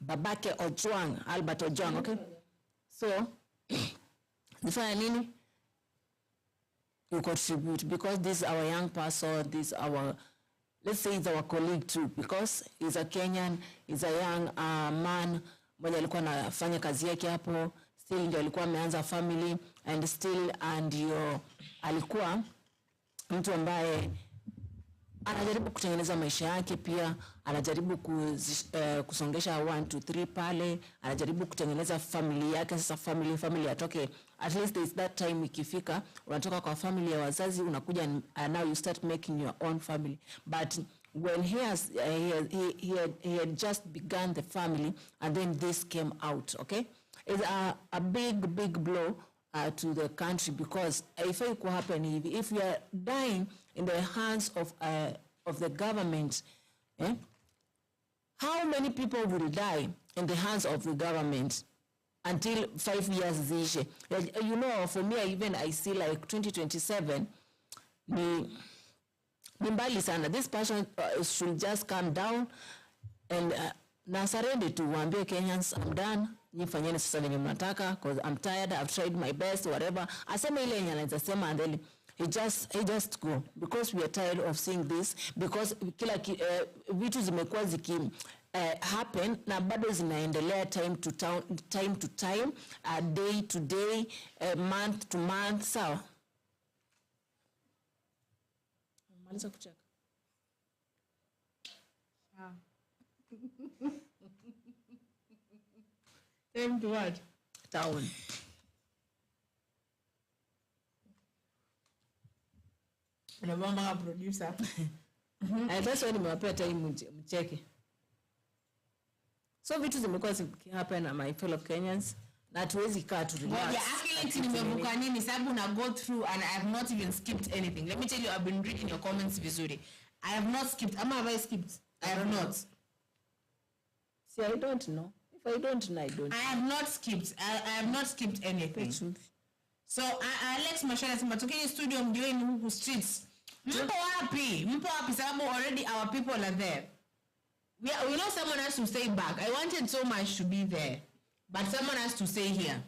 Babake Ojwang, Albert Ojwang. Okay, so nifanya nini? You contribute, because this is our young person, this is our, let's say it's our colleague too, because he's a Kenyan, he's a young man mwenye alikuwa anafanya kazi yake hapo, still ndio alikuwa ameanza family, and still alikuwa mtu ambaye anajaribu kutengeneza maisha yake, pia anajaribu kusongesha 1 2 3 pale, anajaribu kutengeneza family yake. Sasa family atoke, at least there's that time ikifika unatoka kwa family ya wazazi unakuja, now you start making your own family. But when he had just begun the family, and then this came out, okay, it's a big blow to the country, because if it could happen, if we are dying in the hands of the government, how many people will die in the hands of the government until 5 years zishe? You know, for me, I see like 2027 ni mbali sana. This person should just calm down and na surrender to waambie Kenyans, I'm done, nifanyeni sasa venye mnataka, because I'm tired, I've tried my best, whatever. Asema ile yenye anaweza sema, and then he just go, because we are tired of seeing this, because kila vitu zimekuwa happen na bado zinaendelea time to time, day to day, month to month. Sawa, maliza kucheka. Time to what? Town. Unabamba producer. That's why nimewapea time mcheke. So vitu zimekuwa happen na my fellow Kenyans, na tuwezi kaa tu relax. Yeah, actually nimevuka nini sababu na go through, and I have not even skipped anything. Let me tell you, I've been reading your comments vizuri. I have not skipped. Have I skipped? I have not. See, I don't know. If I don't know, I don't. I have not skipped. I have not skipped anything. So Alex Mashara sema tokeni studio mjoini huku streets. Mpo wapi sababu already our people are there. We know someone has to stay back. I wanted so much to be there, but someone has to stay here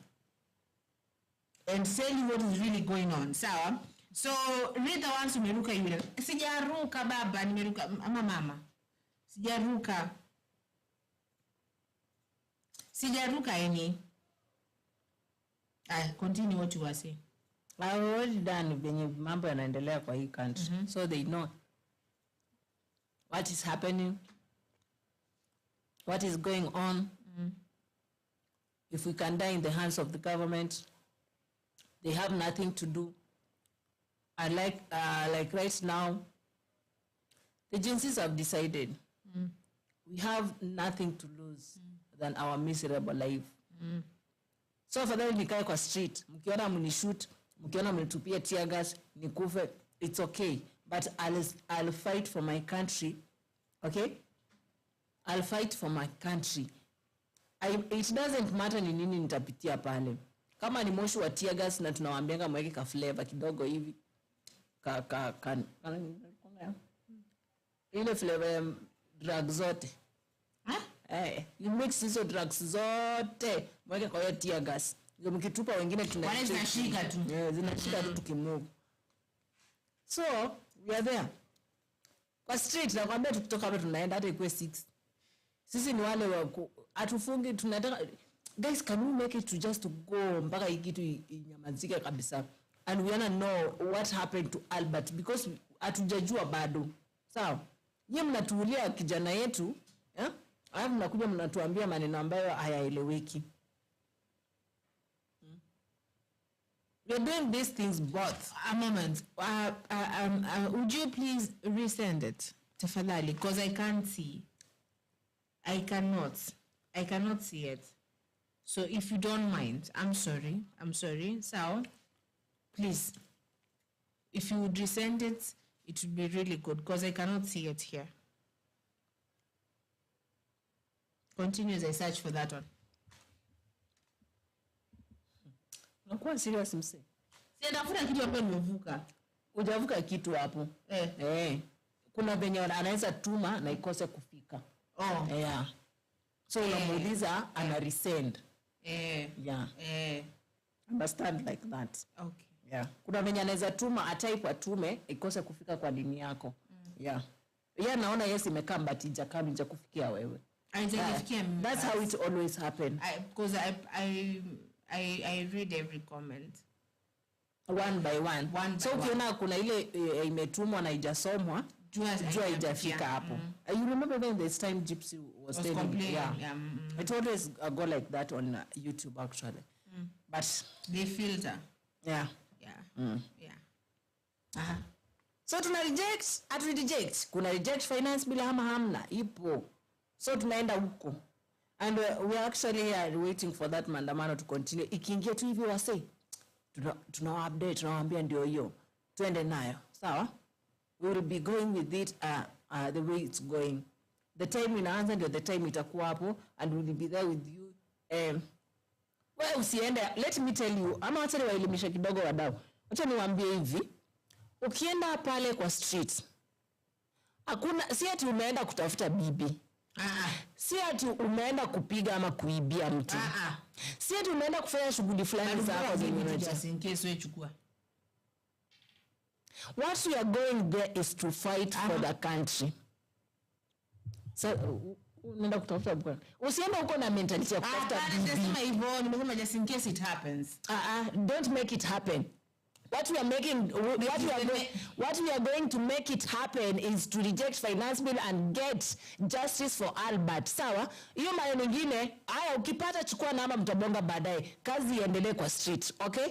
and tell you what is really going on. Sawa? So read the ones umeruka yule. Sijaruka baba, nimeruka mama. Sijaruka any. Continue what you were saying. I've already done venye mambo yanaendelea kwa hii country. So they know what is happening, what is going on. If we can die in the hands of the government, they have nothing to do. And like right now, the agencies have decided we have nothing to lose than our miserable life. So for them, nikae kwa street, mkiona mnishoot, mkiona mnitupia tear gas, nikufe, it's okay. But I'll fight for my country, okay? I'll fight for my country. It doesn't matter ni nini nitapitia pale. Kama ni moshi wa tear gas na tunawaambianga mweke ka flavor kidogo hivi. Ile flavor drug zote. You mix hizo drugs zote, mweke kwa hiyo tear gas. Ndio mkitupa wengine zinashika tu. Zinashika tu tukimove. So, we are there. Kwa street na kwambia tukitoka hapa tunaenda hata ikuwe 6. Sisi ni wale wa atufungi tunataka, guys, can we make it to just to go mpaka hii kitu inyamazike kabisa, and we wanna know what happened to Albert, because hatujajua bado. Sawa, yeye mnatuulia kijana yetu, Alafu mnakuja mnatuambia maneno ambayo hayaeleweki. You're doing these things both. A moment. Would you please resend it? Tafadhali, because I can't see. I cannot see it. So if you don't mind, I'm sorry. So, please, if you would resend it, it would be really good because I cannot see it here. Continue as I search for that one. Unakuwa serious mse. Ndafuta kitu hapo nimevuka. Hujavuka kitu hapo. Kuna venye anaweza tuma na ikose kufika. Yeah. So unamuuliza ana resend. Yeah. Understand like that. Okay. Yeah. Kuna venye anaweza tuma atype atume ikose kufika kwa dini yako. Yeah. Naona yes imekaa but ija kufikia wewe. That's how it always happen. Because I read every comment one by one. So ukiona kuna ile imetumwa na ijasomwa, jua ijafika hapo. You remember when this time Gypsy was telling? Yeah. It always go like that on YouTube actually. But they filter. Yeah. So tuna reject, kuna reject finance bila hamna ipo. So tunaenda huko. And we are actually waiting for that maandamano to continue. Ikiingia tu hivi wase tuna update, tunawaambia ndio hiyo. Tuende nayo. Sawa? We will be going with it the way it's going. The time inaanza ndio the time itakuwa hapo and we will be there with you. Wewe usiende, let me tell you, ama wacha niwaelimisha kidogo wadau. Wacha niwaambie hivi. Ukienda pale kwa street, hakuna si ati umeenda kutafuta bibi. Si ati umeenda kupiga ama kuibia mtu. Si ati umeenda kufanya shughuli fulani za hapo zenyewe. What we are going there is to fight for the country. So unaenda kutafuta bwana. Usiende huko na mentality ya kutafuta bibi. Nasema hivyo, nimesema just in case it happens. Don't make it happen. What we are going to make it happen is to reject finance bill and get justice for Albert. Sawa? Hiyo maneno mengine, haya ukipata chukua namba mtabonga baadaye. Kazi iendelee kwa street, okay?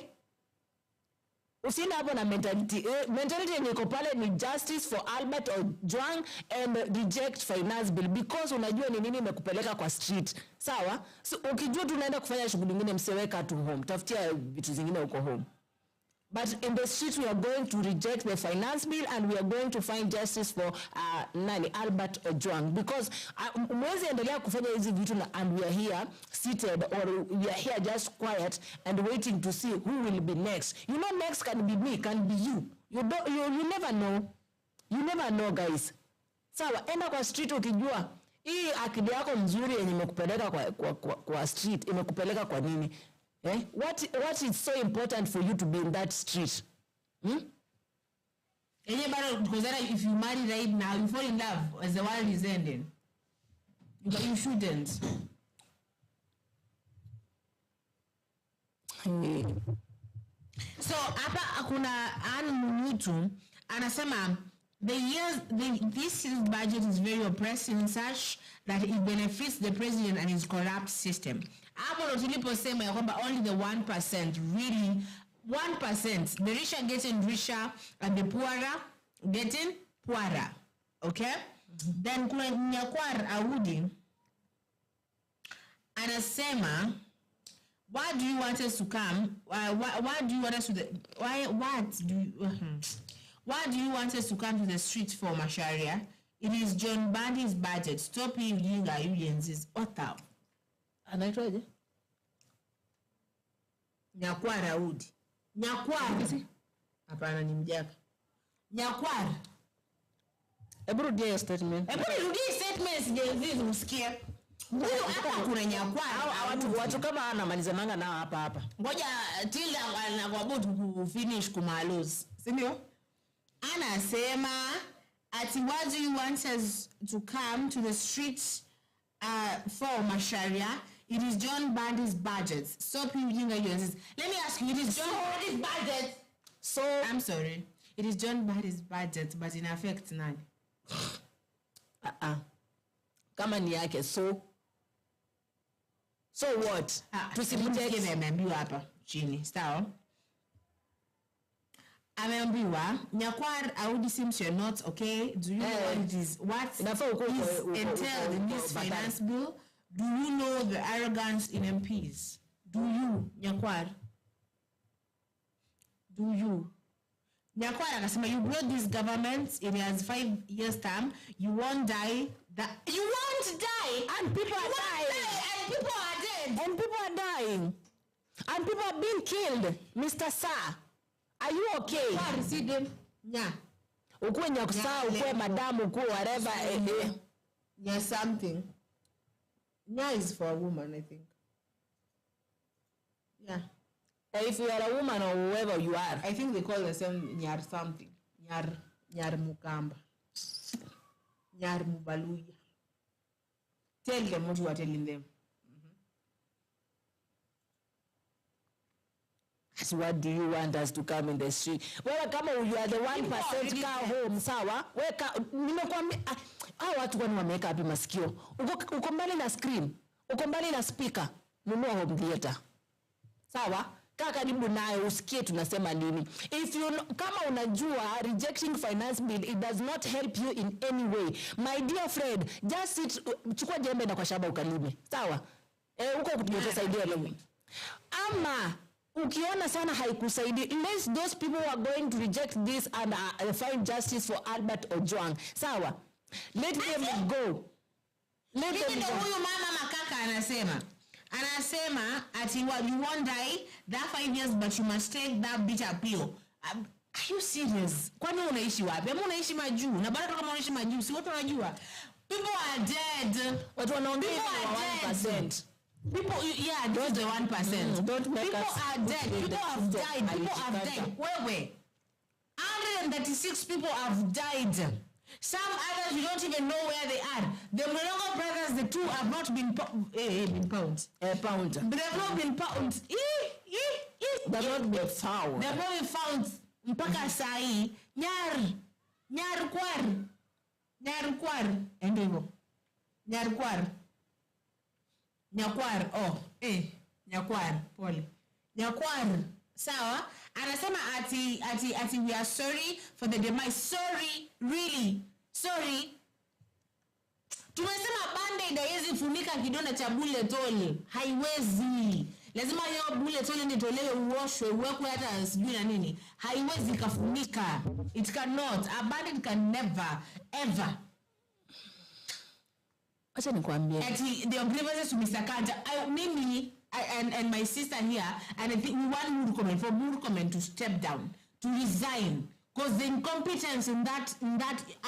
Usiende hapo na mentality. Mentality niko pale ni justice for Albert Ojwang and reject finance bill because unajua ni nini imekupeleka kwa street. Sawa? So ukijua tunaenda kufanya shughuli nyingine mseweka tu home. Tafutia vitu zingine huko home. But in the street, we are going to reject the finance bill and we are going to find justice for Albert Ojwang. Because mwezi endelea kufanya hizi vitu and we are here seated or we are here just quiet and waiting to see who will be next. You know, next can be me, can be you. You never know. You never know, guys. Sawa, enda kwa street ukijua hii akili yako mzuri yenye imekupeleka kwa street, imekupeleka kwa nini? What is so important for you to be in that street? Because if you marry right now, you fall in love as the world is ending. But you shouldn't. So, hapa kuna mtu anasema this year's budget is very oppressive in such that it benefits the president and his corrupt system. Hapo ndo tuliposema ya kwamba only the 1%, really 1%, the richer getting richer and the poorer getting poorer. Okay? Then kuna Nyakwar Audi anasema, why do you want us to come? Why do you want us to why do you want us to come to the streets for Masharia? It is John Bandi's budget. Stop using our unions. Author. Anaitwaje? Nyakwara Udi. Nyakwara. Hapana ni Mjaka. Nyakwara. Hebu rudia statement. Hebu rudia statement sijazizi msikia. Hapa kuna Nyakwara. Watu kama anamalizananga nao hapa. Ngoja Tilda anakuabudu kufinish kumalozi. Si ndio? Anasema ati why do you want us to come to the streets for Masharia? It is John Bandi's budget. Stop using yours. Let me ask you, it is John Bandi's budget. So I'm sorry. It is John Bandi's budget, but in effect none. kama ni yake. So what? Tusimteke ameambiwa hapa chini. Sawa? Ameambiwa Nyakwar Audi seems you're not okay. Do you know what it is? What is entailed in this finance bill? Do you know the arrogance in MPs? Do you, Nyakwar? Do you? Nyakwar akasema, you brought this government, it has 5 years term, you won't die. You won't die! And people are dying! And people are dead! And people are dying! And people are being killed! Mr. Sir, are you okay? Nyakwar, see them? Yeah. Ukwe Nyakusa, ukwe madam, ukwe whatever. Yes, something. Nya is for a woman, I think. Yeah. If you are a woman or whoever you are, I think they call themselves Nyar something. Nyar Mukamba. Nyar Mubaluya. Tell them what you are telling them. So what do you want us to come in the street? Well, come on, you are the 1% car home, sawa? Weka, nimekwambia, watu wameweka hapi masikio. Uko mbali na screen, uko mbali na speaker, nunua home theater. Sawa? Kaa karibu nayo usikie tunasema nini. If you kama unajua rejecting finance bill, it does not help you in any way. My dear friend, just sit, chukua jembe na kwa shamba ukalime. Sawa? Uko kutusaidia leo. Ama ukiona sana haikusaidi, unless those people who are going to reject this and find justice for Albert Ojwang. Sawa? Let them go. Let them go. Huyu mama makaka anasema ati you won't die that 5 years but you must take that bitter pill. Are you serious? Kwani unaishi wapi? Ama unaishi majuu? Na bado kama unaishi majuu, si watu wanajua. People are dead. Watu wanaongea 1%. People, yeah, this is the 1%. Don't make people us are dead. People have died. People have died. Where? 136 people have died. Some others, you don't even know where they are. The Mlolongo brothers, the two have not been pound. But they have not been found. They have not been found. They have not been found. Mpaka sai. Nyarkwar. Endo hivyo. Nyakwar. Nyakwar. Pole. Nyakwar. Sawa? Anasema ati we are sorry for the demise. Sorry, really. Sorry. Tumesema band-aid haiwezi funika kidonda cha bullet hole. Haiwezi. Lazima hiyo bullet hole nitolewe, uoshwe, uwekwe hata sijui na nini. Haiwezi kafunika. It cannot. A band-aid can never, ever. Acha nikwambie. Ati the grievances to Mr. Kanja. Mimi and my sister here, and I think we want Murkomen to step down, to resign, because the incompetence in that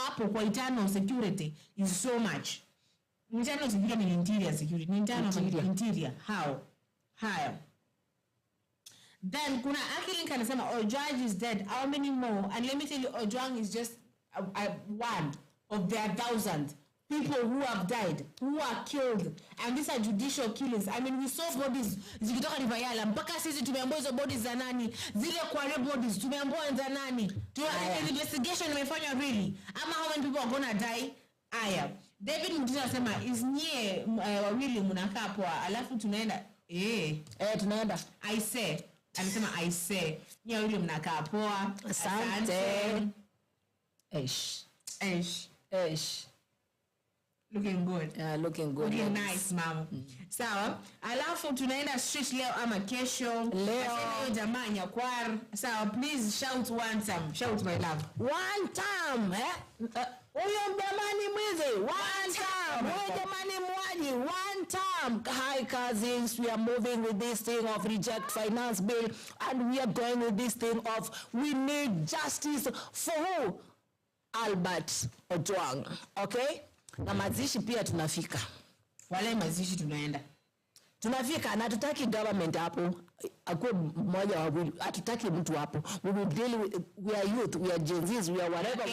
Apple kwa internal security is so much. Internal security and interior security. Interior. How? Then kuna Akilink anasema Ojwang is dead. How many more? And let me tell you, Ojwang is just one of their 1,000 people who have died, who are killed, and these are judicial killings. I mean, we saw bodies zikitoka Rivayala, mpaka sisi tumeambiwa hizo bodies za nani, zile kware bodies tumeambiwa za nani. Investigation imefanywa really, ama how many people are gonna die? Aya, David Mutisa anasema is nyie wawili mnakaa poa, alafu tunaenda tunaenda I say nyie wawili mnakaa poa. Asante. Eish. Looking good. Looking good. Looking nice, mama. Sawa. Alafu tunaenda street leo ama kesho. Leo jamaa Nyakwar. Sawa, please shout one time. Shout my love. One time, Huyo jamani mwizi. One time. Huyo jamani mwaji. One time. Hi cousins, we are moving with this thing of reject finance bill, and we are going with this thing of we need justice for who? Albert Ojwang. Okay? Na mazishi pia tunafika. Wale mazishi tunaenda. Tunafika na tutaki government hapo. Akuwe mmoja wawili. Hatutaki mtu hapo. We will deal with, we are youth, we are Gen Zs, we are whatever,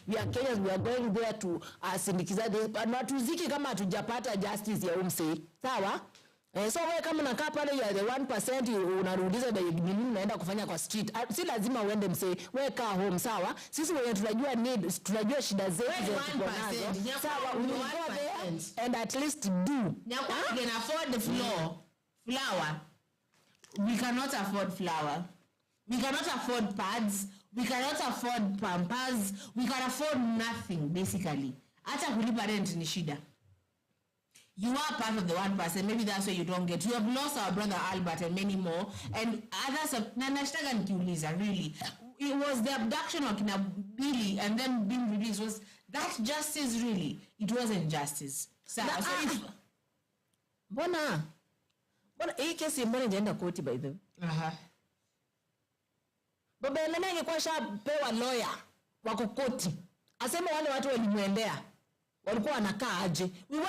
we are Kenyans, we are going there to sindikiza this. Na tuziki kama hatujapata justice ya umse. Sawa? So wewe kama unakaa pale ya the 1% unarudiza nini unaenda kufanya kwa street. Si lazima uende msee, wewe kaa home sawa. Sisi wenyewe tunajua need, tunajua shida zetu za tuko nazo. Sawa, we will go there and at least do. We can afford the flour. We cannot afford flour. We cannot afford pads. We cannot afford pampers. We can afford nothing basically. Hata kulipa rent ni shida. You are part of the 1%. Maybe that's why you don't get. You have lost our brother Albert and many more. And others of Nanashtaga and Kiuliza, really. It was the abduction of Kina Billy and then being released. Was that justice really? It wasn't justice. So if Bona hii kesi mbona inaenda koti by the way? Baba nani angekuwa shapewa lawyer wa kukoti. Aseme wale watu walimuendea. Walikuwa wanakaa aje. We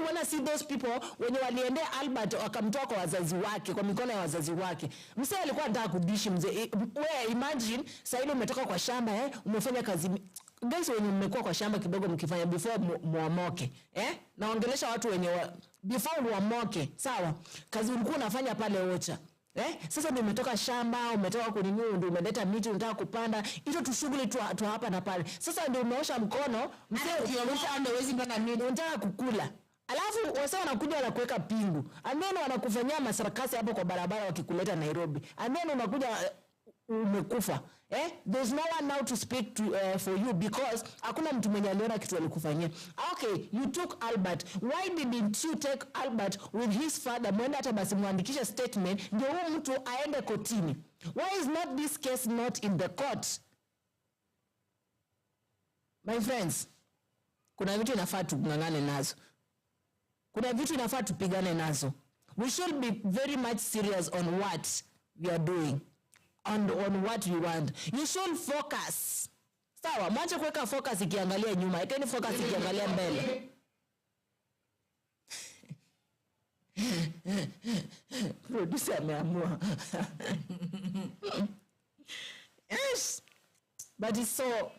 wanna see those people wenye waliendea Albert wakamtoa kwa wazazi wake, kwa mikono ya wazazi wake. Mzee alikuwa anataka kudishi mzee. Wewe imagine sasa ile umetoka kwa shamba umefanya kazi. Guys wenye mmekuwa kwa shamba kidogo mkifanya before muamoke. Naongelesha watu wenye before muamoke. Sawa? Kazi ulikuwa unafanya pale Ocha. Sasa ndio umetoka shamba, umetoka kunini, ndio umeleta miti unataka kupanda, hizo tushughuli tu hapa na pale. Sasa ndio umeosha mkono, mzee ukiosha ndio wezi mpaka miti unataka kukula. Alafu wasa wanakuja wanakuweka pingu. Ameno wanakufanyia masarakasi hapo kwa barabara wakikuleta Nairobi. Ameno unakuja umekufa. There's no one now to speak to for you because hakuna mtu mwenye aliona kitu alikufanyia. Okay, you took Albert. Why didn't you take Albert with his father? Mwenda hata basi muandikisha statement ndio huyo mtu aende kotini. Why is not this case not in the court? My friends, kuna vitu inafaa tungangane nazo. Kuna vitu inafaa tupigane nazo. We should be very much serious on what we are doing. On what we want. You should focus. Sawa, mwache kuweka focus ikiangalia nyuma. Ekeni focus ikiangalia mbele. Producer ameamua. Yes. But it's so.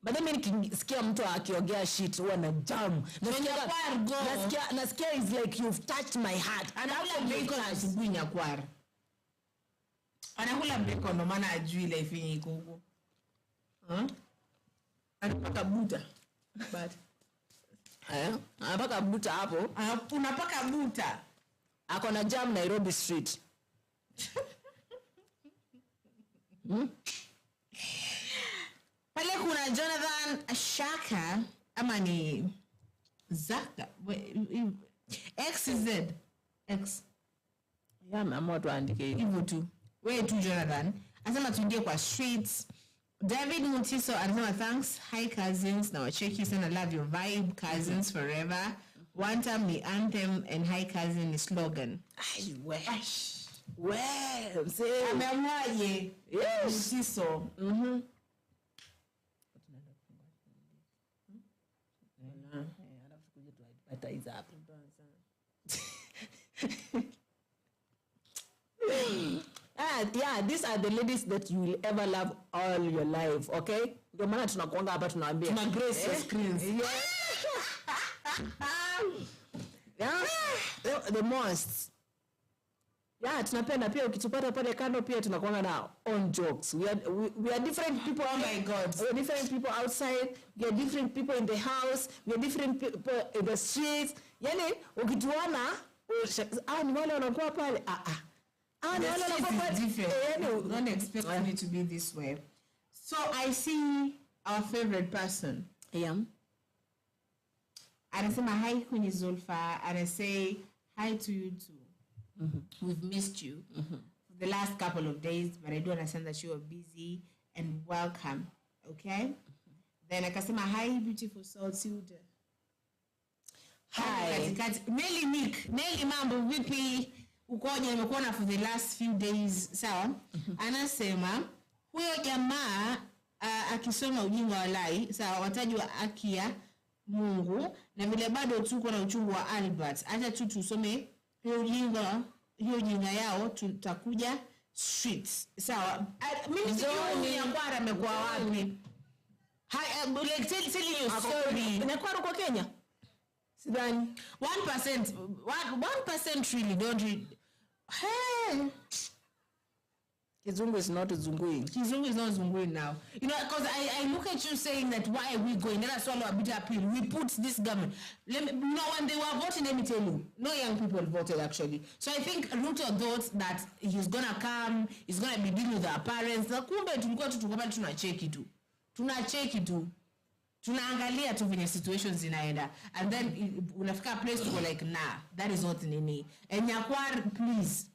But then nikisikia mtu akiongea shit huwa na jam. Nasikia is like you've touched my heart. Anakula bacon asubuhi Nyakwara. Anakula bacon ndo maana ajui ile ifinyi kuku. Anapaka buta. But anapaka buta hapo. Unapaka buta. Ako na jam Nairobi Street. Pale kuna Jonathan Shaka ama ni Zaka XZ X. Mama tuandike hivyo tu. Wewe tu Jonathan. Anasema tuingie kwa streets. David Mutiso anasema thanks. Hi cousins. Now check you and I love your vibe. Cousins forever. One time the anthem and hi cousin is slogan. Well, say ameamwaje? Yes. Mutiso. Yeah, these are the ladies that you will ever love all your life, okay? Ndio maana tunakuanga hapa tunawaambia. Tuna grace screens. Yeah. The most. Yeah, tunapenda pia ukitupata pale kando pia tunakuanga na on jokes. We are different people. Oh my God. We are different people outside. We are different people in the house. We are different people in the streets. Yani ukituona ni wale wanakuwa pale. Don't expect me to be this way. So I see our favorite person. Yeah. Anasema hi kwenye Zulfa. And I say hi to you too. We've missed you for the last couple of days, but I do understand that you are busy and welcome. Okay? Then akasema hi beautiful soul Suda. Hi. Nelly mambo vipi? Ukoje nimekuona for the last few days. Sawa? Anasema huyo jamaa akisoma ujinga wa lai, sawa, wataji wa haki ya Mungu na vile bado tuko na uchungu wa Albert. Acha tu tusome hiyo jinga yao tutakuja streets. Sawa? Mimi sijui Nyakwara amekuwa wapi. Like telling you story. Nyakwara uko Kenya? Sidhani. 1% really don't read. Hey. Kizungu is not zunguing. Kizungu is not zunguing now. You know, because I look at you saying that why are we going? Let us swallow a bitter pill. We put this government. When they were voting, let me tell you, no young people voted actually. So I think Ruto thought that he's gonna come, he's gonna be dealing with our parents. Na kumbe tulikuwa tunacheki tu. Tunaangalia tu venye situations zinaenda. And then unafika place to go like, nah, that is not nini. And Nyakwar, please.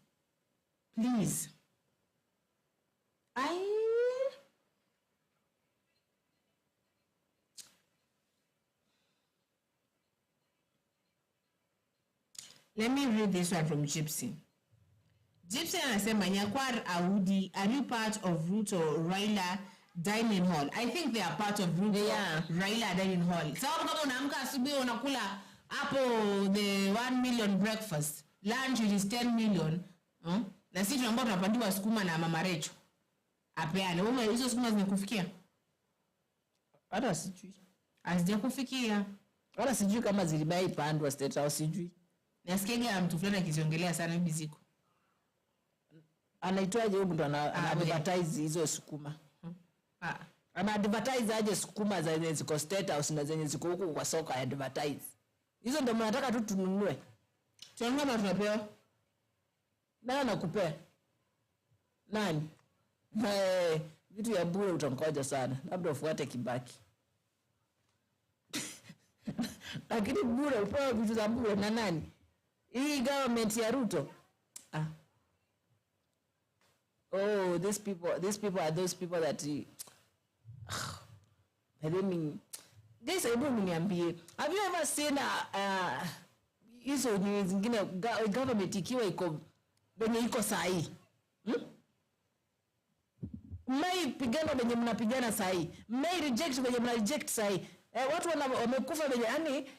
Let me read this one from Gypsy. Gypsy anasema, Nyakwar Audi, are you part of Ruto Raila dining hall? I think they are part of Ruto Raila dining hall. Sababu kama unaamka asubuhi unakula hapo the 1 million breakfast, lunch it is 10 million. Na sisi ambao tunapandiwa sukuma na mama Recho. Apeane, wewe hizo sukuma zimekufikia? Hata sijui. Hazijakufikia. Wala sijui kama zilibai pandwa state house sijui. Nasikia mtu fulani akiziongelea sana hivi ziko. Anaitwaje huyu ndo ana advertise hizo sukuma? Ana advertise aje sukuma zenye ziko state house na zenye ziko huko kwa soko advertise. Hizo ndo mnataka tu tununue. Tunanunua na tunapewa. Nani anakupea? Nani? Vitu ya bure utangoja sana. Labda ufuate Kibaki. Lakini bure upewe vitu za bure na nani? Hii government ya Ruto. Oh, these people are those people that I mean, guys, hebu mniambie, have you ever seen hizo news zingine government ikiwa iko benye iko sahi? Mai pigana benye mnapigana sahi. Mai reject benye mna reject sahi. Watu wamekufa benye yani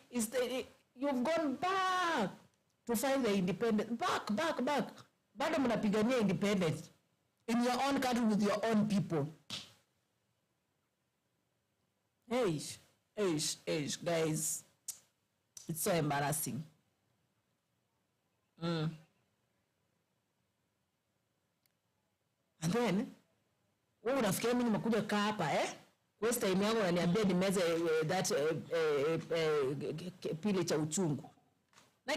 you've gone back to find the independence. Back. Bado mnapigania independence in your own country with your own people. Guys. It's so embarrassing. And then, wewe unafikiria mimi nimekuja kaa hapa waste time yangu unaniambia nimeze that pile cha uchungu. Na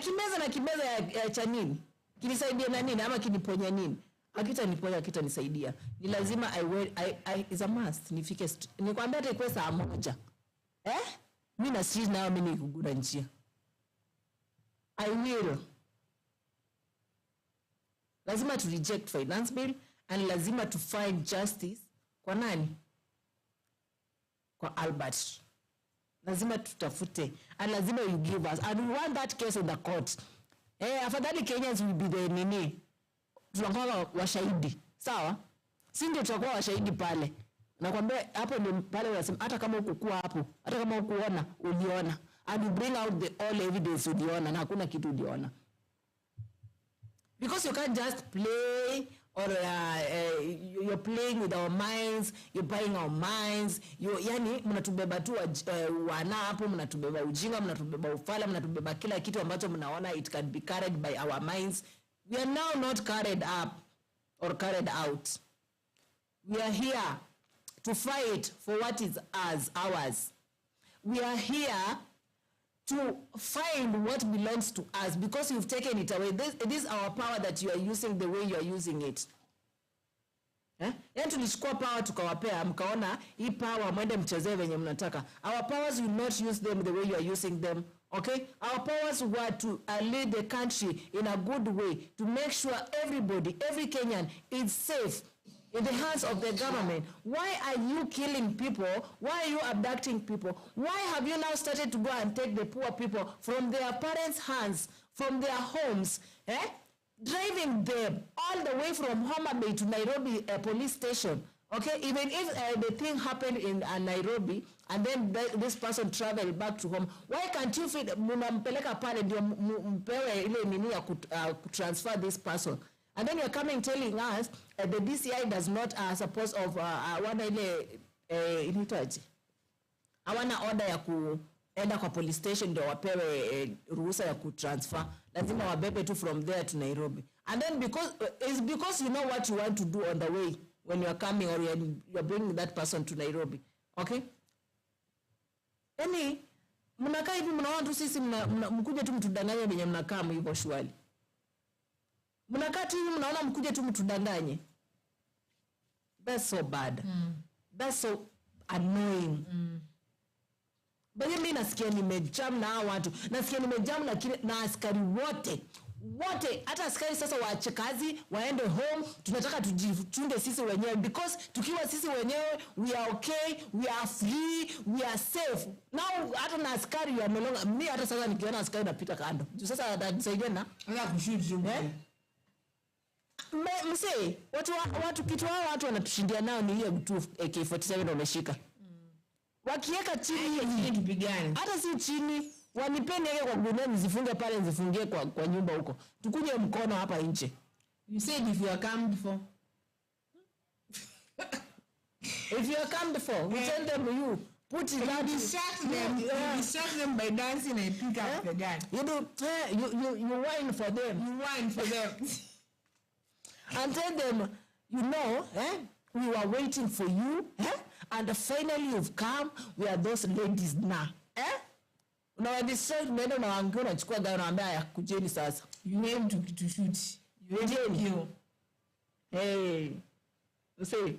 kimeza ya cha nini? Kinisaidia na nini ama kiniponya nini? Akita nisaidia. Ni lazima I is a must nifike nikwambia hata ikuwe saa moja. Mimi na street nao mimi nikugura njia. I will. Lazima to reject finance bill and lazima to find justice kwa nani? Kwa Albert. Lazima tutafute and lazima you give us and we want that case in the court. Afadhali Kenyans will be the nini? Tunakuwa washahidi. Sawa? Si ndio tutakuwa washahidi pale. Nakwambia hapo ndio pale wanasema hata kama ukukuwa hapo, hata kama ukuona, uliona. And you bring out the all evidence uliona na hakuna kitu uliona. Because you can't just play or you're playing with our minds, you're buying our minds, yani mnatubeba tu wana hapo, mnatubeba ujinga, mnatubeba ufala, mnatubeba kila kitu ambacho mnaona it can be carried by our minds. We are now not carried up or carried out. We are here to fight for what is ours. We are here to find what belongs to us because you've taken it away. This is our power that you are using the way you are using it. Yani tulichukua power tukawapea mkaona hii power mwende mchezee venye mnataka. Our powers will not use them the way you are using them. Okay? Our powers were to lead the country in a good way to make sure everybody, every Kenyan is safe in the hands of the government. Why are you killing people? Why are you abducting people? Why have you now started to go and take the poor people from their parents' hands, from their homes, driving them all the way from Homa Bay to Nairobi police station? Okay, even if the thing happened in Nairobi and then this person traveled back to home, why can't you fit munampeleka pale ndio mpewe ile nini ya transfer this person? And then you're coming telling us the DCI does not suppose of wana ile initaje. Hawana order enda kwa police station ndio wapewe ruhusa ya kutransfer. Lazima wabebe tu from there to Nairobi. And then because you know what you want to do on the way when you are coming or you are bringing that person to Nairobi. Okay? Mnakaa hivi mnaona tu sisi mkuje tu mtudanganye venye mnakaa hivyo shwali. Mnakaa tu hivi mnaona mkuje tu mtudanganye. That's so bad. That's so annoying. Bali mimi nasikia nimejam na hao watu. Nasikia nimejam na askari wote. Hata askari sasa waache kazi, waende home. Tunataka tujichunge sisi wenyewe because tukiwa sisi wenyewe we are okay, we are free, we are safe. Now hata na askari ya melonga, mimi hata sasa nikiona askari napita kando. Sasa atanisaidia na kushoot. Mse, watu kitu hao watu wanatushindia nao ni hiyo tu AK47 wameshika. Wakiweka chini tupigane. Hata si chini, wanipeni yake kwa gunia nizifunge pale nizifungie kwa nyumba huko. Tukunye mkono hapa nje. You said if you are calm before. If you are calm before, we tell them you put it out. Distract them by dancing and pick up the gun. You do, you whine for them. And tell them, you know, we were waiting for you, and finally you've come. We are those ladies now. Unawadisturb, unaenda unawaambia unachukua gari unaambia kujeni sasa. You aim to shoot. You aim to kill. Hey. Say,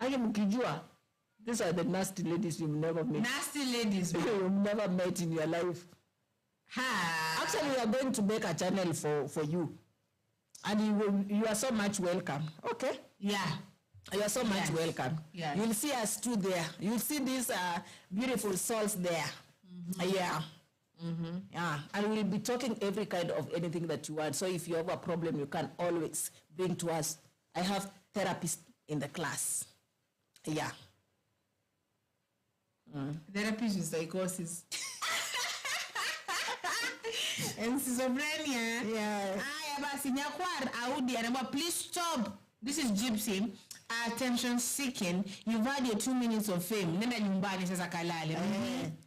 I mkijua, these are the nasty ladies you've never met. Nasty ladies. You've never met in your life. Actually, we are going to make a channel for you. And you are so much welcome. Okay? Yeah. You are so much welcome. Yeah. You'll see us too there. You'll see these beautiful souls there. Yeah. Yeah. And we'll be talking every kind of anything that you want. So if you have a problem, you can always bring to us. I have therapists in the class. Yeah. Therapist with psychosis. And schizophrenia. Yeah. Basi Nyakwar Audi anamba, please stop. This is Gypsy. Attention seeking. You've had your 2 minutes of fame. Nenda nyumbani sasa kalale.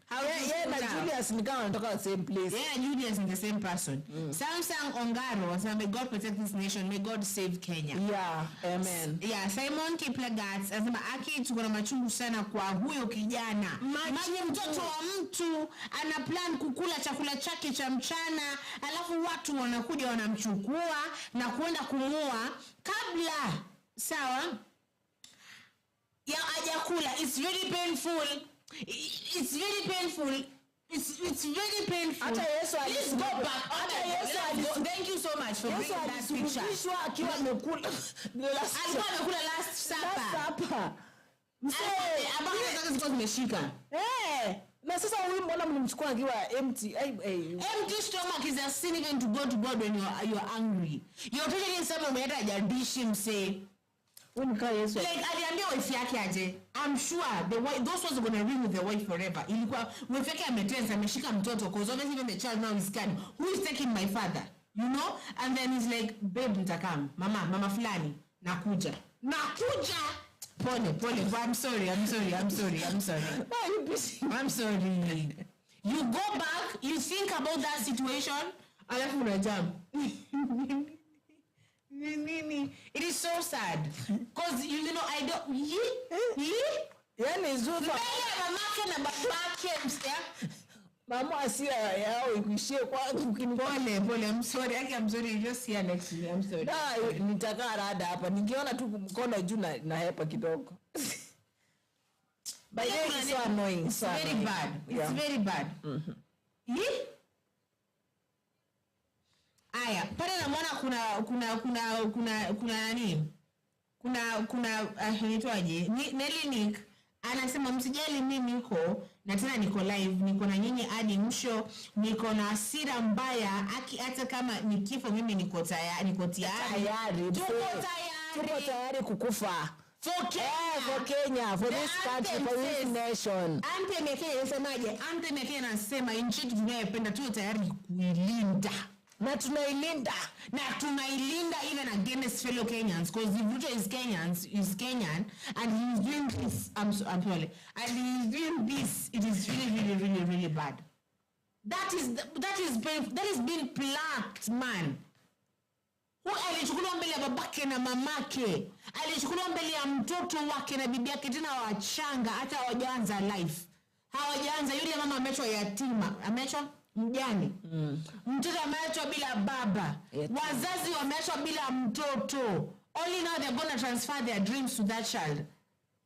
Na Julius ni kama wanatoka the same place. Yeah, Julius is the same person. Samsung Ongaro, so may God protect this nation. May God save Kenya. Yeah, amen. Yeah, Simon Kiplagat anasema aki tuko na machungu sana kwa huyo kijana. Maji mtoto wa mtu ana plan kukula chakula chake cha mchana, alafu watu wanakuja wanamchukua na kwenda kumuua kabla. Sawa? Ya hajakula. It's very painful. It's very painful. It's very painful. Please go back. Thank you so much for bringing that picture. Akiwa amekula last supper. Msee, zimeshika. Na sasa huyu mbona mlimchukua akiwa empty? Empty stomach is a sin even to God when you're angry. You're telling someone umeenda hajadishi msee. Like aliambia wife yake aje. I'm sure those ones are going to ring with the wife forever. Ilikuwa wife yake ametensa ameshika mtoto because obviously even the child now is scared. Who is taking my father? You know? And then he's like, babe nitakam. Mama fulani nakuja. Pole. I'm sorry. I'm sorry. You go back, you think about that situation, alafu unajam. It is so sad because you know I don't yani Zulfa mamake na babake mama asia yao ikuishie kwangu pole. I'm sorry you just here next to me. I'm sorry. Nitakaa rada hapa ningeona tu mkono juu na hepa kidogo. But it's so annoying. It's very bad. It's very bad. Aya, pale namuona kuna nani? Kuna anaitwaje? Nelly Nick anasema msijali mimi niko na tena niko live, niko na nyinyi hadi mwisho, niko na hasira mbaya, hata kama ni kifo mimi niko tayari. Tuko tayari kukufa. For Kenya, for this country, for this nation. Anthem ya Kenya inasemaje? Anthem ya Kenya inasema nchi tunayopenda tuwe tayari kuilinda. Na tunailinda even against fellow Kenyans, because the Ruto is Kenyan, and he's doing this. I'm sorry, and he's doing this. It is really bad. That is being plucked, man. Who alichukuliwa mbele ya babake na mamake, alichukuliwa mbele ya mtoto wake na bibi yake, tena wachanga, hata hawajaanza life. Hawajaanza. Yule mama ameachwa yatima, ameachwa mjane. Mtoto ameachwa bila baba. Wazazi wameachwa bila mtoto. Only now they're going to transfer their dreams to that child.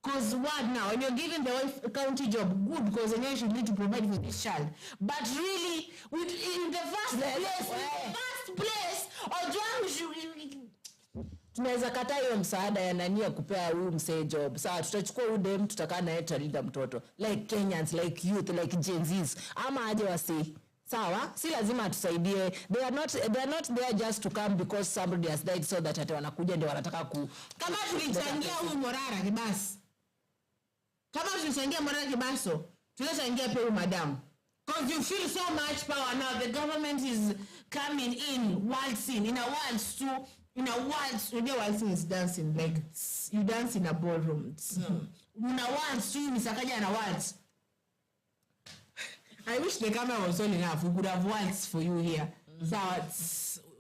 Because what now? When you're giving the wife a county job, good, because then you should need to provide for this child. But really, in the first place, tunaweza kata hiyo msaada ya nani ya kupea huyu msee job. Sawa, tutachukua huyu dem, tutakaa naye tulinda mtoto. Like Kenyans, like youth, like Gen Zs. Ama aje wasi. Sawa, si lazima tusaidie. They are not there just to come because somebody has died so that ate wanakuja ndio wanataka ku. Kama tulichangia huyu Morara Kibasi. Tunachangia pia huyu madam. Because you feel so much power now. The government is coming in, waltzing, in a waltz too. In a waltz, you know waltzing is dancing, like you dance in a ballroom. In a waltz too, misakaja na waltz. I wish the camera was all enough. We could have waltz for you here. So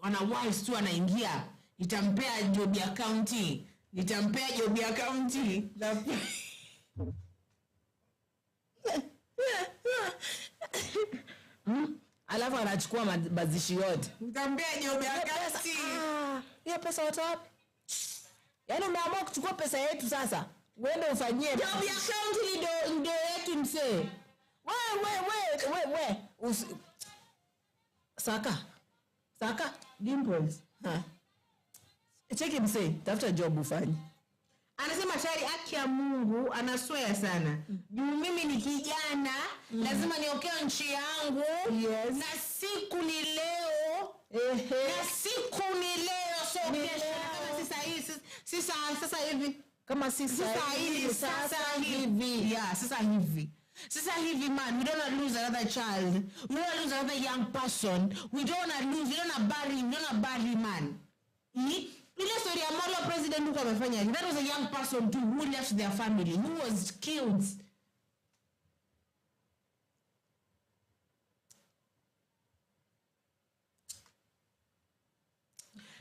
on a waltz too anaingia. Nitampea job ya county. Alafu anachukua mazishi yote. Nitampea job ya county. Hiyo pesa watu wapi? Yaani umeamua kuchukua pesa yetu sasa. Uende ufanyie job ya county ndio yetu msee. We. Saka. Dimples. Cheki msee, tafuta job ufanye. Anasema tayari haki ya Mungu, anaswea sana. Juu mimi ni kijana, lazima niokoe nchi yangu. Yes. Na siku ni leo. So kesho kama sasa hivi. Kama sasa hivi. Yeah, sasa hivi man, we don't want to lose another child. We don't want to lose another young person. We don't want to bury man. Ile story ya Molo president who amefanya. That was a young person too who left their family, who was killed.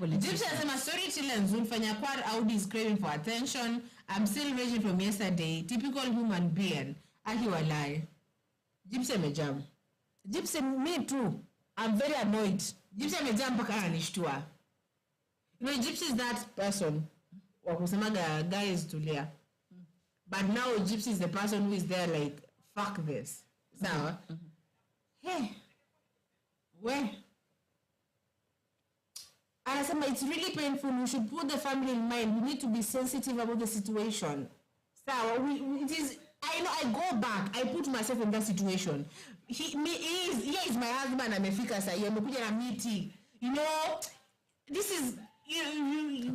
Gypsy anasema story children ulifanya kwa Audi is craving for attention. I'm still raging from yesterday. Typical human being. Akiwalai. Gypsy amejam. Gypsy, me too. I'm very annoyed. Gypsy amejam mpaka ananishtua. You know, Gypsy is that person wakusemaga guys tulia. But now Gypsy is the person who is there like, fuck this. Sawa? Hey. Where? Anasema it's really painful. We should put the family in mind. We need to be sensitive about the situation. Sawa? It is... I know, I go back. I put myself in that situation. He is my husband. Amefika sahi. Amekuja na miti. You know, this is...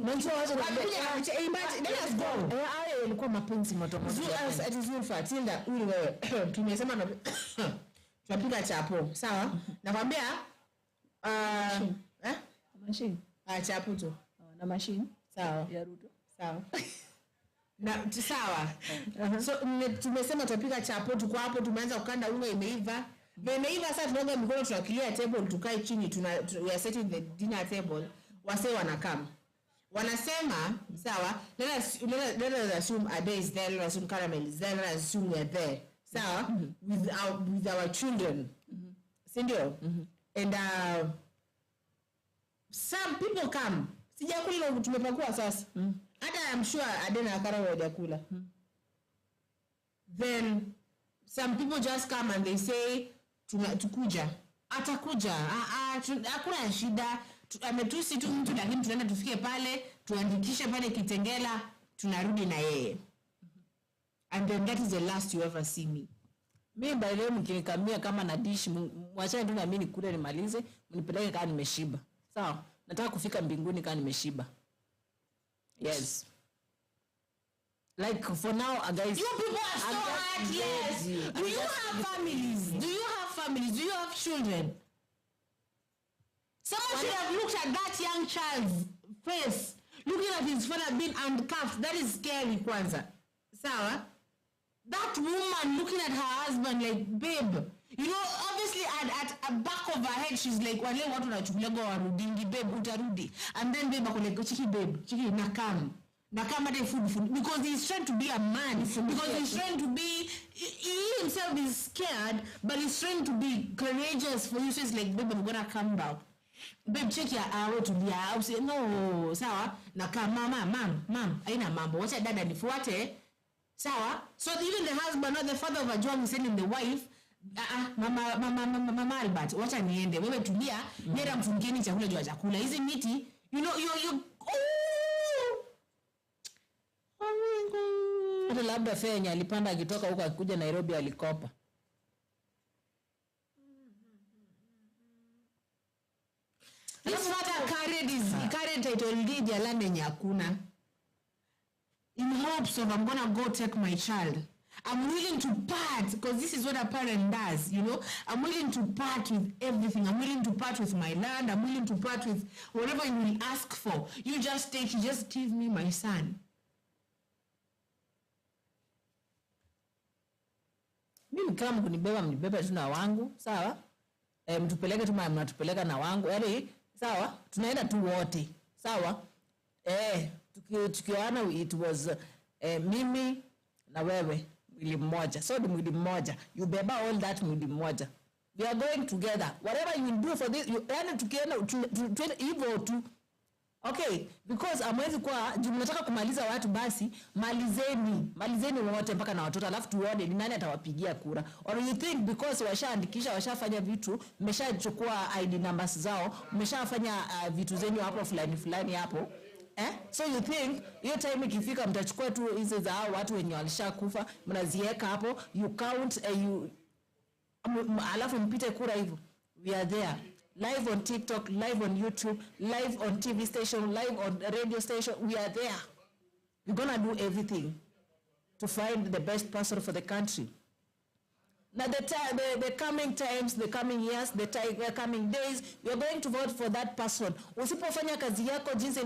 Let us go. Ilikuwa mapenzi moto. Zulfa, Tilda, uli wewe. Tumesema na tunapika chapo. Sawa? Nakwambia machine. Chapo tu. Na machine. Sawa. Ya Ruto. Sawa. Na sawa. So tumesema tutapika chapo, tuko hapo tumeanza kukanda unga imeiva. Imeiva sasa tunaoga mikono tunakilia table tukae chini we are setting the dinner table. Wase wanakam. Wanasema sawa, let us assume a day is there, let us assume caramel is there, let us assume we are there. Sawa? With our children. Sindio? And some people come. Sijakula tumepakua sasa. Hata I'm sure Adena Akara wajakula. Then some people just come and they say tukuja. Atakuja. Hakuna shida. Ametusi tu mtu lakini tunaenda tufike pale, tuandikishe pale Kitengela, tunarudi na yeye. And then that is the last you ever see me. Mimi by leo mkinikamia kama na dish, mwachane tu na mimi nikule nimalize, mnipeleke kama nimeshiba. Sawa? Nataka kufika mbinguni kama nimeshiba. Yes. Like for now, guys. You people are so heartless. Do you have families? Do you have children? Someone should have looked at that young child's face, looking at his father being handcuffed. That is scary, kwanza. Sawa? That woman looking at her husband like, babe. You know, obviously at a back of her head, she's like, wale watu nachukulega warudingi, babe, utarudi. And then babe ako like, chiki babe, chiki nakam. Nakam ade food. Because he's trying to be a man. Because he's trying to be, he himself is scared, but he's trying to be courageous for you. So it's like, babe, I'm gonna come back. Babe, check your hour to be out. Say, no, sawa. Nakam, mom, aina mambo. Wacha dada nifuate. Sawa. So even the husband or the father of a job is sending the wife, mama Albert, wacha niende. Wewe tulia, nenda mfungeni chakula juu ya chakula. Hizi miti, you know, you hata labda fenya alipanda akitoka huko akikuja Nairobi alikopa. This matter carried title deed ya land yenye hakuna. In hopes of I'm gonna go take my child. I'm willing to part, because this is what a parent does, you know. I'm willing to part with everything. I'm willing to part with my land. I'm willing to part with whatever you will ask for. You just give me my son. Mimi kama kunibeba mnibebe tu na wangu, sawa? Mtupeleke tu mnatupeleka na wangu. Yaani, sawa? Tunaenda tu wote. Sawa? Tukiona it was mimi na wewe mwili mmoja. So ni mwili mmoja. You beba all that mwili mmoja. We are going together. Whatever you will do for this, yaani tukienda hivyo tu. Okay, because amwezi kwa mnataka kumaliza watu basi malizeni wote mpaka na watoto alafu tuone ni nani atawapigia kura. Or you think because washaandikisha washafanya vitu, mmeshachukua ID numbers zao, mmeshafanya vitu zenyu hapo fulani hapo. So you think hiyo time ikifika mtachukua tu hizo za watu wenye walishakufa mnaziweka hapo, you count alafu mpite kura hivyo. We are there. Live on TikTok, live on YouTube, live on TV station, live on radio station. We are there. We're going to do everything to find the best person for the country. Now the coming times, the coming years, the coming days, we are going to vote for that person. Usipofanya kazi yako jinsi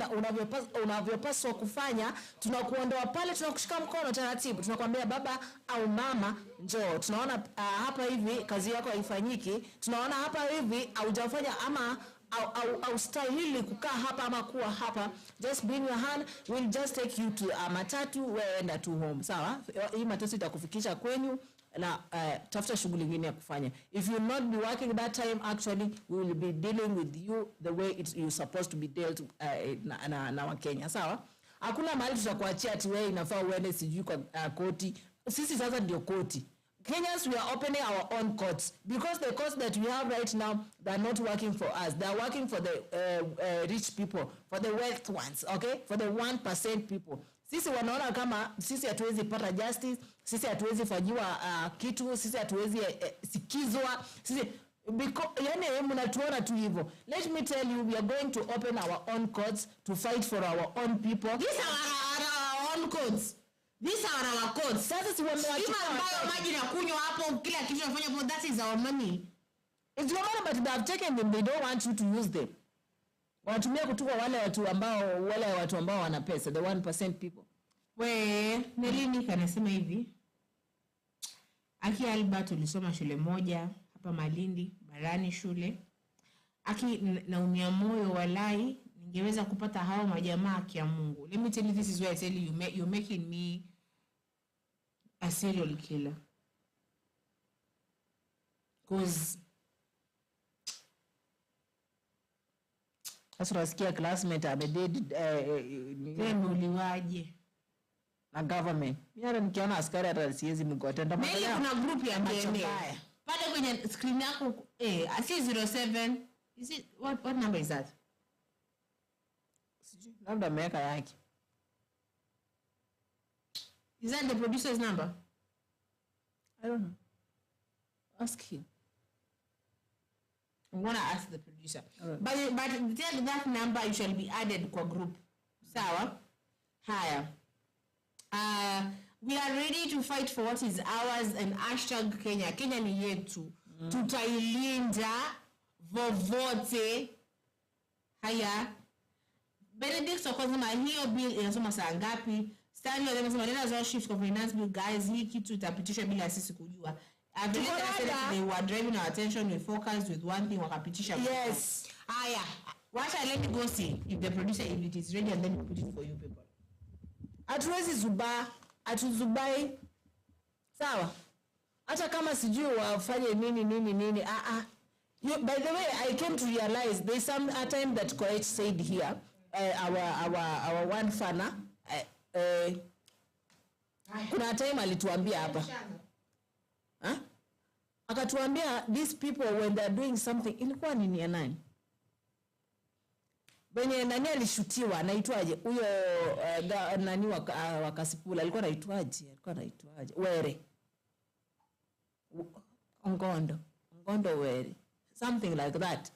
unavyopaswa kufanya, tunakuondoa pale, tunakushika mkono taratibu. Tunakwambia baba au mama, njoo. Tunaona hapa hivi kazi yako haifanyiki. Tunaona hapa hivi haujafanya ama au stahili kukaa hapa ama kuwa hapa. Just bring your hand, we'll just take you to matatu, weenda to home. Sawa? Hii matatu itakufikisha kwenyu. Na tafuta shughuli nyingine ya kufanya. If you not be working that time, actually we will be dealing with you the way you're supposed to be dealt na Wakenya. Sawa? Hakuna mahali tutakuachia ati wewe inafaa uende sijui kwa koti. Sisi sasa ndio koti. Kenyans, we are opening our own courts because the courts that we have right now, they are not working for us. They are working for the rich people, for the wealth ones, okay? For the 1% people. Sisi wanaona kama sisi hatuwezi pata justice, sisi hatuwezi fanyiwa kitu, sisi hatuwezi sikizwa, sisi yani mnatuona tu hivyo. Let me tell you, we are going to open our own courts to fight for our own people. These are our own courts. These are our courts. Sasa si wamewachukua maji na kunywa hapo, kila kitu tunafanya hapo, that is our money. It's your money, but they have taken them. They don't want you to use them. Wanatumia kutupa wale watu ambao wana pesa, the 1% people. Nelini kanasema hivi. Aki Albert ulisoma shule moja hapa Malindi, Barani shule. Aki naumia moyo walai, ningeweza kupata hao majamaa kia Mungu. Let me tell you, this is where I tell you, you're making me a serial killer. Because sasa unasikia classmate amedid uliwaje na government. Mimi nikiona askari hata siwezi mkotenda. Mimi kuna group ya DNA. Pale kwenye screen yako asi 07. Is it what number is that? Labda ameweka yake. Is that the producer's number? I don't know. Ask him. I'm gonna ask the producer. Right. But tell that number you shall be added kwa group. Sawa? Haya. We are ready to fight for what is ours and hashtag Kenya. Kenya ni yetu. Tutailinda vovote Haya. Benedict Okozima hiyo bill inasoma saa ngapi? Stanley anasema nenda zao shift kwa finance bill guys, hii kitu itapitishwa bila sisi kujua. They were driving our attention, we focused with one thing, wakapitisha. Yes. Haya. What I let go see if the producer, if it is ready, and then we put it for you people. Hatuwezi atuzubai. Sawa. Hata kama sijui wafanye nini. By the way, I came to realize there's a time that Koech said here, our one fana, kuna time alituambia hapa. Akatuambia these people when they are doing something, ilikuwa nini ya nani? Benye nani alishutiwa, anaitwaje? Huyo nani wakasipula, alikuwa anaitwaje? Were. Ngondo Were. Something like that.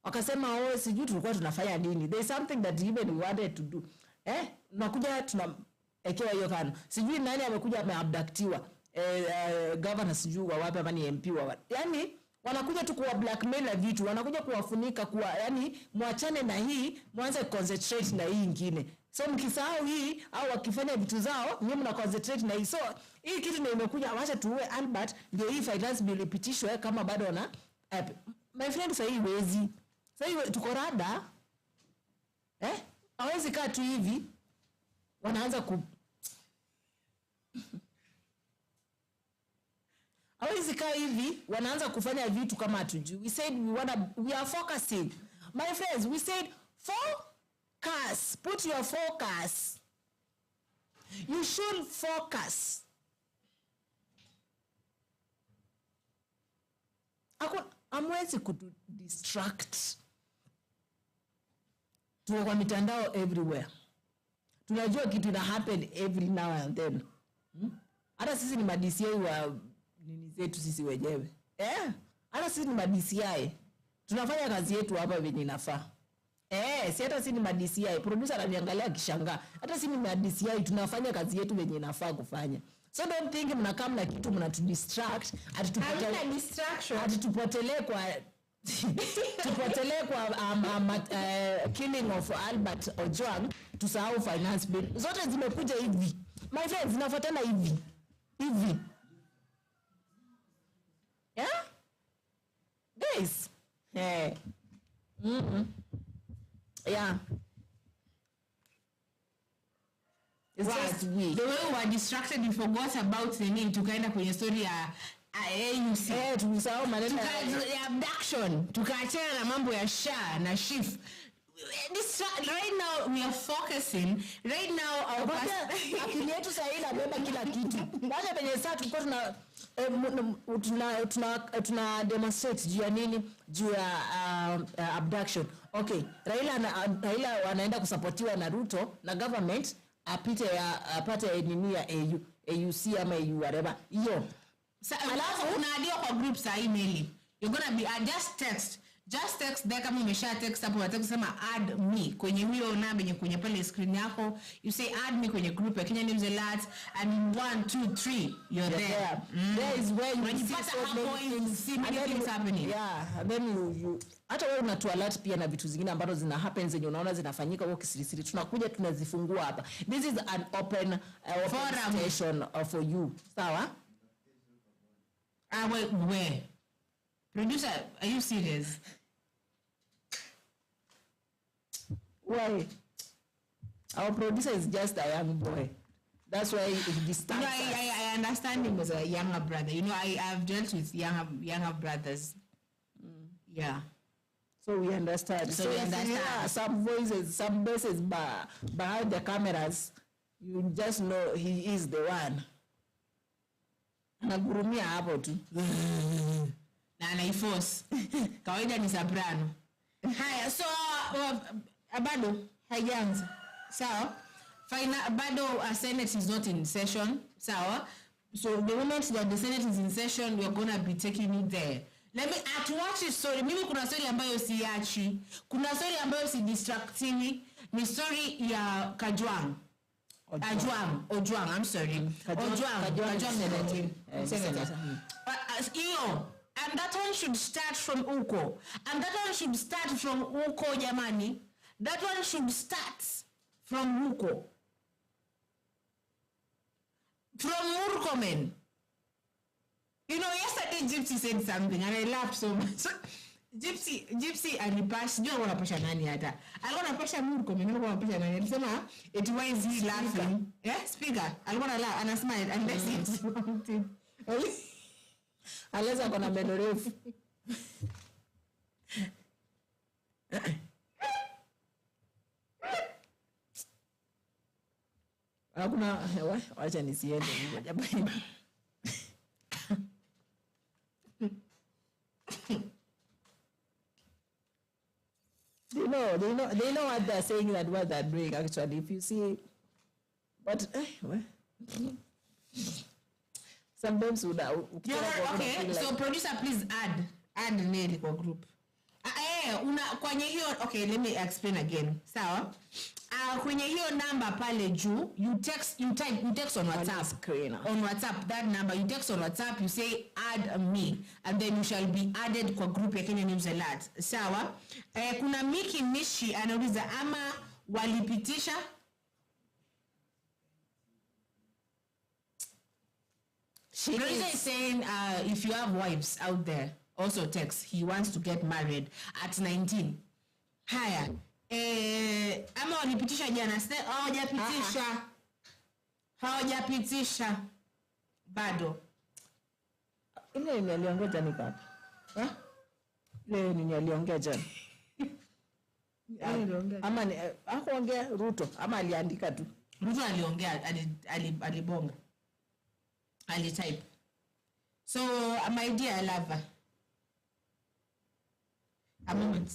Wakasema sijui tulikuwa tunafanya nini. There's something that even we wanted to do. Nakuja tunaekewa hiyo kano. Sijui nani amekuja ameabductiwa. Governor sijui wa wapi ama ni MP wa wapi. Yaani wanakuja tu kuwa blackmail na vitu, wanakuja kuwafunika yaani muachane na hii, mwanze concentrate na hii nyingine. So mkisahau hii au wakifanya vitu zao, nyinyi mna concentrate na hii. So hii kitu ndio imekuja, acha tuue Albert ndio hii finance bill ipitishwe kama bado na my friend sasa hii wezi. Sasa hii tuko rada. Hawezi kaa tu hivi. Wanaanza hawezi kaa hivi, wanaanza kufanya vitu kama hatujui. We said we are focusing. My friends, we said focus. Put your focus. You should focus. Amwezi kudistract. Tuko kwa mitandao everywhere. Tunajua kitu ina happen every now and then. Hata sisi ni DCI wa nini zetu sisi wenyewe. Hata sisi ni DCI. Tunafanya kazi yetu hapa venye inafaa. Si hata sisi ni DCI. Producer ananiangalia akishangaa. Hata sisi ni DCI, tunafanya kazi yetu venye inafaa kufanya. So don't think mnakaa na kitu mnatudistract, tupotelee kwa killing of Albert Ojwang, tusahau finance bill. Zote zimekuja hivi. My friends, zinafuatana hivi. Guys. Yeah. Right. The way we were distracted, we forgot about the need to kind of kwenye story ya AUC. Tumesahau maneno ya abduction. Tukaachana na mambo ya SHA na SHIF. Right now we are focusing. Right now our akili yetu sasa inabeba kila kitu. Baada penye sasa tulikuwa tuna demonstrate juu ya nini? Juu ya abduction. Okay, Raila wanaenda kusapotiwa na Ruto na government apate nini ya AUC ama AU whatever. Hiyo. Alafu unaadio kwa group sa email. You're gonna be just text there kama umesha text hapo unataka kusema add me kwenye hiyo namba yenye kwenye pale screen yako. You say add me kwenye group ya Kenya News Alert and 1 2 3 you're there. There is where you see many things happening. And then you hata wewe unatu alert pia na vitu zingine ambazo zina happen zenye unaona zinafanyika huko kisirisiri. Tunakuja tunazifungua hapa. This is an open station for you. Sawa? Where? Producer, are you serious? Why? Our producer is just a young boy. That's why he distances. I understand him as a younger brother. You know, I've dealt with younger brothers. Yeah. So we understand. So we understand. Some voices, some voices behind the cameras, you just know he is the one. Anagurumia hapo tu. Na anaiforce. Kawaida ni soprano. Haya, so bado haijaanza. Sawa? Bado Senate is not in session. Sawa? So the moment that the Senate is in session, we are going to be taking it there. Let me watch this story. Mimi kuna story ambayo siachi. Kuna story ambayo si distracting. Ni story ya Kajwang. Ojwang, I'm sorry. Ojwang Senator. Iyo, And that one should start from Uko. And that one should start from Uko, jamani. That one should start from Uko. From Murkomen. You know, yesterday Gypsy said something and I laughed so much. Gypsy alipash, you know what pasha nani hata. Alikuwa pasha Murkomen, you know what pasha nani. Alisema, it why is he laughing? Yeah, speaker. Alikuwa laugh and I smiled and that's it. Unless I'm gonna bend refu. Hakuna wacha nisiende jamani. They know what they're saying and what they're doing actually. If you see, but sometimes okay, so producer, please add Nelly kwa group. Kwenye hiyo, okay, let me explain again. Sawa? Kwenye hiyo number pale juu, you text on WhatsApp. Screen. On WhatsApp, that number, you text on WhatsApp, you say add me, and then you shall be added kwa group ya Kenya News Alert. Sawa? Kuna Miki Mishi anauliza ama walipitisha. Producer is saying if you have wives out there, also text. He wants to get married at 19. Haya. Ama walipitisha jana. Hawajapitisha. Bado. Ile ni aliongea jana kapi? Ile ni aliongea jana. Ama hakuongea Ruto ama aliandika tu. Ruto aliongea, alibonga. Type. So, my dear, I love her. A moment.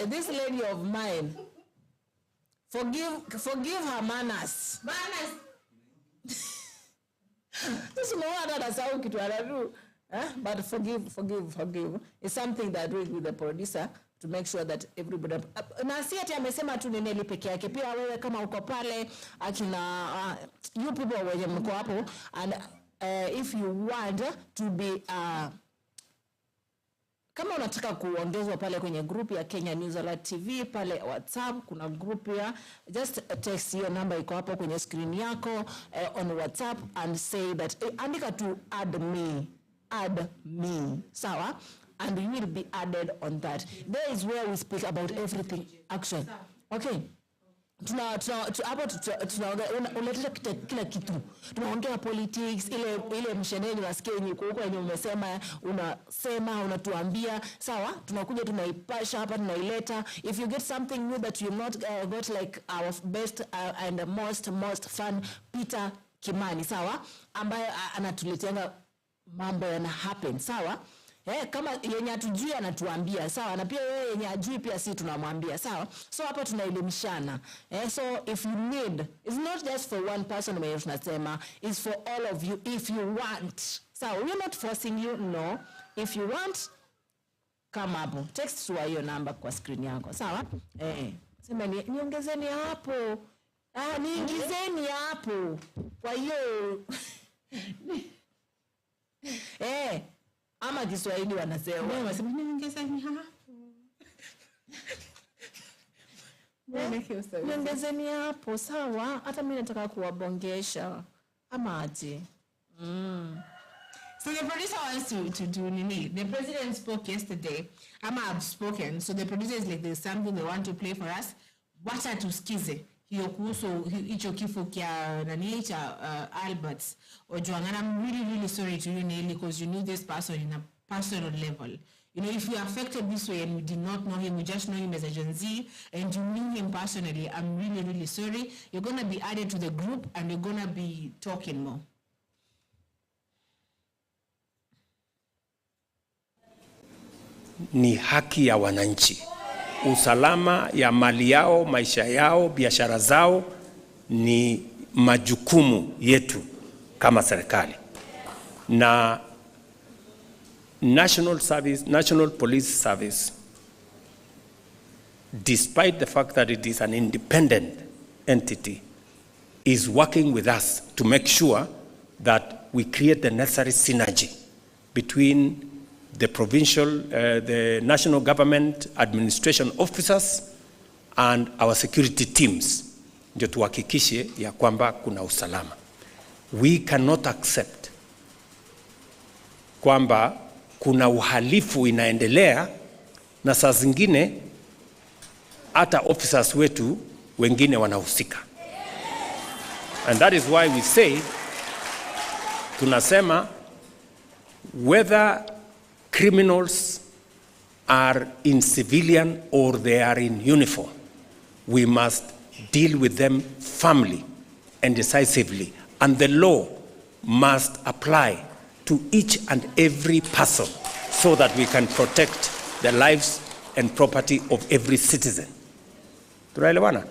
This lady of mine, forgive her manners. This is how kitu anadu. But forgive. It's something that we with the producer to make sure that everybody na si ati amesema tu Nelly peke yake, pia wewe kama uko pale akina you people wenye mko hapo, and if you want to be kama unataka kuongezwa pale kwenye group ya Kenya News Alert TV pale WhatsApp, kuna group ya just text your number iko hapo kwenye screen yako on WhatsApp and say that andika to add me, sawa, and you will be added on that. There is where we speak about everything action. Okay. Unaongea kila kitu. Tunaongea politics, ile msheneni wasikie huko yenye umesema, unatuambia, sawa? Tunakuja tunaipasha hapa, tunaileta. If you get something new that you not got, like our best and most fun Peter Kimani, sawa? Ambaye anatuletea mambo yana happen, sawa? Kama yenye atujui anatuambia, sawa, na pia yeye yenye ajui pia si tunamwambia, sawa. So hapa tunaelimishana. So if you need, it's not just for one person mwenye tunasema, it's for all of you if you want. So we're not forcing you, no. If you want, come hapo. Text to hiyo number kwa screen yako, sawa? Sema niongezeni hapo. Niingizeni hapo. Kwa hiyo ama Kiswahili wanasema. Niongezeni hapo, sawa? Hata mimi nataka kuwabongesha. Ama aje. So the producer wants to do nini. The president spoke yesterday. I've spoken. So the producer is like, there's something they want to play for us. Wacha tusikize. Hiyo kuhusu hicho kifo kia nani cha Albert Ojwang. And I'm really sorry to you, Nelly, because you knew this person in a personal level. You know, if you are affected this way and you did not know him, you just know him as a Gen Z, and you knew him personally, I'm really sorry. You're going to be added to the group and you're going to be talking more. Ni haki ya wananchi. Usalama ya mali yao, maisha yao, biashara zao ni majukumu yetu kama serikali. Na National Police Service, despite the fact that it is an independent entity, is working with us to make sure that we create the necessary synergy between the provincial, the national government administration officers and our security teams, ndio tuhakikishe ya kwamba kuna usalama. We cannot accept kwamba kuna uhalifu inaendelea na saa zingine hata officers wetu wengine wanahusika. And that is why we say, tunasema, whether criminals are in civilian or they are in uniform, we must deal with them firmly and decisively, and the law must apply to each and every person so that we can protect the lives and property of every citizen. Tunaelewana?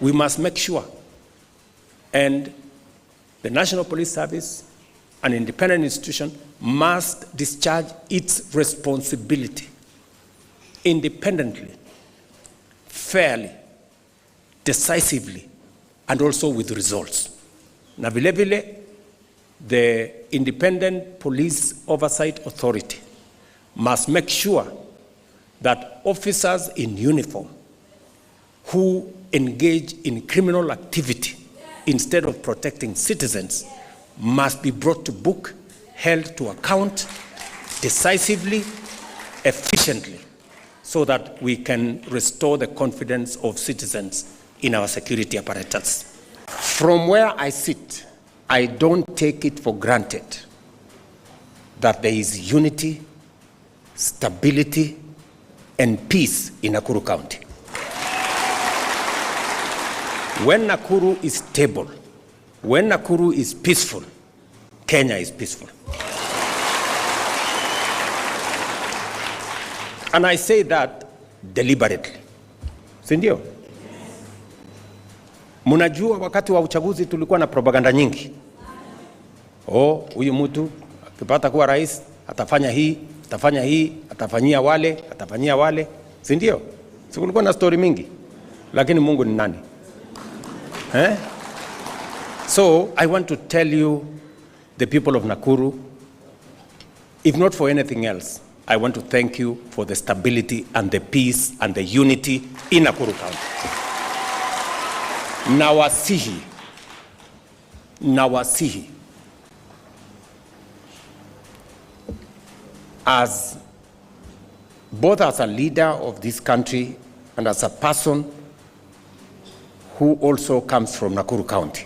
We must make sure, and the National Police Service, an independent institution, must discharge its responsibility independently, fairly, decisively, and also with results. Na vile vile, the Independent Police Oversight Authority must make sure that officers in uniform who engage in criminal activity instead of protecting citizens must be brought to book, held to account decisively, efficiently, so that we can restore the confidence of citizens in our security apparatus. From where I sit, I don't take it for granted that there is unity, stability, and peace in Nakuru County. When Nakuru is stable, when Nakuru is peaceful, Kenya is peaceful. And I say that deliberately. Sindio? Munajua wakati wa uchaguzi tulikuwa na propaganda nyingi. Oh, huyu mtu akipata kuwa rais atafanya hii, atafanya hii, atafanyia wale, atafanyia wale. Sindio? Si kulikuwa na story mingi. Lakini Mungu ni nani? So I want to tell you, the people of Nakuru, if not for anything else, I want to thank you for the stability and the peace and the unity in Nakuru County. Nawasihi, as both as a leader of this country and as a person who also comes from Nakuru County.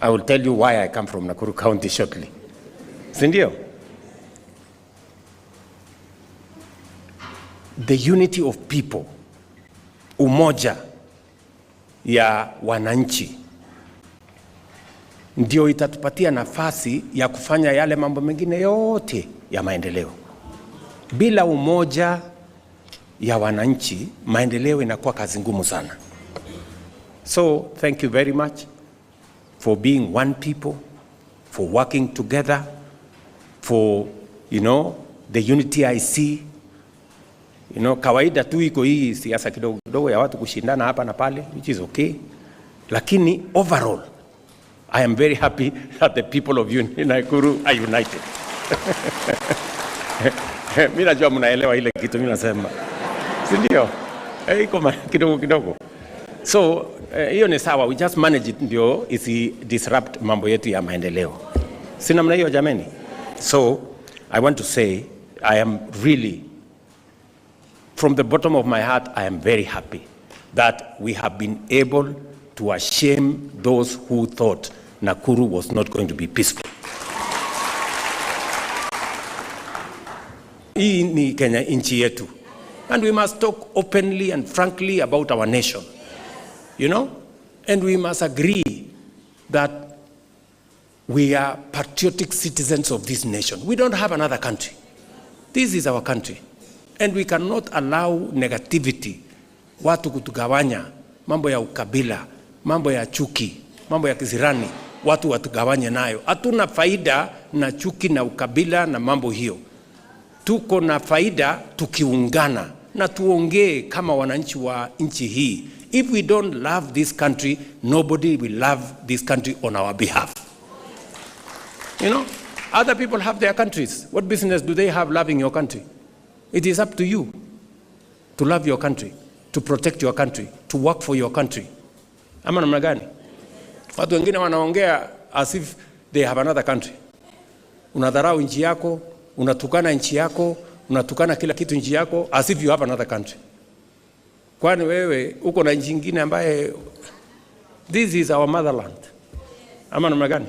I will tell you why I come from Nakuru County shortly. Sindio? The unity of people, umoja ya wananchi, ndio itatupatia nafasi ya kufanya yale mambo mengine yote ya maendeleo. Bila umoja ya wananchi, maendeleo inakuwa kazi ngumu sana. So, thank you very much for being one people, for working together, for, the unity I see. Kawaida tu iko hii siasa kidogo kidogo ya watu kushindana hapa na pale, which is okay. Lakini overall, I am very happy that the people of Nakuru are united. Mimi najua mnaelewa ile kitu mimi nasema. Si ndio? Iko kidogo kidogo. So, hiyo ni sawa, we just manage it ndio isi disrupt mambo yetu ya maendeleo. Si namna hiyo jameni? So, I want to say, I am really, from the bottom of my heart, I am very happy that we have been able to shame those who thought Nakuru was not going to be peaceful. Hii ni Kenya nchi yetu. And we must talk openly and frankly about our nation. And we must agree that we are patriotic citizens of this nation. We don't have another country. This is our country. And we cannot allow negativity, watu kutugawanya, mambo ya ukabila, mambo ya chuki, mambo ya kisirani, watu watugawanye nayo. Hatuna faida na chuki na ukabila na mambo hiyo. Tuko na faida tukiungana na tuongee kama wananchi wa nchi hii. If we don't love this country, nobody will love this country on our behalf. You know, other people have their countries. What business do they have loving your country? It is up to you to love your country, to protect your country, to work for your country. Ama namna gani? Watu wengine wanaongea as if they have another country. Unadharau nchi yako, unatukana nchi yako, unatukana kila kitu nchi yako as if you have another country. Kwani wewe uko na nchi nyingine ambaye this is our motherland. Ama namna gani?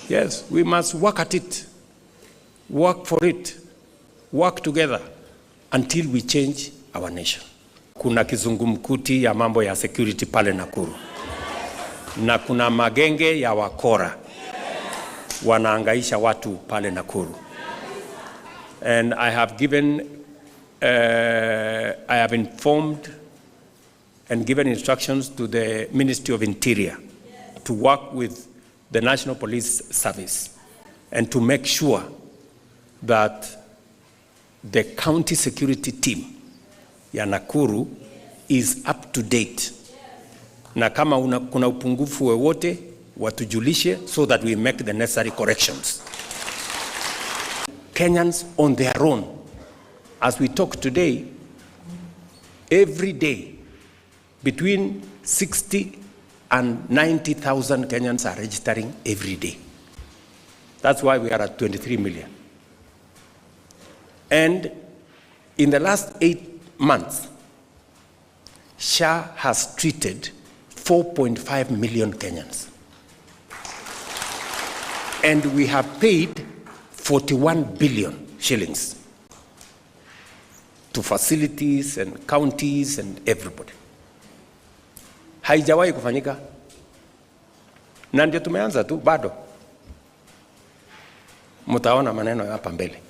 Yes, we must work at it. Work for it. Work together until we change our nation. Kuna kizungumkuti ya mambo ya security pale Nakuru. Na kuna magenge ya wakora wanaangaisha watu pale Nakuru. And I have informed and given instructions to the Ministry of Interior to work with the National Police Service and to make sure that the county security team ya Nakuru is up to date. Na kama kuna upungufu wowote watujulishe so that we make the necessary corrections. Kenyans on their own, as we talk today, every day between 60 and 90,000 Kenyans are registering every day. That's why we are at 23 million. And in the last 8 months, SHA has treated 4.5 million Kenyans. And we have paid 41 billion shillings to facilities and counties and everybody. Haijawahi kufanyika. Na ndio tumeanza tu bado. Mtaona maneno hapa mbele.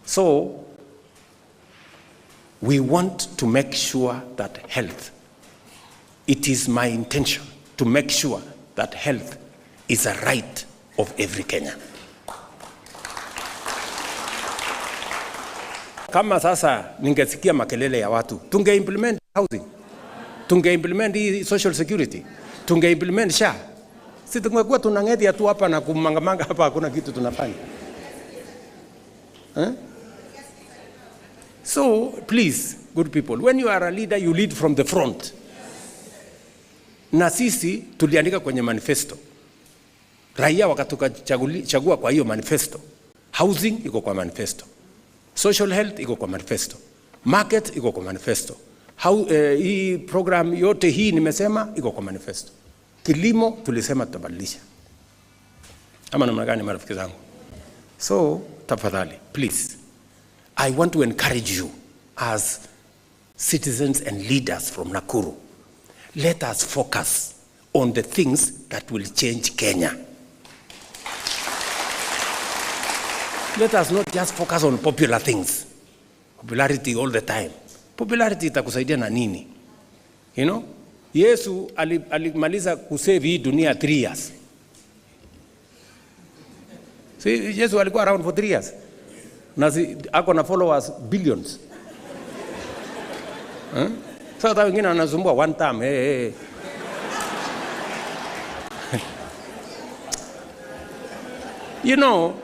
So we want to make sure that health, it is my intention to make sure that health is a right of every Kenyan. Kama sasa ningesikia makelele ya watu, tunge implement housing, tunge implement social security, tunge implement SHA. Si tungekuwa tunang'etia tu hapa na kumangamanga hapa, hakuna kitu tunafanya. So please, good people, when you are a leader, you lead from the front. Na sisi tuliandika kwenye manifesto. Raia wakatuchagua kwa hiyo manifesto. Housing iko kwa manifesto. Social health iko kwa manifesto. Market iko kwa manifesto. Hii program yote hii nimesema iko kwa manifesto. Kilimo tulisema tutabadilisha. Ama namna gani marafiki zangu? So tafadhali, please, I want to encourage you as citizens and leaders from Nakuru. Let us focus on the things that will change Kenya. Let us not just focus on popular things. Popularity all the time. Popularity itakusaidia na nini? You know? Yesu alimaliza kusave hii dunia 3 years. See, Yesu alikuwa around for 3 years. Na ako na followers billions. Sasa wengine wanasumbua one time. Hey. You know,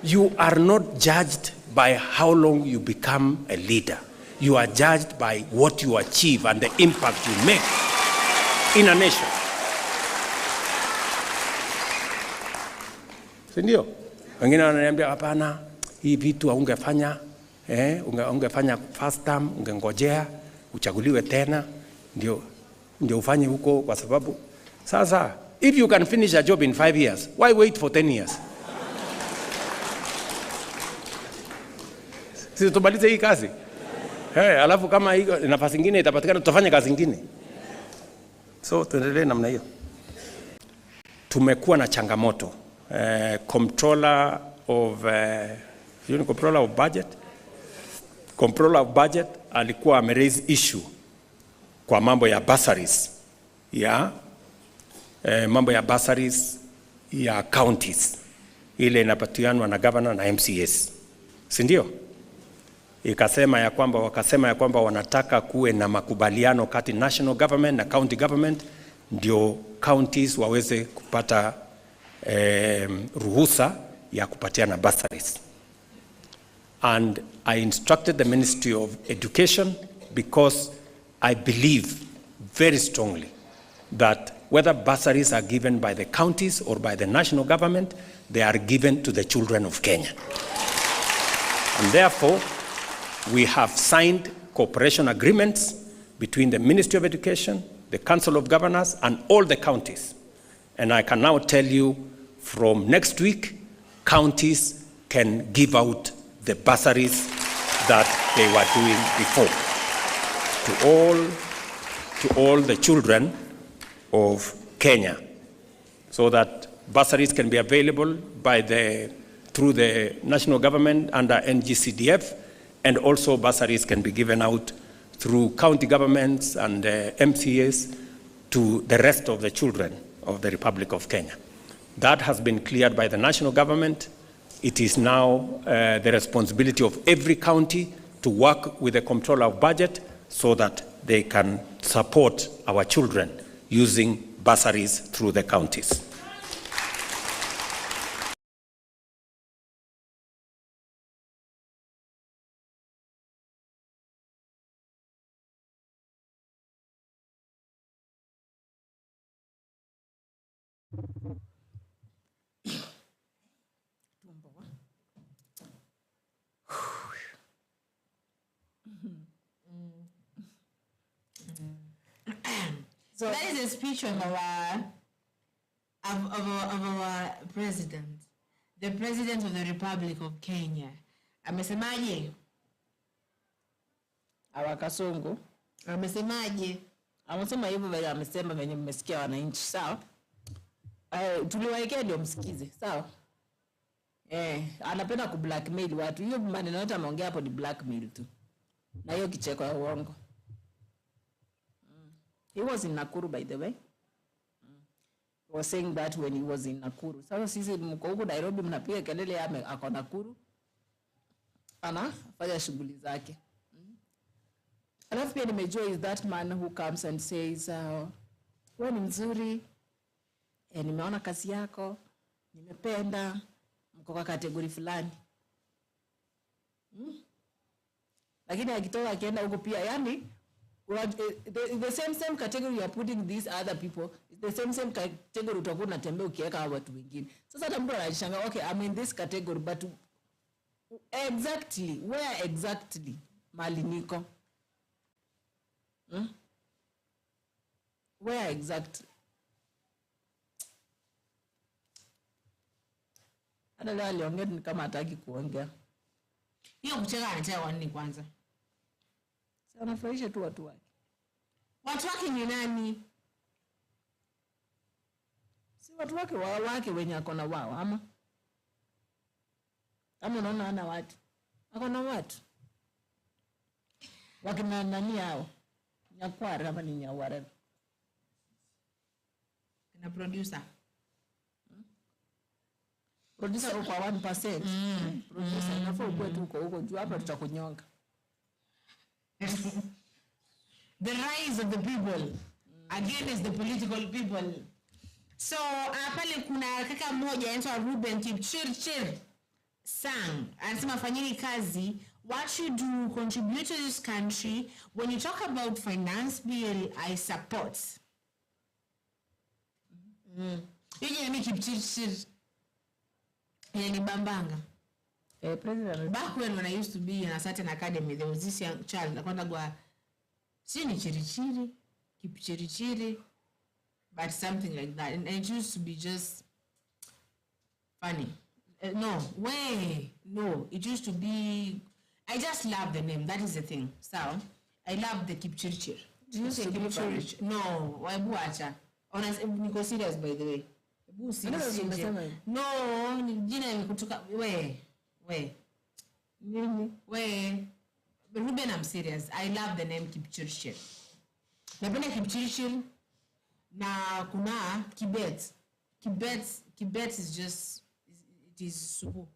you are not judged by how long you become a leader. You are judged by what you achieve and the impact you make in a nation. Sindio? Wengine wananiambia hapana, hii vitu ungefanya, ungefanya first term, ungengojea uchaguliwe tena ndio ufanye huko, kwa sababu sasa if you can finish a job in 5 years, why wait for 10 years? Sisi tubalize hii kazi. Alafu kama hii nafasi nyingine itapatikana tutafanya kazi nyingine. So tuendelee namna hiyo. Tumekuwa na changamoto. Controller of budget alikuwa ameraise issue kwa mambo ya bursaries ya counties ile inapatianwa na governor na MCS, si ndio? Wakasema ya kwamba wanataka kuwe na makubaliano kati national government na county government ndio counties waweze kupata ruhusa ya kupatiana bursaries. And I instructed the Ministry of Education because I believe very strongly that whether bursaries are given by the counties or by the national government, they are given to the children of Kenya. And therefore, we have signed cooperation agreements between the Ministry of Education, the Council of Governors, and all the counties. And I can now tell you, from next week, counties can give out the bursaries that they were doing before to all the children of Kenya, so that bursaries can be available through the national government under NGCDF, and also bursaries can be given out through county governments and MCAs to the rest of the children of the Republic of Kenya. That has been cleared by the national government. It is now the responsibility of every county to work with the Comptroller of Budget so that they can support our children using bursaries through the counties. So that is a speech of our president, the president of the Republic of Kenya. Amesemaje? Awakasungu. Amesemaje? Amesema hivyo vile amesema venye mmesikia wananchi, sawa? Tuliwaekea ndio msikize, sawa? Anapenda kublackmail watu. Hiyo maneno yote ameongea hapo ni blackmail tu. Na hiyo kicheko ya uongo. He was in Nakuru, by the way. He was saying that when he was in Nakuru. Sasa sisi mko huko Nairobi mnapiga kelele yame ako Nakuru. Anafanya shughuli zake. Alafu pia nimejua is that man who comes and says, wewe ni mzuri, nimeona kazi yako, nimependa, mko kwa kategori fulani. Lakini akitoka akienda huko pia, yani, the same category you are putting these other people, the same category utakuwa unatembea ukiweka watu wengine. Sasa hata mtu anashangaa, okay, I'm in this category, but exactly, where exactly mali niko? Where exactly? Hata leo aliongea ni kama hataki kuongea. Hiyo kucheka anataka wanini kwanza? Sasa anafurahisha tu watu wake. Watu wake ni nani? Si watu wake wake wenye akona wao ama? Ama unaona ana watu? Akona watu. Wakina nani hao? Nyakwara ama ni Nyawara? Na producer. Producer kwa 1%. Producer inafaa ukwe tu huko juu hapa tutakunyonga. The rise of the people against the political people. So pale kuna kaka mmoja anaitwa Ruben Kipchirchir sang anasema fanyeni kazi. What should you contribute to this country? When you talk about finance bill, I support. Yeye ni Kipchirchir. Yeye ni Bambanga. President. Back when I used to be in a certain academy, there was this young child. Nakwenda kwa sini chirichiri, Kipchirichiri, but something like that. And it used to be just funny. No, it used to be. I just love the name. That is the thing. So I love the Kipchirchir. Do you say Kipchirchir? No, waibu acha. Honestly, niko serious by the way. No, jina nimekutoka we. Ruben, I'm serious. I love the name Kipchirchir. Napenda Kipchirchir na kuna Kibet. Kibet is just it is supu.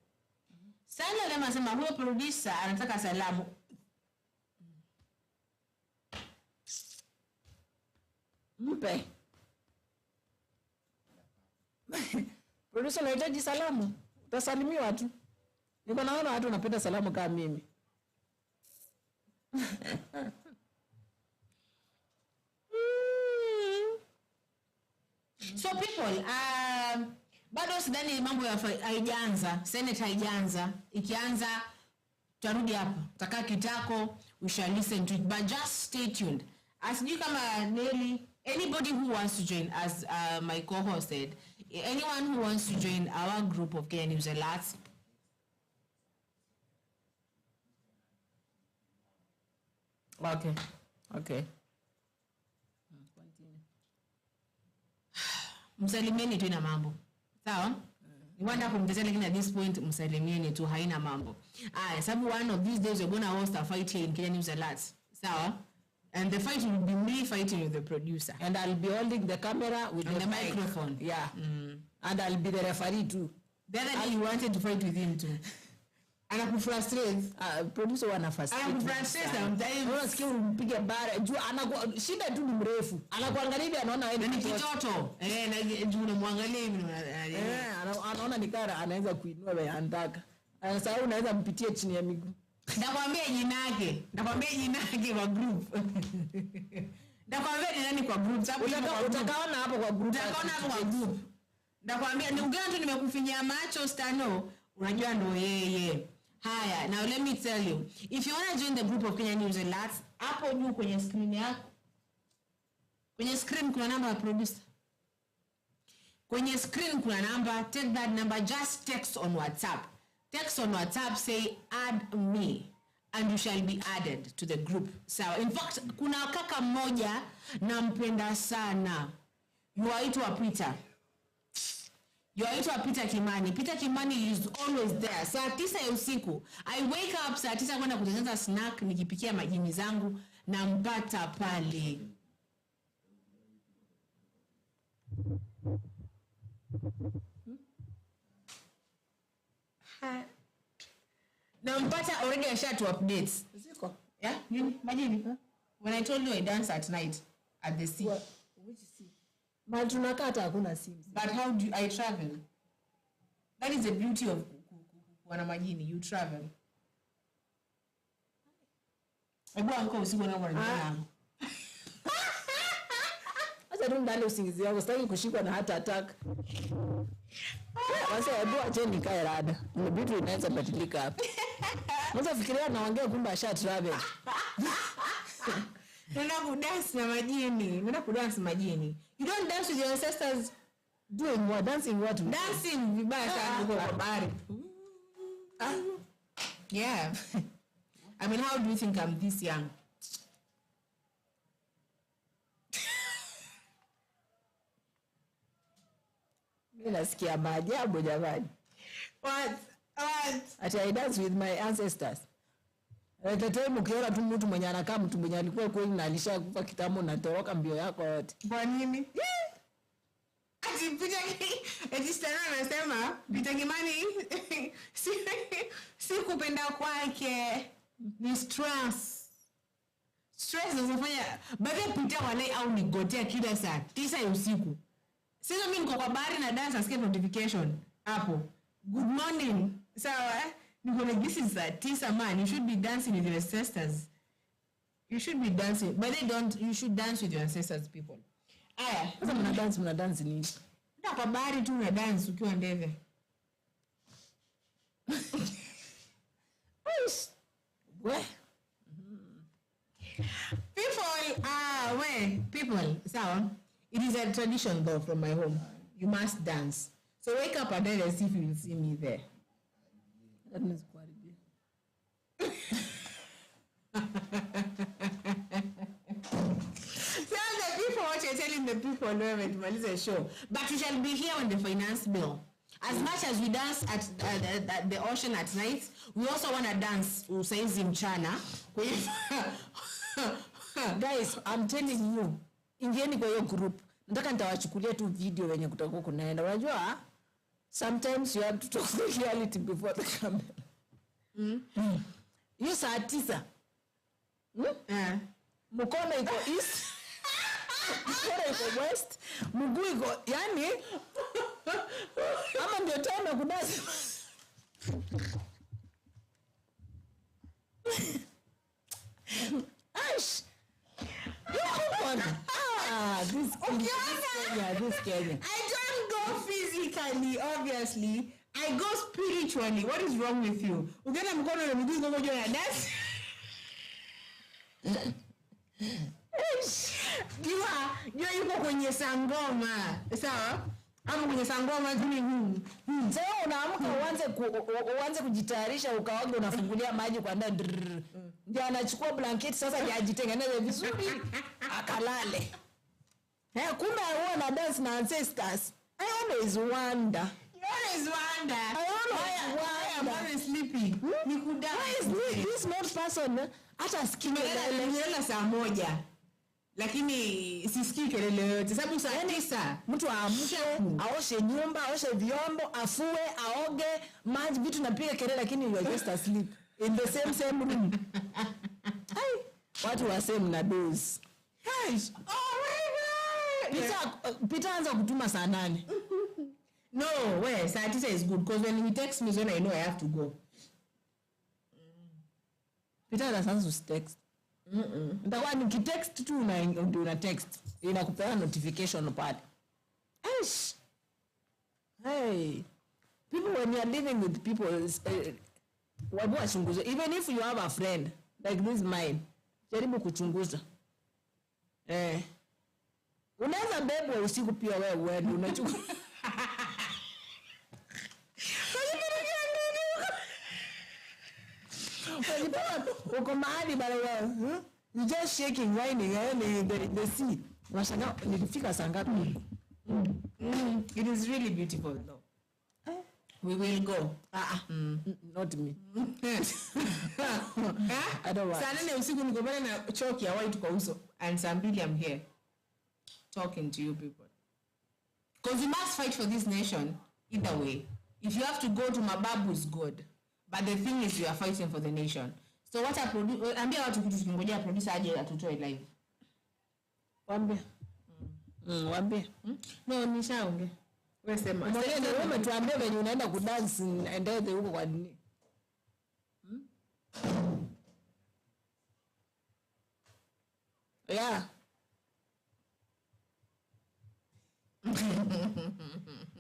Sala lema sema huyo producer anataka salamu. Producer anahitaji salamu. Utasalimiwa tu. Niko naona watu wanapenda salamu kama mimi. So people, bado sidhani mambo ya haijaanza, Senate haijaanza. Ikianza tutarudi hapa. Tutakaa kitako, we shall listen to it, but just stay tuned. Asijui kama Nelly, anybody who wants to join, as my co-host said, anyone who wants to join our group of Kenya News Alerts, Okay. msalimieni tu ina mambo. Sawa? Niwanda kumtetea lakini at this point msalimieni tu haina mambo. Sababu one of these days we're going to host a fight here in Kenya News Alerts. Sawa? And the fight will be me fighting with the producer. And I'll be holding the camera with the microphone. Yeah. And I'll be the referee too. The other day you wanted to fight with him too. Anakufrustrate. Producer wana frustrate. Anakufrustrate sometimes. Unasikia umpige bara. Juu shida tu ni mrefu. Anakuangalia hivi anaona wewe ni kitoto. Na juu unamwangalia hivi anaona ni kara anaweza kuinua wewe anataka. Sasa unaweza mpitie chini ya miguu. Nakwambia jina yake kwa group. Nakwambia ni nani kwa group? Sababu utakaona hapo kwa group. Nakwambia ndugu yangu nimekufinyia macho Stano. Unajua ndo yeye. Haya, now let me tell you. If you want to join the group of Kenya News Alerts, hapo juu kwenye screen yako. Kwenye screen kuna namba ya producer. Kwenye screen kuna namba, take that number, just text on WhatsApp. Text on WhatsApp, say add me and you shall be added to the group. So, in fact, kuna kaka mmoja nampenda sana. Yuaitwa Peter. Yuaitwa Peter Kimani. Peter Kimani is always there. Saa 9 ya usiku. I wake up saa 9 kwenda kutengeneza snack nikipikia majini zangu na mpata pale. Nampata already asha to updates. Ziko. Yeah? Majini? When I told you I dance at night at the sea. Which sea? Mahali tunakaa hata hakuna simu. But how do I travel? That is the beauty of wana majini. You travel. Ebu anko usiku na mwana. Acha tu ndani usingizi wako, sitaki kushikwa na heart attack. Sasa hebu acha nikae rada. Ni vitu inaweza badilika hapa. Unaweza fikiria naongea kumbe asha travel. Nenda kudance na majini. Nenda kudance majini. You don't dance with your ancestors. Doing what? Dancing what? Dancing vibaya sana kwa habari. Yeah. I mean, how do you think I'm this young? Mimi nasikia maajabu jamani. What? I dance with my ancestors. Time ukiona tu mtu mwenye anakaa mtu mwenye alikuwa kweli na alishakufa kitambo na toroka mbio yako yote. Kwa nini? Ati Peter eti Stana anasema Peter Kimani si kupenda kwake ni stress. Stress inafanya baada Peter wale au nigotea kila saa 9 ya usiku. Sasa mimi niko kwa bahari na dance escape notification hapo. Good morning. Sawa? Niko like this is 9 man. You should be dancing with your ancestors. You should be dancing. But they don't. You should dance with your ancestors, people. Aya. Sasa mna dance nini? Ndio kwa bahari tu una dance ukiwa ndege. People, sawa. It is a tradition though from my home. You must dance. So wake up and then see if you will see me there. That means kuharibia. So the people, what you're telling the people, no, it's a show. But we shall be here on the finance bill. As much as we dance at the ocean at night, we also want to dance usaizi mchana. Guys, I'm telling you, ingieni kwa hiyo group. Nataka nitawachukulia tu video wenye kutakuwa kunaenda. Unajua, sometimes you have to talk the reality before the camera. Hiyo saa 9. Mkono iko east. Mkono iko west. Mguu iko, yani ama ndio tena kudasi. Ash. This Kenya. I don't go physically, obviously. I go spiritually. What is wrong with you? Ugana mkono na miguu ngoja na dance. Jua yuko kwenye sangoma. Sawa? Ama kwenye sangoma zuri Sasa unaamka uanze kujitayarisha ukaoga unafungulia maji kwa ndani. Ndio anachukua blanketi sasa ajitengeneze vizuri akalale. Kumbe huwa na dance na ancestors. I always wonder. I'm always sleepy. Nikuda. This not person hata sikilele saa moja. Lakini sisikii kelele yote sababu saa 9 mtu aamke aoshe nyumba aoshe vyombo afue aoge maji vitu napiga kelele lakini you are just asleep in the same room. Watu wa same na doze. Oh my God. Peter anza kutuma saa 8. No, wait, saa 9 is good because when he texts me when I know I have to go. Peter doesn't text. Nitakuwa nikitext tu una text inakupea notification pale. Hey, people when you are living with people wabu wachunguze. Even if you have a friend like this mine, jaribu kuchunguza. Unaweza bebwa usiku pia wewe unachukua. Uko mahali bale wewe. You just shaking whining the sea. Unashanga nilifika saa ngapi? It is really beautiful though. We will go. Not me. I don't want. Saa 4 usiku niko pale na choki ya white kwa uso and saa 2 I'm here talking to you people. Because you must fight for this nation either way. If you have to go to mababu is good. But the thing is you are fighting for the nation. So what I produce, ambia watu kitu tukingojea producer aje atutoe live. Waambie. Waambie. No, nishaonge. Wewe sema. Wewe umetuambia venye unaenda kudance endele huko kwa nini? Yeah.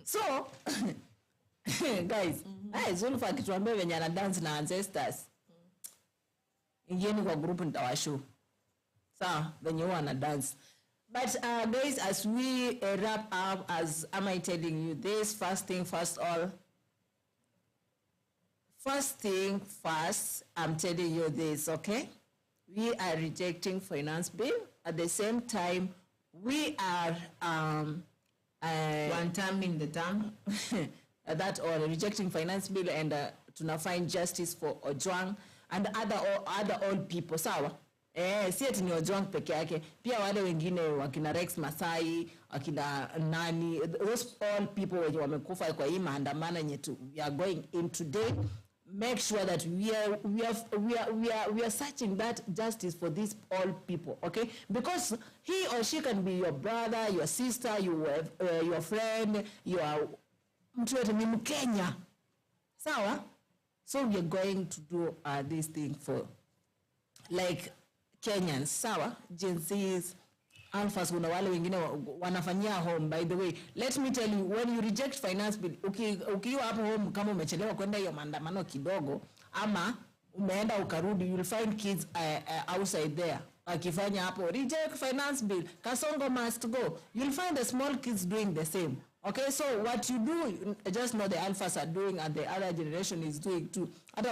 So, guys, Zulfa akituambia venye ana dance na ancestors. Ingieni kwa group nitawashow. Sawa, venye huwa ana dance. But guys, as we wrap up, as am I telling you this, first thing first, I'm telling you this, okay? We are rejecting finance bill. At the same time, we are one term in the term. That or rejecting finance bill and to find justice for Ojwang and other old people. Sawa? Si ati ni Ojwang peke yake. Pia wale wengine wakina Rex Masai, wakina nani, those all people wenye wamekufa kwa hii maandamano yenye we are going in today. Make sure that we are searching that justice for these all people, okay? Because he or she can be your brother, your sister, your friend, your mtu yote ni Mkenya. Sawa? So we are going to do this thing for like Kenyans. Sawa? Gen Zs, Alphas, kuna wale wengine wanafanyia home. By the way, let me tell you, when you reject finance bill, ukiwa hapo home kama umechelewa kwenda hiyo maandamano kidogo ama umeenda ukarudi, you'll find kids outside there akifanya hapo reject finance bill, Kasongo must go. You'll find the small kids doing the same. Okay, so what you do, just know the Alphas are doing and the other generation is doing too. The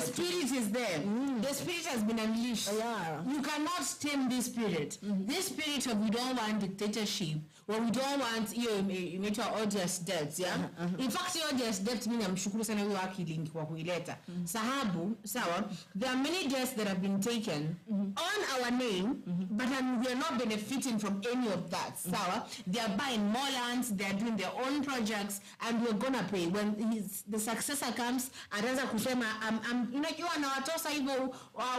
spirit is there. The spirit has been unleashed. Yeah. You cannot tame this spirit. This spirit of we don't want dictatorship, or we don't want all just debts, yeah? In fact, all just debts mean namshukuru sana huyo akilingi kwa kuileta. Sahabu, sawa, there are many debts that have been taken on our name, but we are not benefiting from any of that. Sawa, they are buying more lands, they are doing their own projects, and we're gonna pay. When the successor comes, ataanza kusema unajua na watosa hivyo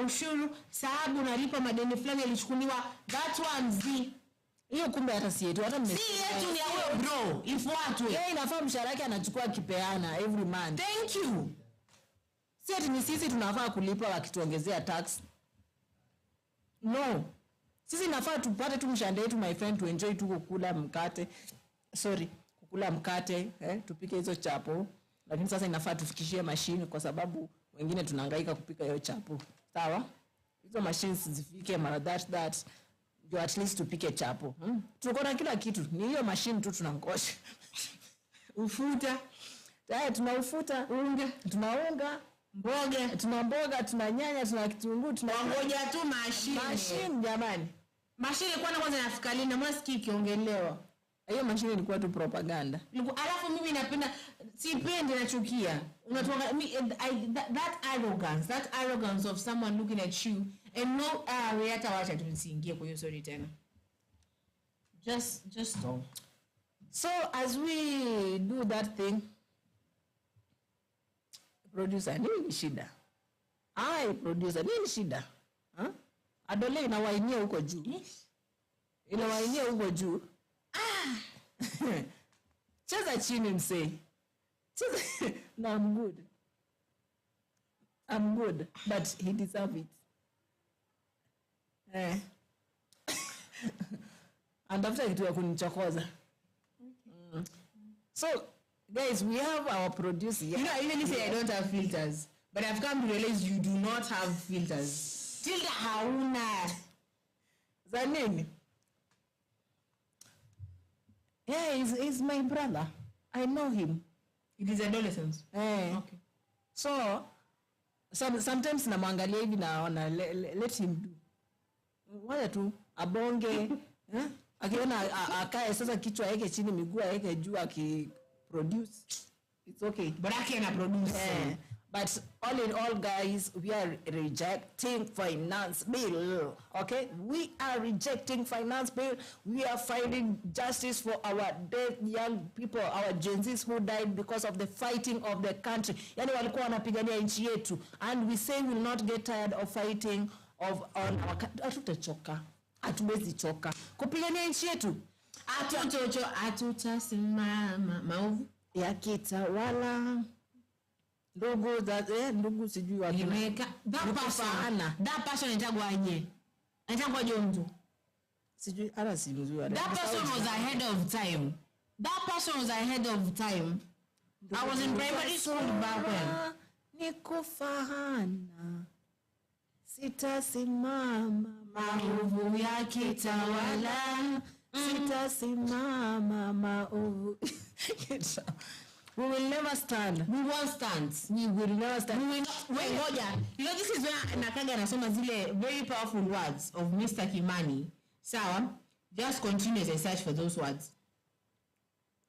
ushuru, sababu nalipa madeni fulani yalichukuliwa. That one hiyo kumbe hata si yetu, hata si yetu ni wewe bro. No, ifuatwe. Yeye inafaa mshahara yake anachukua kipeana every month. Thank you. Sisi ni sisi tunafaa kulipa wakituongezea tax. No. Sisi nafaa tupate tu mshahara wetu my friend, to enjoy tu kukula mkate. Kukula mkate, tupike hizo chapo. Lakini sasa inafaa tufikishie mashine kwa sababu wengine tunahangaika kupika hiyo chapo. Sawa? Hizo machines zifike mara that ndio at least tupike chapo. Tuko na kila kitu. Ni hiyo machine tu tunangosha. Ufuta. Tunaufuta, tuna unga, mboga, tuna nyanya, tuna kitunguu, ngoja tu mashine. Mashine jamani. Mashine kwanza nafika lini? Mbona sikii kiongelewa? Hiyo mashine ilikuwa tu propaganda. Alafu mimi napenda, sipendi, nachukia. Unatoka that arrogance of someone looking at you and no we hata wacha tusiingie kwa hiyo story tena. Just don't. So as we do that thing, producer nini shida? Producer nini shida? Adole inawainia huko juu. Yes. Inawainia huko juu. Cheza chini msee. No, I'm good, but he deserves it. And after kitu ya kunichokoza. So guys, we have our producer. You know, I even say I don't have filters, but I've come to realize you do not have filters. Tilda hauna. Zanini? Yeah, he's my brother. I know him. It is adolescence. Okay. So sometimes namwangalia hivi naona let him do. Wala tu abonge, akiona akae sasa kichwa yake chini, miguu yake juu, akiproduce. It's okay. But I can produce. But all in all, guys, we are rejecting finance bill. Okay? We are rejecting finance bill. We are fighting justice for our dead young people, our Gen Zs who died because of the fighting of the country. Yani walikuwa wanapigania nchi yetu. And we say we will not get tired of fighting on our country. Hatutachoka. Hatuwezi choka. Kupigania nchi yetu. Hatutasimama maovu yakitawala. Ndugu sijui wapi. That person itagwaje? Itagwaje mtu? Sijui ala simjui. That person was ahead of time. I was in primary school back when. Nikufahana. Sitasimama maovu yakitawala. Sitasimama maovu. We will never stand. We won't stand. We will never stand. We will not. Wait, ngoja. You know, this is where Nakaga anasoma zile very powerful words of Mr. Kimani. Sawa? Just continue as I search for those words.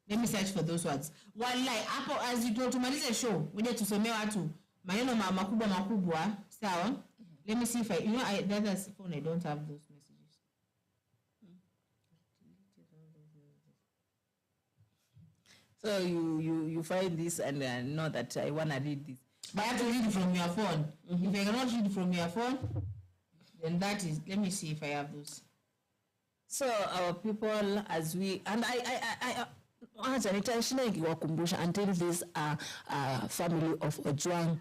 Let me search for those words. Wallahi, hapo as you go tumalize show, ngoja tusomee watu maneno makubwa. Sawa? Let me see if that's phone I don't have those messages. So you find this and know that I want to read this. But I have to read it from your phone. If I cannot read it from your phone, then that is, let me see if I have those. So our people, as we, and I until this family of Ojwang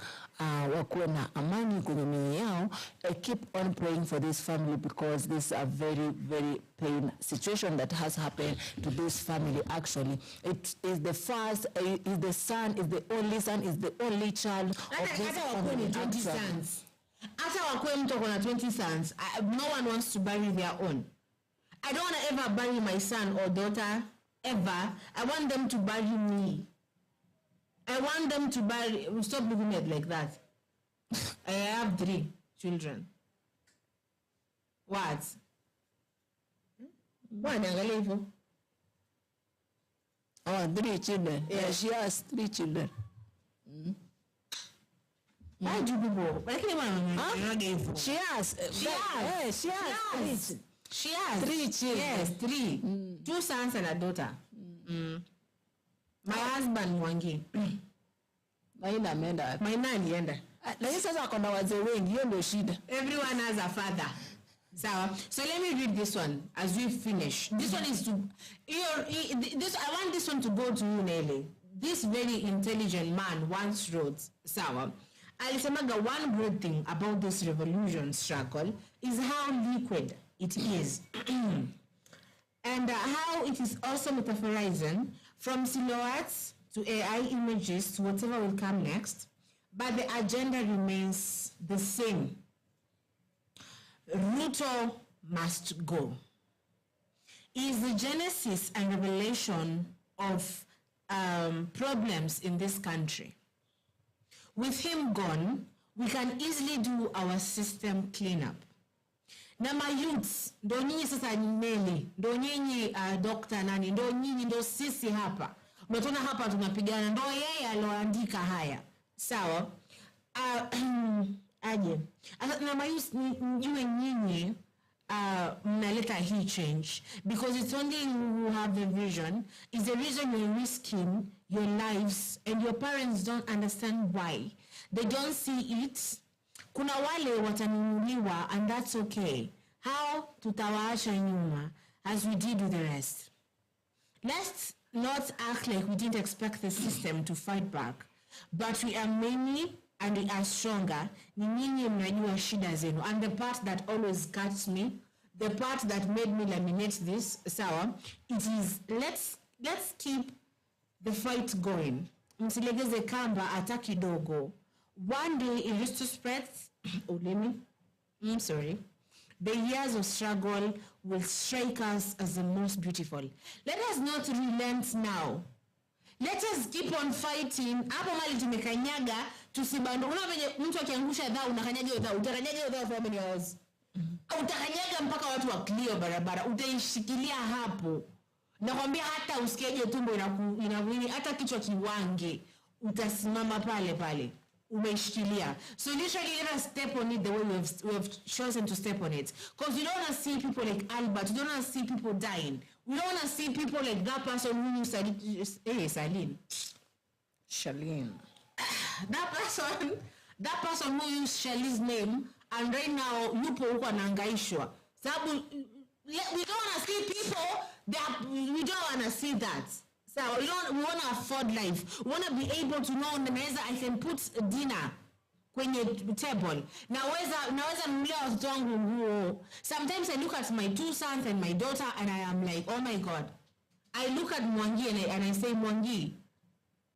wakuwe na amani kwenye mioyo yao. I keep on praying for this family because this is a very, very pain situation that has happened to this family. Actually, it is the first, is the son, is the only son, is the only child of this family. 20 sons. After wakwe mtu kuna 20 sons, no one wants to bury their own. I don't want to ever bury my son or daughter. Ever. I want them to bury me. I want them to bury. Stop looking at it like that. I have 3 children. What? Why angalia hivyo? Oh, 3 children. Yeah, she has 3 children. Why do people? She has 3 children. Yes, 3. 2 sons and a daughter. My husband Mwangi. Maina ameenda. Maina alienda. Lakini sasa akona wazee wengi, hiyo ndio shida. Everyone has a father. So let me read this one as we finish. This one is to I want this one to go to you, Nelly. This very intelligent man once wrote, Sawa, alisemaga one great thing about this revolution struggle is how liquid it is. And how it is also metaphorizing from silhouettes to AI images to whatever will come next, but the agenda remains the same. Ruto must go. Is the genesis and revelation of problems in this country. With him gone, we can easily do our system cleanup. Na mayouths, ndo nyinyi sasa Nelly, ndo nyinyi Dr. nani, ndo nyinyi ndo sisi hapa. Umetona hapa tunapigana, ndo yeye aloandika haya. Sawa? Aje. Na mayouths mjue nyinyi mnaleta hii change, because it's only you who have the vision. Is the reason you're risking your lives and your parents don't understand why. They don't see it. Kuna wale watanunuliwa, and that's okay. How tutawaacha nyuma as we did with the rest. Let's not act like we didn't expect the system to fight back, but we are many and we are stronger. Ni nyinyi mnajua shida zenu. And the part that always cuts me, the part that made me laminate this, sawa, it is let's keep the fight going. Msilegeze kamba hata kidogo. One day it is to spread, the years of struggle will strike us as the most beautiful. Let us not relent now. Let us keep on fighting. Hapo mali tumekanyaga, tusibando. Unavenye mtu akiangusha dhao, unakanyaga dhao. Utakanyaga dhao for how many hours? Utakanyaga mpaka watu wa clear barabara. Utaishikilia hapo. Nakwambia hata usikiaje tumbo inakuini, hata kichwa kiwange. Utasimama pale pale. Umeshikilia. So literally let us step on it the way we have chosen to step on it. Because you don't want to see people like Albert. You don't want to see people dying. We don't want to see people like that person who used Charlene. That person who used Charlene's name, and right now yupo huko anahangaishwa. Sababu we don't want to see people that we don't want to see that. So we want to afford life. We want to be able to know I can put dinner kwenye table. Naweza mlia watoto wangu nguo. Sometimes I look at my two sons and my daughter and I am like, oh my God. I look at Mwangi and I say, Mwangi,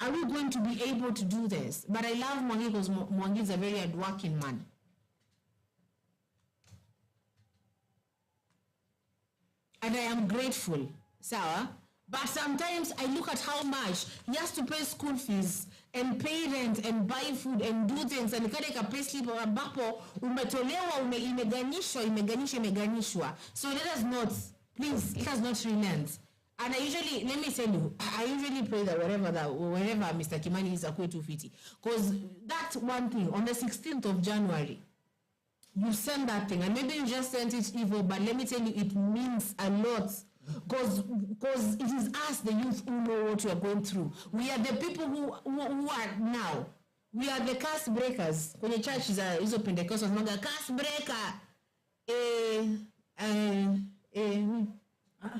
are we going to be able to do this? But I love Mwangi because Mwangi is a very hardworking man. And I am grateful. Sawa? But sometimes I look at how much he has to pay school fees and pay rent and buy food and do things, and kade ka pay slip ambapo umetolewa imeganishwa. So let us not, please, let us not relent. And let me tell you, I usually pray that wherever Mr. Kimani is akwe 250. Because that one thing, on the 16th of January, you send that thing, and maybe you just sent it evil, but let me tell you, it means a lot. Because it is us, the youth, who know what we are going through. We are the people who are now. We are the curse breakers. When the church is a Pentecostal, it's not a curse breaker.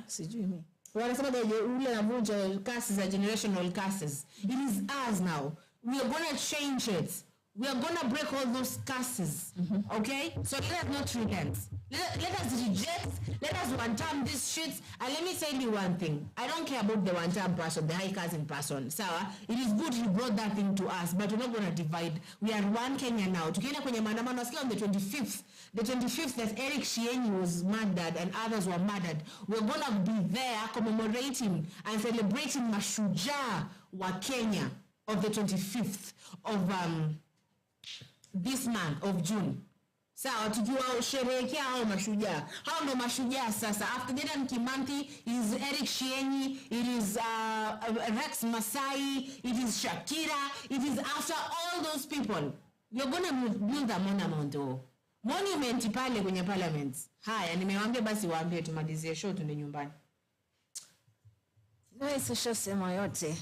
Sijui me. Wanasema ule navunja curses are generational curses. It is us now. We are going to change it. We are going to break all those curses. Okay? So let us not relent. Let us reject. Let us one-time this shit. And let me tell you one thing. I don't care about the one-time person, the high cousin person. Sawa? It is good you brought that thing to us, but we're not going to divide. We are one Kenya now. Tukienda kwenye maandamano on the 25th. The 25th that Eric Shienyi was murdered and others were murdered. We're going to be there commemorating and celebrating mashujaa wa Kenya of the 25th of this month of June. Sawa, tukiwa sherehekea hao mashujaa. Hao ndo mashujaa sasa. After Dedan Kimanthi, it is Eric Shienyi, it is Rex Masai, it is Shakira, it is after all those people. You're going to build a monument pale kwenye parliament. Haya, nimewaambia basi waambie tumalizie show tunde nyumbani. Sasa sema yote.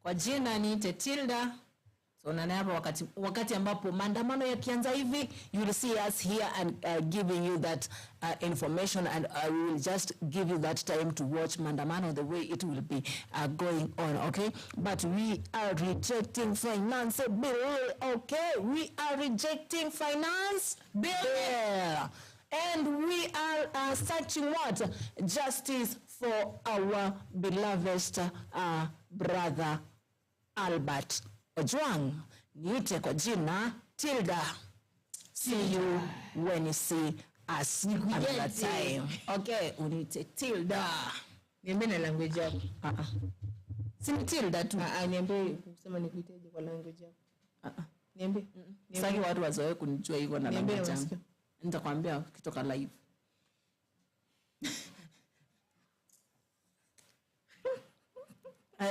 Kwa jina niite Tilda. So nana hapa wakati ambapo maandamano yakianza hivi, you will see us here and giving you that information, and we will just give you that time to watch maandamano the way it will be going on, okay? But we are rejecting finance bill, okay? We are rejecting finance bill. And we are searching what? Justice for our beloved brother Albert Ojwang. Niite kwa jina Tilda. See you when you see us another time. Okay, uniite Tilda. Niambie na language yako. Si Tilda tu. Niambie kusema nikuiteje kwa language yako. Niambie. Sasa watu wazoe kunijua hivyo na language yangu. Nitakwambia kitoka live.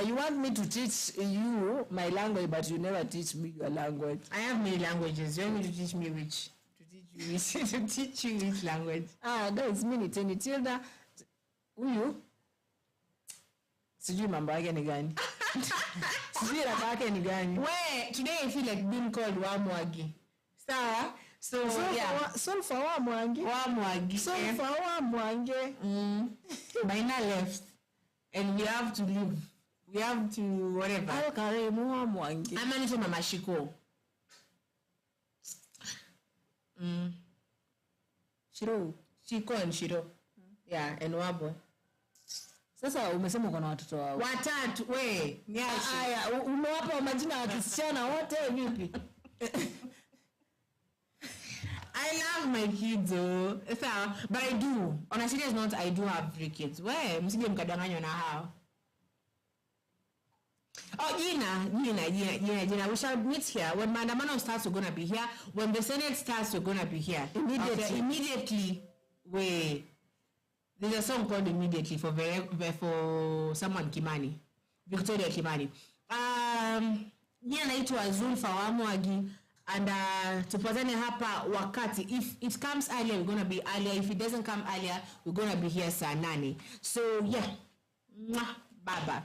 You want me to teach you my language, but you never teach me your language. I have many languages. You want me to teach me which? To teach you which language? Guys, mimi ni Tilda. Huyu sijui mambo yake ni gani. Sijui rapa yake ni gani. Today I feel like being called Wamwagi. Sawa? So yeah. Solfa Wamwangi. Solfa Wamwangi. Baina left. And we have to leave. We have to whatever. Alkaremu Wamwangi. I'm managing Mama Shiko. Shiko and Shiro. Yeah, and Wabo. Sasa umesema uko na watoto wao. Watatu, niache. Aya, umewapa majina ya kisichana wote vipi? I love my kids, but I do. On a serious note, I do have 3 kids. Msije mkadanganywa na hao. Oh, Gina. We shall meet here. When maandamano starts, we're going to be here. When the Senate starts, we're going to be here. Immediately. There's a song called Immediately for someone Kimani. Victoria Kimani. Gina naitwa Zulfa Wamwagi. And tupatane hapa wakati. If it comes earlier, we're going to be earlier. If it doesn't come earlier, we're going to be here saa 8. So, yeah. Baba.